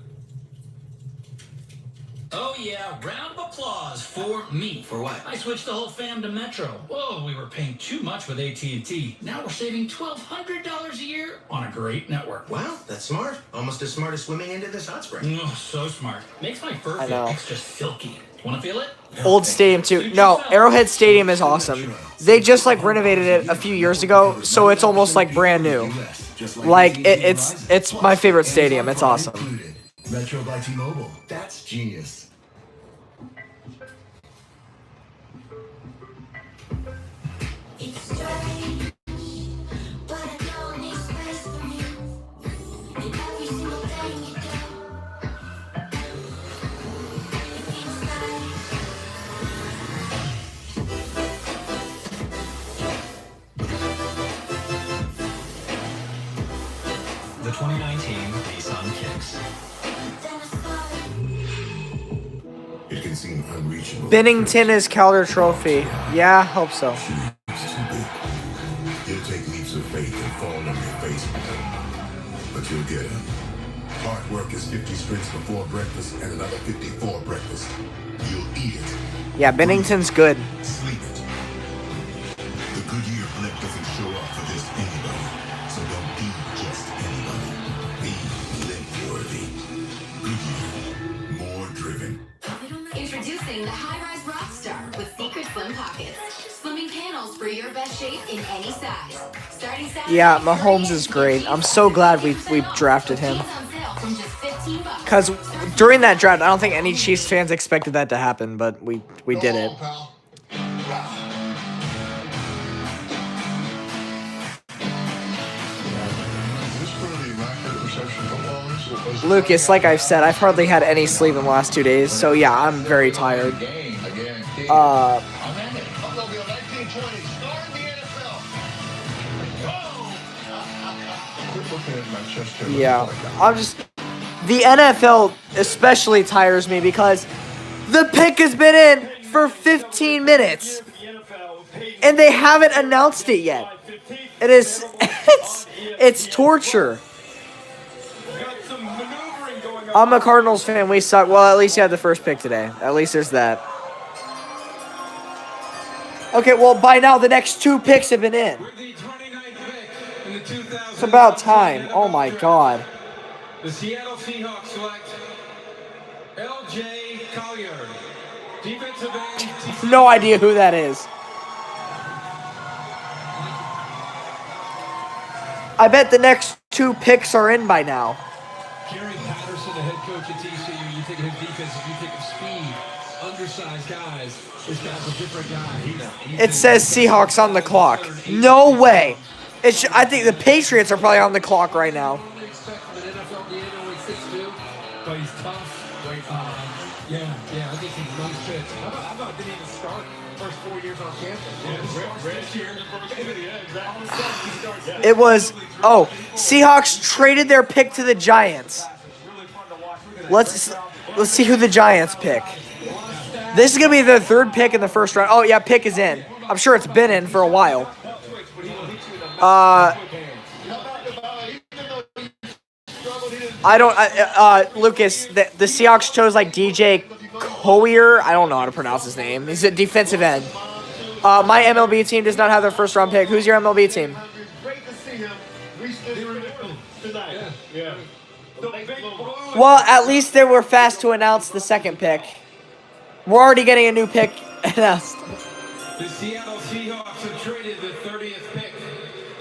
Oh yeah, round of applause for me. For what? I switched the whole fam to Metro. Whoa, we were paying too much with AT&T. Now we're saving $1,200 a year on a great network. Wow, that's smart. Almost as smart as swimming into this hot spring. Oh, so smart. Makes my fur I feel know. extra silky. Want to feel it? Old stadium too. No, Arrowhead Stadium is awesome. They just like renovated it a few years ago, so it's almost like brand new. Like it's my favorite stadium. It's awesome. Metro by T-Mobile. That's genius. The 2019 Nissan Kicks. It can seem unreachable. Bennington is Calder Trophy. Yeah, hope so. You'll take leaps of faith and fall on your face, but you'll get it. Hard work is 50 sprints before breakfast and another 50 for breakfast. You'll eat it. Yeah, Bennington's good. Sleep it. The Goodyear blip doesn't show up for just anybody, so don't be just anybody. Be blimp-worthy. Goodyear, more driven. Introducing the high-rise Rockstar with secret slim pockets. Slimming panels for your best shape in any size. Starting Saturday, Yeah, Mahomes is great. I'm so glad we drafted him. from just $15. Because during that draft, I don't think any Chiefs fans expected that to happen, but we did it. Lucas, like I've said, I've hardly had any sleep in the last 2 days, so yeah, I'm very tired. Yeah, the NFL especially tires me because the pick has been in for 15 minutes and they haven't announced it yet. It is, it's torture. I'm a Cardinals fan. We suck. Well, at least you had the first pick today. At least there's that. Okay, well, by now the next 2 picks have been in. It's about time. Oh my God. The Seattle Seahawks select L.J. Collier, defensive end. No idea who that is. I bet the next 2 picks are in by now. Gary Patterson, the head coach at TCU, you think of his defense, you think of speed, undersized guys. This guy's a different guy. It says Seahawks on the clock. No way. I think the Patriots are probably on the clock right now. But he's tough. Yeah, I think he runs fits. How about didn't even start first 4 years on campus? It was, Seahawks traded their pick to the Giants. Let's see who the Giants pick. This is going to be the third pick in the first round. Oh, yeah, pick is in. I'm sure it's been in for a while. I don't, Lucas, the Seahawks chose like DJ Collier. I don't know how to pronounce his name. He's a defensive end. My MLB team does not have their first round pick. Who's your MLB team? Well, at least they were fast to announce the second pick. We're already getting a new pick announced. The Seattle Seahawks have traded the 30th pick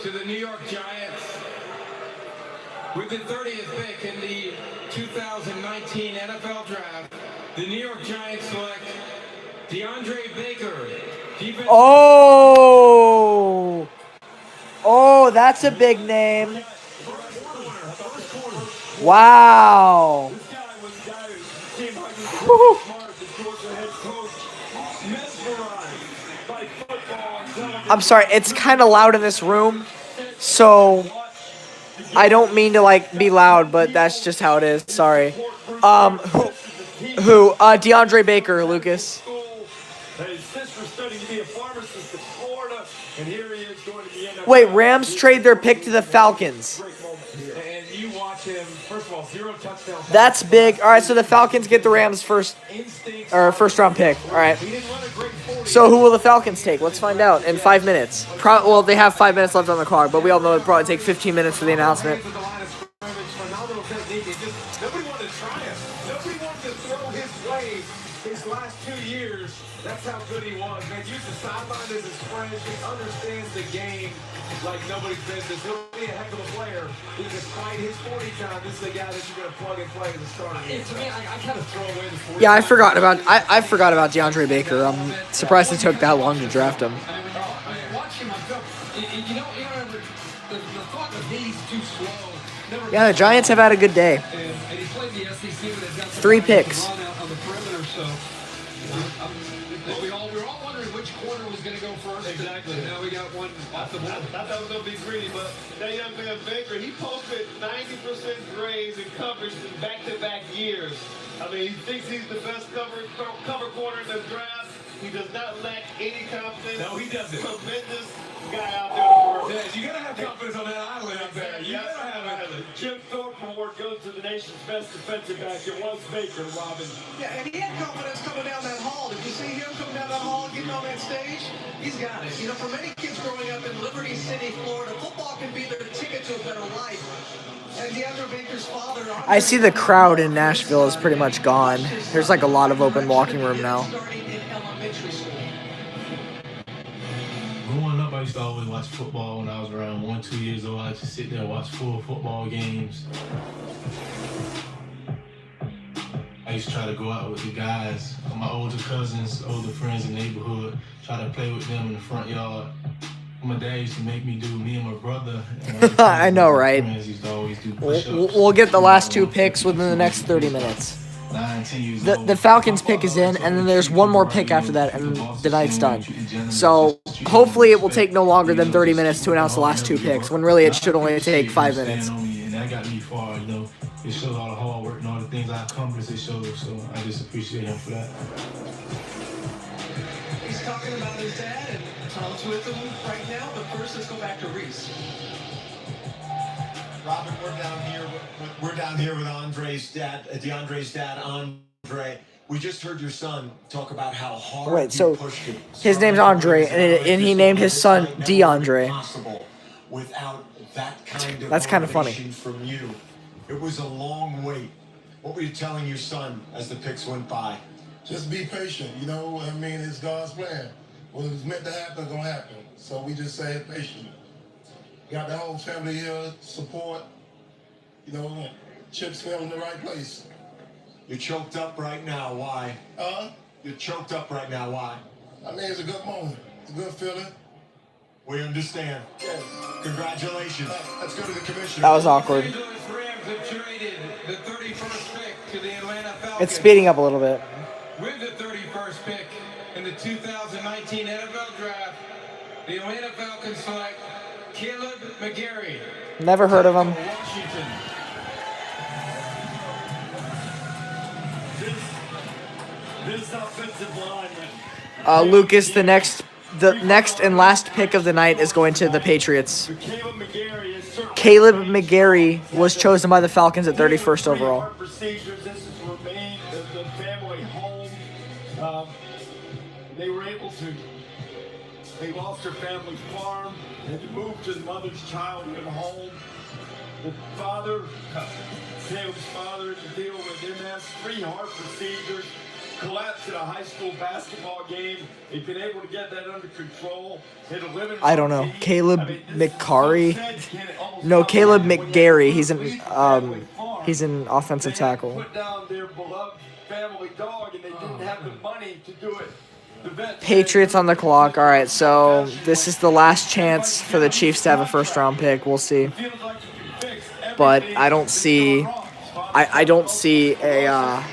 to the New York Giants. With the 30th pick in the 2019 NFL Draft, the New York Giants select DeAndre Baker. Oh! Oh, that's a big name. Wow. Woo-hoo. I'm sorry, it's kind of loud in this room, so I don't mean to like be loud, but that's just how it is. Sorry. DeAndre Baker, Lucas. Wait, Rams trade their pick to the Falcons. And you watch him, first of all, 0 touchdowns. That's big. All right, so the Falcons get the Rams first round pick. All right. So who will the Falcons take? Let's find out in 5 minutes. Well, they have 5 minutes left on the clock, but we all know it'll probably take 15 minutes for the announcement. Nobody wanted to try him. Nobody wanted to throw his way his last 2 years. That's how good he was, man. Used the sideline as his friend. He understands the game like nobody's business. He'll be a heck of a player. Despite his 40 time, this is the guy that you're going to plug and play as a starter. To me, I kind of throw away the 40. Yeah, I forgot about DeAndre Baker. I'm surprised it took that long to draft him. Yeah, the Giants have had a good day. 3 picks. We were all wondering which corner was going to go first. Exactly. Now we got one off the board. I thought that was going to be greedy, but that young man Baker, he posted 90% grades in coverage in back-to-back years. I mean, he thinks he's the best cover corner in the draft. He does not lack any confidence. No, he doesn't. Tremendous guy out there in the world. Yeah, you got to have confidence on that island up there. You got to have it. Jim Thorpe Award goes to the nation's best defensive back. It was Baker, Robin. Yeah, and he had confidence coming down that hall. Did you see him coming down that hall, getting on that stage? He's got it. You know, for many kids growing up in Liberty City, Florida, football can be their ticket to a better life. And DeAndre Baker's father... I see the crowd in Nashville is pretty much gone. There's like a lot of open walking room now. Growing up, I used to always watch football when I was around 1-2 years old. I used to sit there and watch full football games. I used to try to go out with the guys, my older cousins, older friends in the neighborhood, try to play with them in the front yard. My dad used to make me do, me and my brother. And I know, right? Used to always do push-ups. We'll get the last 2 picks within the next 30 minutes. The Falcons pick is in, and then there's one more pick after that, and the night's done. So hopefully it will take no longer than 30 minutes to announce the last 2 picks, when really it should only take 5 minutes. And that got me far, you know. It shows all the hard work and all the things I accomplished. It shows, so I just appreciate him for that. He's talking about his dad, and Tom's with him right now, but first let's go back to Reese. Robin, we're down here with Andre's dad, DeAndre's dad, Andre. We just heard your son talk about how hard Wait, so he pushed him. his name's Andre, and he named his son DeAndre. Without that kind of That's kind of funny. from you. It was a long wait. What were you telling your son as the picks went by? Just be patient, you know. I mean, it's God's plan. What was meant to happen is gonna happen. So we just say patient. Got the whole family here, support. You know, chips fell in the right place. You're choked up right now. Why? You're choked up right now. Why? I mean, it's a good moment. It's a good feeling. We understand. Yes. Congratulations. Let's go to the commissioner. That was awkward. Rams have traded the 31st pick to the Atlanta Falcons. It's speeding up a little bit. With the 31st pick in the 2019 NFL Draft, the Atlanta Falcons select Caleb McGarry. Never heard of him. Washington. This offensive offensive lineman. Lucas, the next and last pick of the night is going to the Patriots. Caleb McGarry was chosen by the Falcons at 31st overall. Procedures. This is remain the family home. They were able to. They lost their family farm. Had to move to the mother's childhood home. The father, Caleb's father, had to deal with MS, 3 heart procedures, collapsed at a high school basketball game. They've been able to get that under control. I don't know. Caleb McCarry? No, Caleb McGarry. He's an offensive tackle. Put down their beloved family dog, and they didn't have the money to do it. Patriots on the clock. All right, so this is the last chance for the Chiefs to have a first-round pick. We'll see. But I don't see a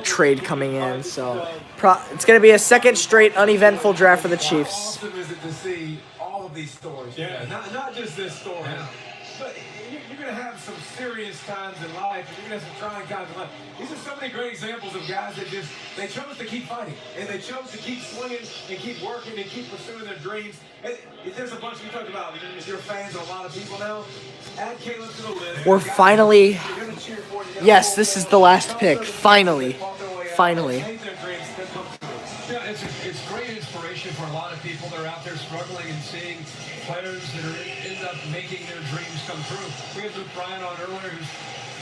trade coming in. So it's going to be a second straight uneventful draft for the Chiefs. Awesome is it to see all of these stories? Yeah, not just this story. Yeah. But you're going to have some serious times in life. You're going to have some trying times in life. These are so many great examples of guys that they chose to keep fighting. And they chose to keep swinging and keep working and keep pursuing their dreams. And there's a bunch we talked about. You're fans of a lot of people now. Add Caleb to the list. We're finally... Yes, this is the last pick. Finally. Yeah, it's great inspiration for a lot of people that are out there struggling and seeing players that end up making their dreams come true. We had Luke Bryan on earlier, who's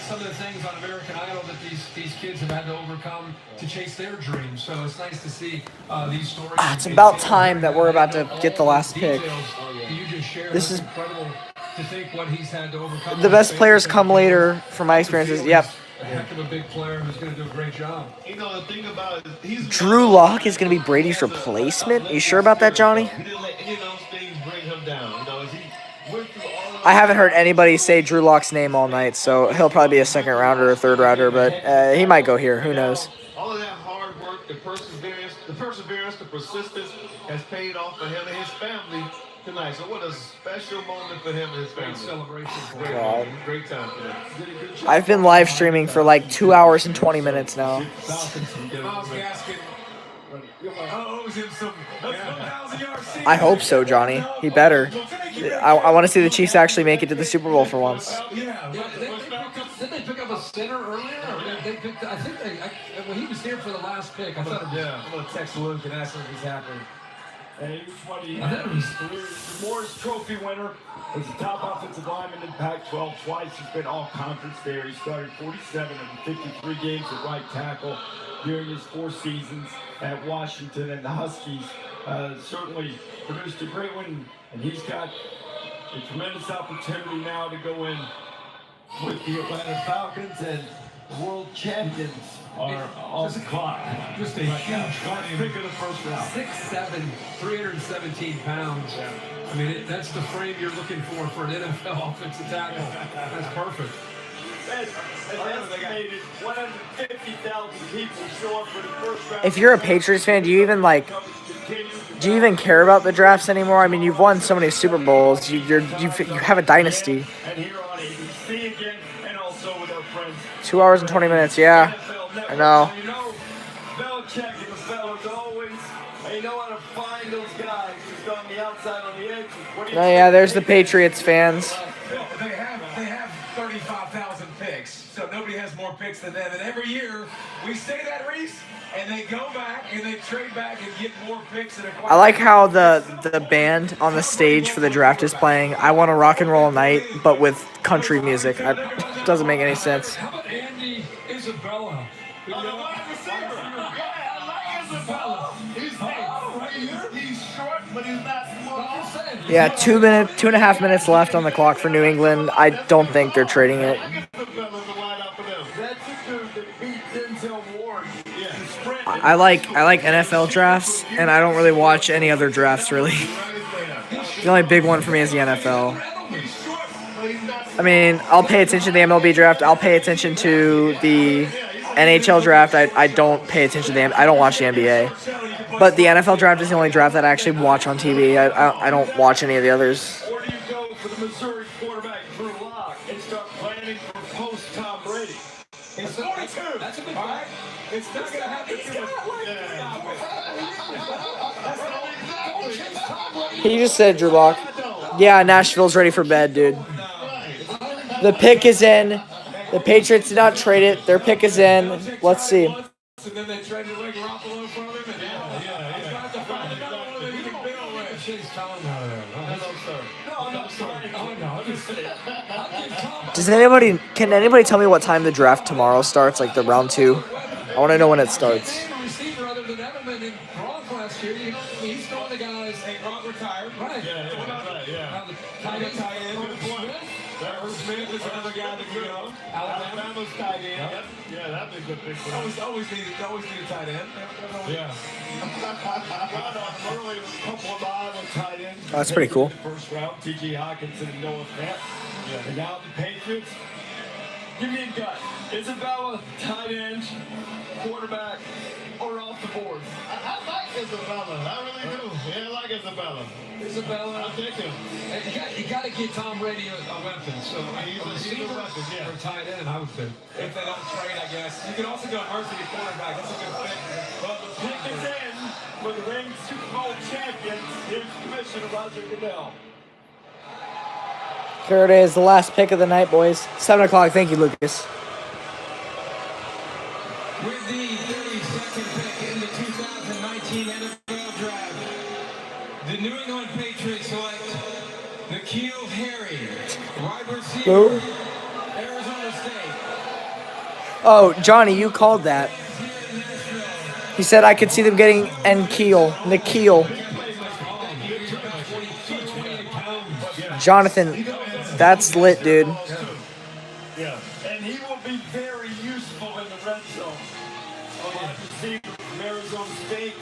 some of the things on American Idol that these kids have had to overcome to chase their dreams. So it's nice to see these stories. It's about time that we're about to get the last pick. This is incredible to think what he's had to overcome. the best players come later from my experiences. Yep. A heck of a big player who's going to do a great job. You know, the thing about it, he's Drew Lock is going to be Brady's replacement. Are you sure about that, Johnny? he didn't let any of those things bring him down. You know, as he went through all of I haven't heard anybody say Drew Lock's name all night, so he'll probably be a second rounder or third rounder, but he might go here. Who knows? all of that hard work, the perseverance, the persistence has paid off for him and his family tonight. So what a special moment for him and his family. Great celebration. Great God. moment, great time for them. I've been live streaming for like 2 hours and 20 minutes now. Miles Gaskin. Owes him some 1,000-yard season. I hope so, Johnny. He better. I want to see the Chiefs actually make it to the Super Bowl for once. Did they pick up a center earlier? When he was here for the last pick, I thought it was. I'm going to text Luke and ask him if he's happy. And he was funny. I thought it was The Morris Trophy winner. He's the top offensive lineman in Pac-12 twice. He's been all conference there. He started 47 of the 53 games at right tackle during his 4 seasons at Washington, and the Huskies certainly produced a great one. And he's got a tremendous opportunity now to go in with the Atlanta Falcons, and world champions are on the clock. Just a huge pick of the first round. 6'7", 317 pounds. I mean, that's the frame you're looking for an NFL offensive tackle. That's perfect. That's estimated 150,000 people show up for the first round. If you're a Patriots fan, do you even care about the drafts anymore? I mean, you've won so many Super Bowls. You have a dynasty. And here on ABC again, and also with our friends. 2 hours and 20 minutes. Yeah, I know. You know, Belichick and the fellas always, they know how to find those guys just on the outside, on the edge. Oh yeah, there's the Patriots fans. They have 35,000 picks, so nobody has more picks than them. And every year we say that, Reese, and they go back and they trade back and get more picks. And I like how the band on the stage for the draft is playing "I Want to Rock and Roll Night," but with country music. It doesn't make any sense. How about Andy Isabella? He's short, but he's not small. Yeah, 2.5 minutes left on the clock for New England. I don't think they're trading it. I like NFL drafts, and I don't really watch any other drafts, really. The only big one for me is the NFL. I mean, I'll pay attention to the MLB draft. I'll pay attention to the NHL draft. I don't pay attention to I don't watch the NBA. But the NFL draft is the only draft that I actually watch on TV. I don't watch any of the others. Or do you go for the Missouri quarterback, Drew Lock, and start planning for post-Tom Brady? He's 42. That's a big all right? It's not going to happen too much. He just said, Drew Lock. Yeah, Nashville's ready for bed, dude. The pick is in. The Patriots did not trade it. Their pick is in. Let's see. And then they traded away Garoppolo from him. And he's got to find another one that he can build with. Chase Tom out of there. Hello, sir. No, I'm sorry. Oh, no. I'm just saying. Can anybody tell me what time the draft tomorrow starts, like the round 2? I want to know when it starts. Receiver other than Edelman and Gronk last year. He's throwing the guys. Hey, Gronk retired. Right. Now the tight end. Smith is another guy that you know. Alabama's tight end. Yep. Yeah, that'd be a good pick for Always need a tight end. Yeah. Early, a couple of Iowa tight ends. Oh, that's pretty cool. First round, T.J. Hawkinson and Noah Fant. Yeah. And now the Patriots. Give me a gut. Isabella, tight end, quarterback, or off the board? I like Isabella. I really do. Yeah, I like Isabella. Isabella. I'll take him. You got to get Tom Brady a weapon. So He's a a receiver weapon, yeah. or tight end, I would think. If they don't trade, I guess. You can also go varsity quarterback. That's a good pick. But the pick is in for the reigning Super Bowl champions. Here's Commissioner Roger Goodell. Here it is, the last pick of the night, boys. 7 o'clock. Thank you, Lucas. With the 32nd pick in the 2019 NFL Draft, the New England Patriots select N'Keal Harry, wide receiver, Arizona State. Oh, Johnny, you called that. He said I could see them getting N'Keal. Jonathan, that's lit, dude. Yeah, and he will be very useful in the red zone. A wide receiver from Arizona State.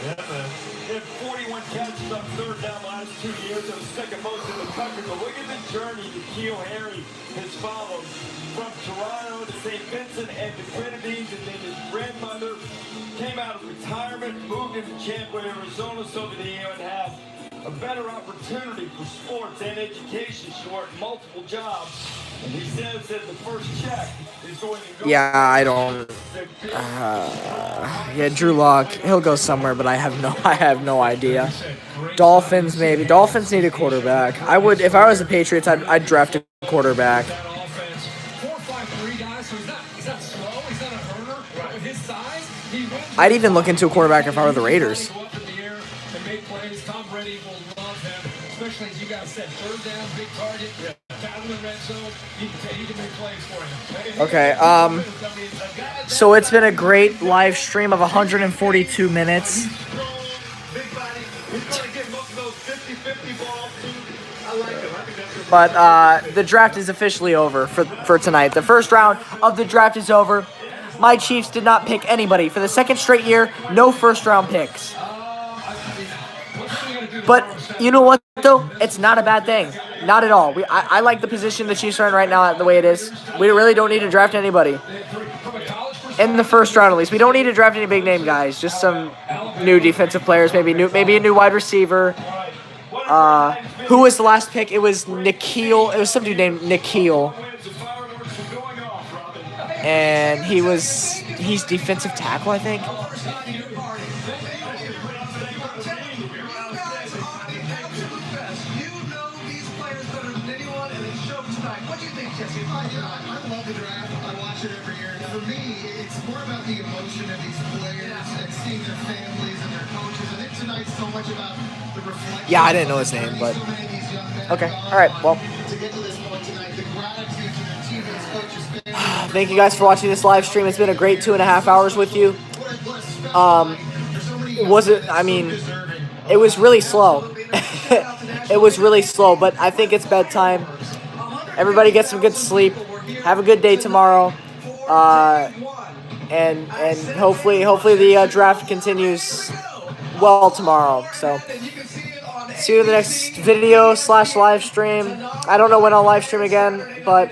Yeah, man. He had 41 catches on third down last 2 years. That was second most in the country. But look at the journey N'Keal Harry has followed from Toronto to St. Vincent and the Grenadines, and then his grandmother came out of retirement, moved into Chandler, Arizona, so that he would have a better opportunity for sports and education. She worked multiple jobs, and he says that the first check is going to go. Yeah, I don't. Yeah, Drew Lock, he'll go somewhere, but I have no idea. Dolphins, maybe. Dolphins need a quarterback. I would, if I was the Patriots, I'd draft a quarterback. 4.53 guys, so he's not slow. He's not a burner. But with his size, he wins. I'd even look into a quarterback if I were the Raiders. Go up in the air and make plays. Tom Brady will love him, especially as you guys said, third down, big target, down in the red zone. He can make plays for him. Okay, so it's been a great live stream of 142 minutes. But the draft is officially over for tonight. The first round of the draft is over. My Chiefs did not pick anybody. For the second straight year, no first-round picks. But you know what, though? It's not a bad thing. Not at all. I like the position the Chiefs are in right now the way it is. We really don't need to draft anybody. In the first round, at least. We don't need to draft any big-name guys. Just some new defensive players, maybe a new wide receiver. Who was the last pick? It was N'Keal. It was some dude named N'Keal. And he's defensive tackle, I think. I love the draft. I watch it every year. For me, it's more about the emotion of these players and seeing their families and their coaches. I think tonight's so much about the reflection. Yeah, I didn't know his name, but okay. All right. Well, to get to this point tonight, the gratitude to their teammates, coaches, families. thank you guys for watching this live stream. It's been a great 2.5 hours with you. It was really slow. It was really slow, but I think it's bedtime. Everybody get some good sleep. Have a good day tomorrow. And hopefully the draft continues well tomorrow. So see you in the next video / live stream. I don't know when I'll live stream again, but